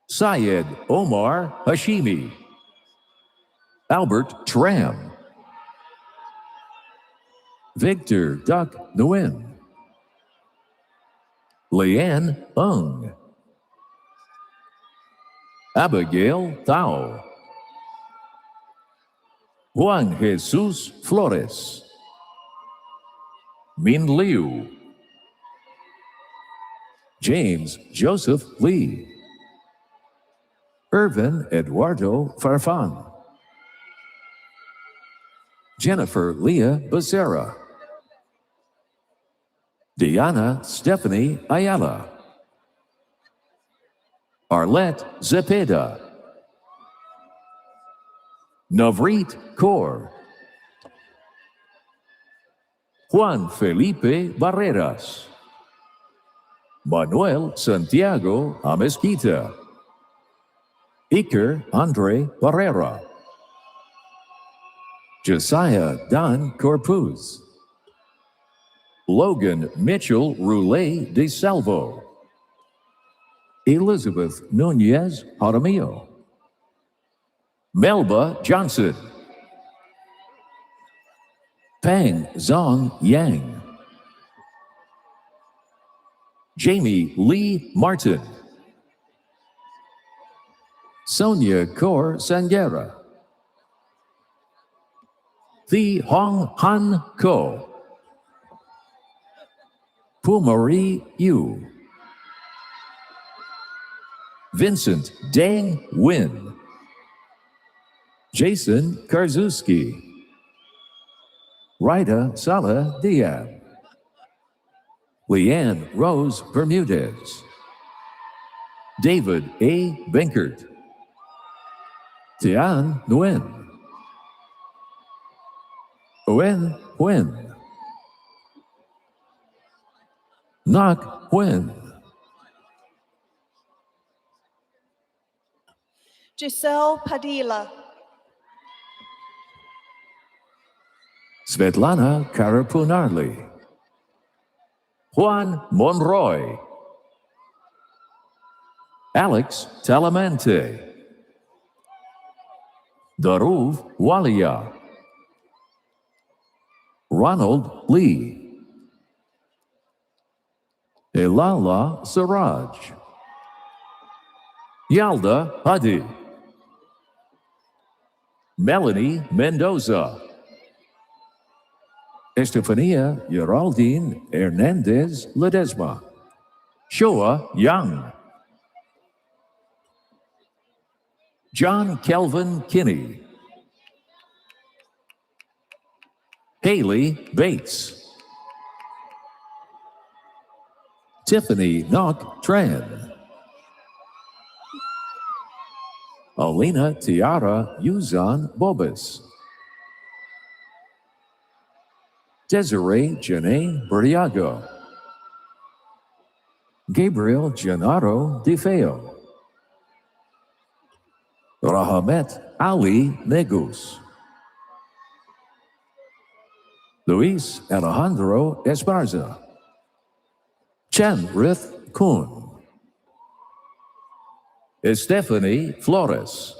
Syed Omar Hashimi, Albert Tram, Victor Duck Nguyen, Leanne Ung, Abigail Tao, Juan Jesus Flores, Min Liu, James Joseph Lee, Irvin Eduardo Farfan, Jennifer Leah Becerra, Diana Stephanie Ayala, Arlette Zepeda, Navreet Kaur, Juan Felipe Barreras, Manuel Santiago Amezquita, Iker Andre Barrera, Josiah Don Corpuz, Logan Mitchell Roulet de Salvo, Elizabeth Nunez Jaramillo, Melba Johnson, Pang Zong Yang, Jamie Lee Martin, Sonia Kaur Sangera, Thi Hong Han Ko, Pumari Yu, Vincent Dang Win, Jason Karzuski, Rita Sala Diab, Leanne Rose Bermudez, David A. Benkert, Tian Nguyen, Owen Nguyen, Nak Nguyen, Giselle Padilla, Svetlana Karapunarli, Juan Monroy, Alex Talamante, Daruv Walia, Ronald Lee, Elala Siraj, Yalda Hadi, Melanie Mendoza, Estefania Geraldine Hernandez Ledesma, Shoa Young, John Kelvin Kinney, Haley Bates, Tiffany Knock Tran, Alina Tiara Yuzan Bobis, Desiree Janae Burdiago, Gabriel Gennaro DeFeo, Rahamet Ali Negus, Luis Alejandro Esparza, Chen Rith Kuhn, Stephanie Flores,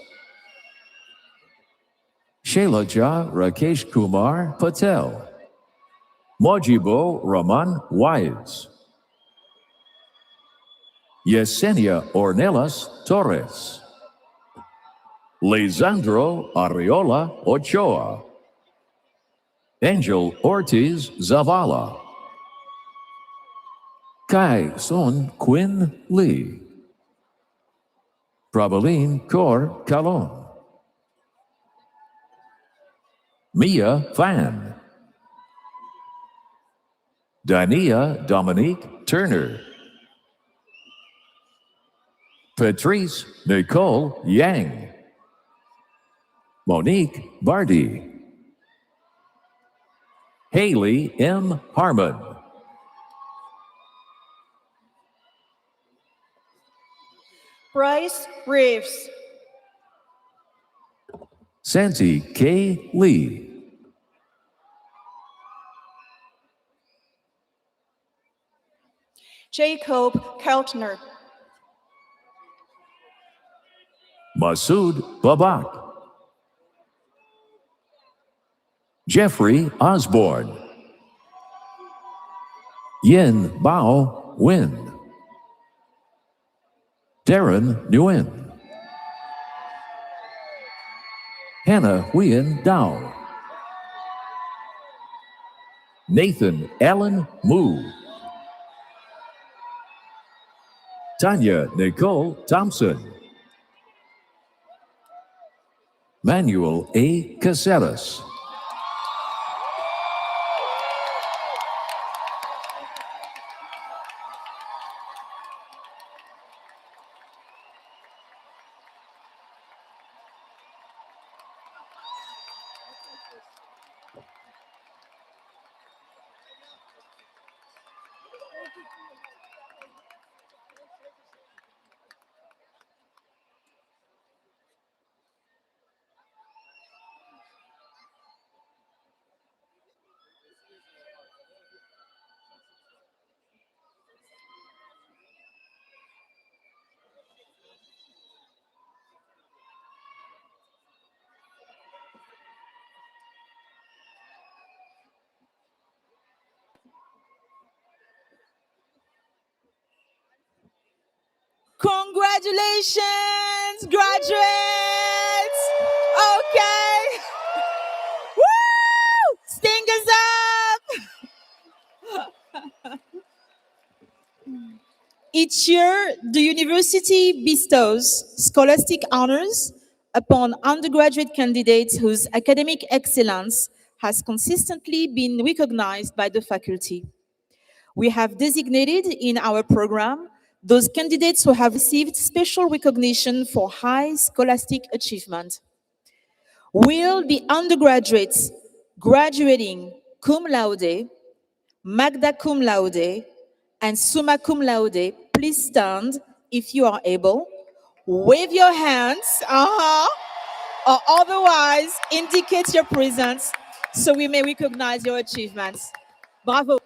Shailaja Rakesh Kumar Patel, Mojibo Rahman Wise, Yesenia Ornelas Torres, Lisandro Arreola Ochoa, Angel Ortiz Zavala, Kai Son Quinn Lee, Prabaline Kaur Kalon, Mia Fan, Dania Dominique Turner, Patrice Nicole Yang, Monique Bardi, Haley M. Harmon, Bryce Reeves, Santi K. Lee, Jacob Keltner, Masood Babak, Jeffrey Osborne, Yin Bao Win, Darren Nguyen, Hannah Huyen Dao, Nathan Allen Moo, Tanya Nicole Thompson, Manuel A. Caceres, Congratulations, graduates! Okay. Woo! Stingers up! Each year, the university bestows scholastic honors upon undergraduate candidates whose academic excellence has consistently been recognized by the faculty. We have designated in our program those candidates who have received special recognition for high scholastic achievement. Will the undergraduates graduating cum laude, magna cum laude, and summa cum laude please stand if you are able? Wave your hands, or otherwise indicate your presence so we may recognize your achievements. Bravo.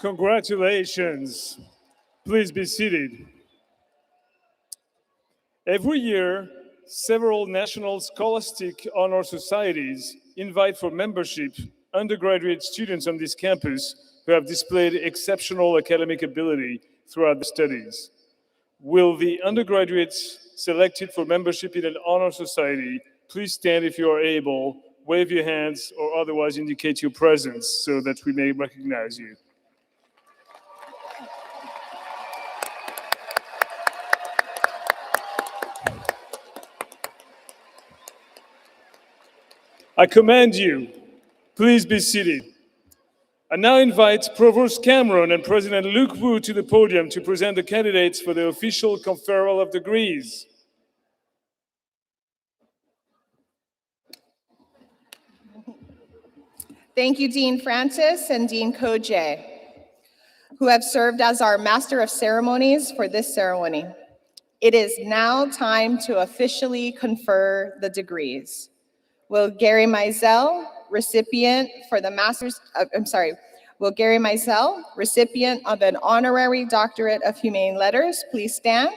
Congratulations. Please be seated. Every year, several national scholastic honor societies invite for membership undergraduate students on this campus who have displayed exceptional academic ability throughout the studies. Will the undergraduates selected for membership in an honor society please stand if you are able, wave your hands, or otherwise indicate your presence so that we may recognize you. I command you, please be seated. I now invite Provost Cameron and President Luke Wu to the podium to present the candidates for the official conferral of degrees. Thank you, Dean Francis and Dean Koje, who have served as our Master of Ceremonies for this ceremony. It is now time to officially confer the degrees. Will Gary Mizell, recipient for the Will Gary Mizell, recipient of an Honorary Doctorate of Humane Letters, please stand?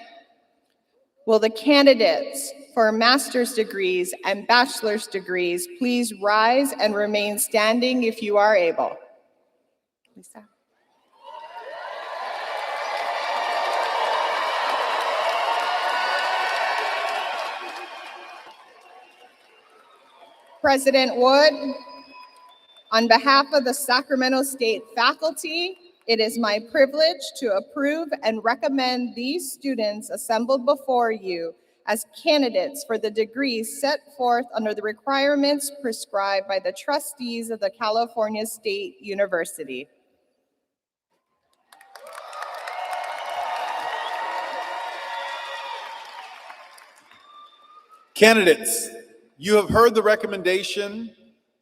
Will the candidates for master's degrees and bachelor's degrees please rise and remain standing if you are able? Lisa. President Wood, on behalf of the Sacramento State faculty, it is my privilege to approve and recommend these students assembled before you as candidates for the degrees set forth under the requirements prescribed by the trustees of the California State University. Candidates, you have heard the recommendation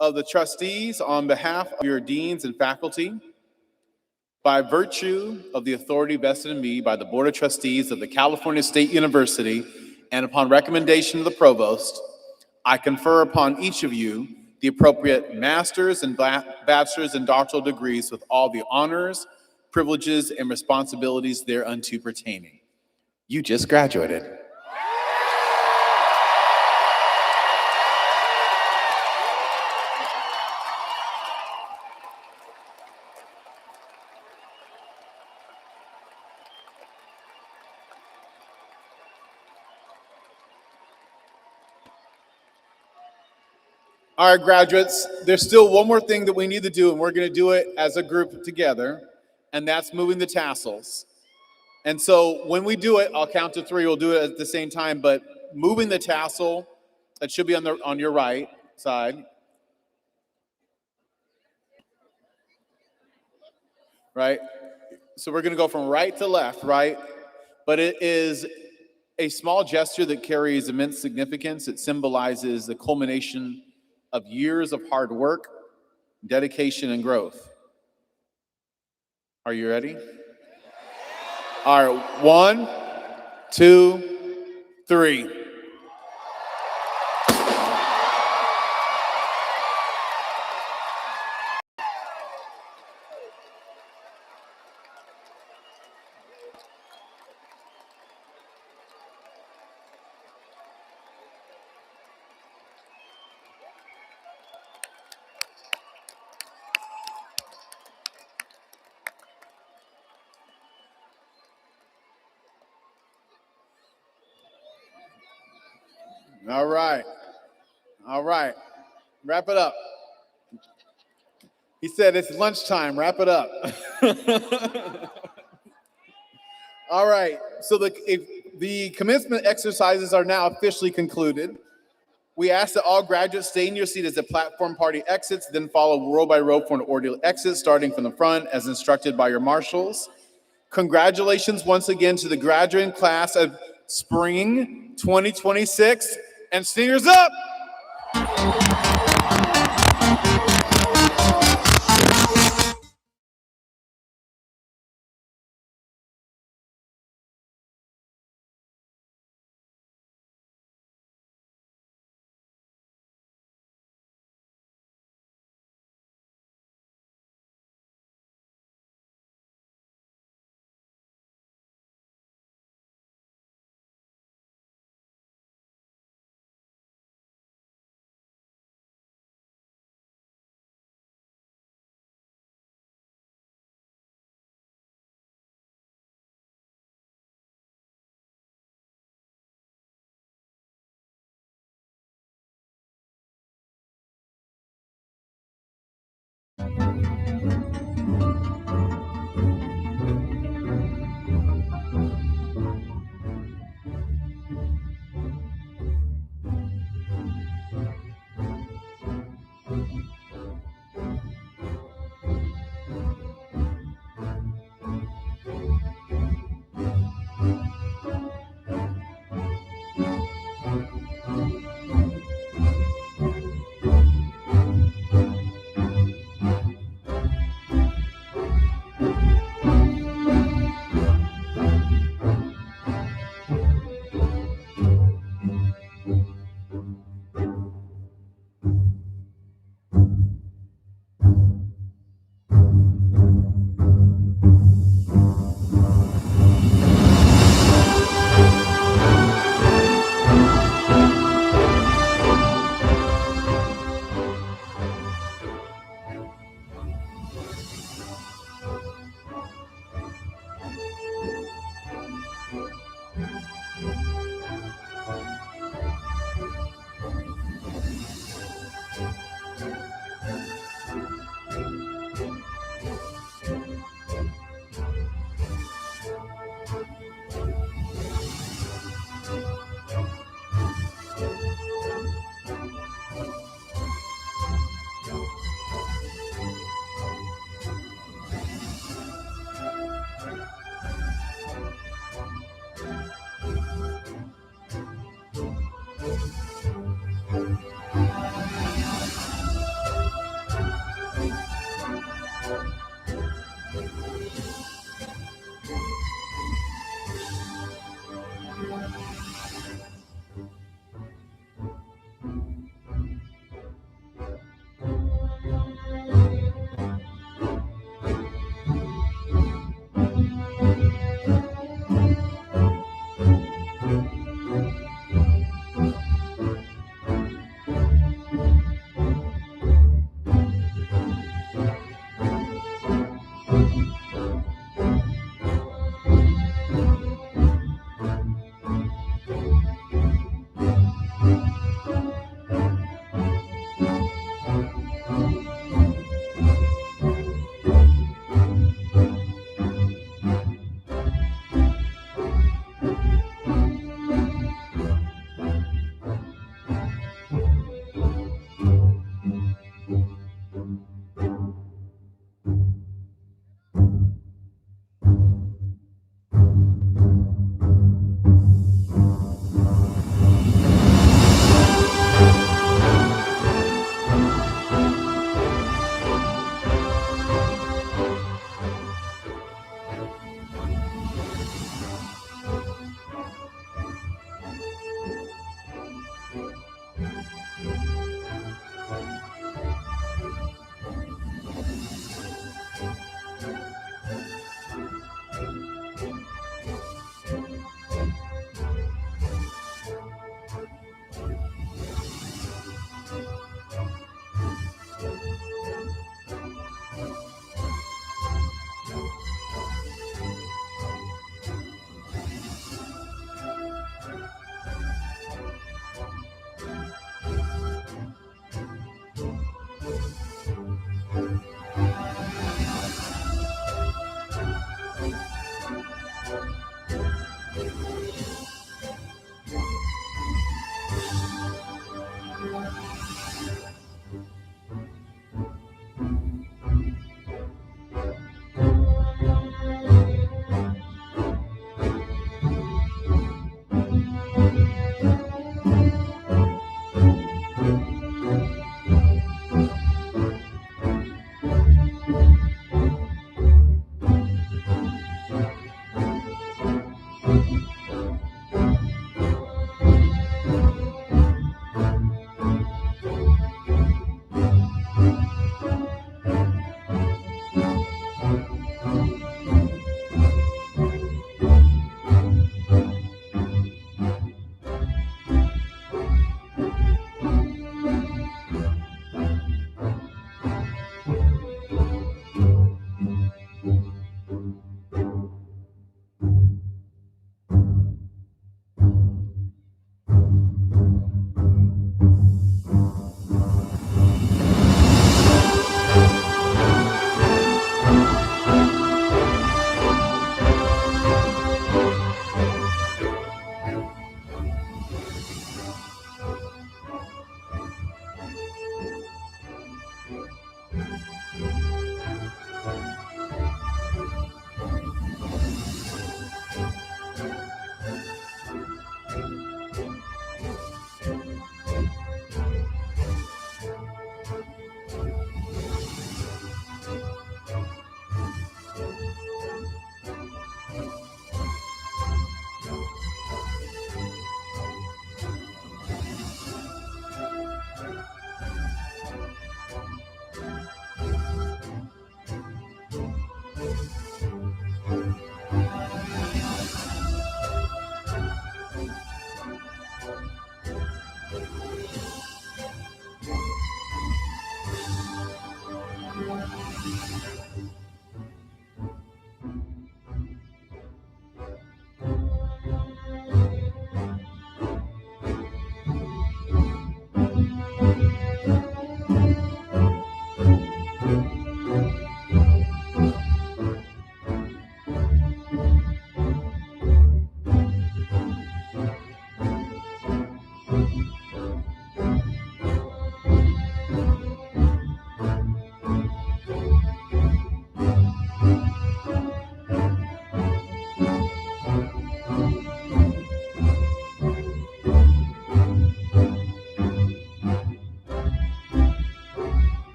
of the trustees on behalf of your deans and faculty. By virtue of the authority vested in me by the Board of Trustees of the California State University, and upon recommendation of the provost, I confer upon each of you the appropriate master's and bachelor's and doctoral degrees with all the honors, privileges, and responsibilities thereunto pertaining. You just graduated. All right, graduates, there's still one more thing that we need to do, and we're going to do it as a group together, and that's moving the tassels. And so when we do it, I'll count to 3. We'll do it at the same time, but moving the tassel, that should be on your right side. Right? So we're going to go from right to left, right? But it is a small gesture that carries immense significance. It symbolizes the culmination of years of hard work, dedication, and growth. Are you ready? All right, 1, 2, 3. All right. All right. Wrap it up. He said it's lunchtime. Wrap it up. All right. So the commencement exercises are now officially concluded. We ask that all graduates stay in your seat as the platform party exits, then follow row by row for an orderly exit, starting from the front as instructed by your marshals. Congratulations once again to the graduating class of Spring 2026, and seniors up!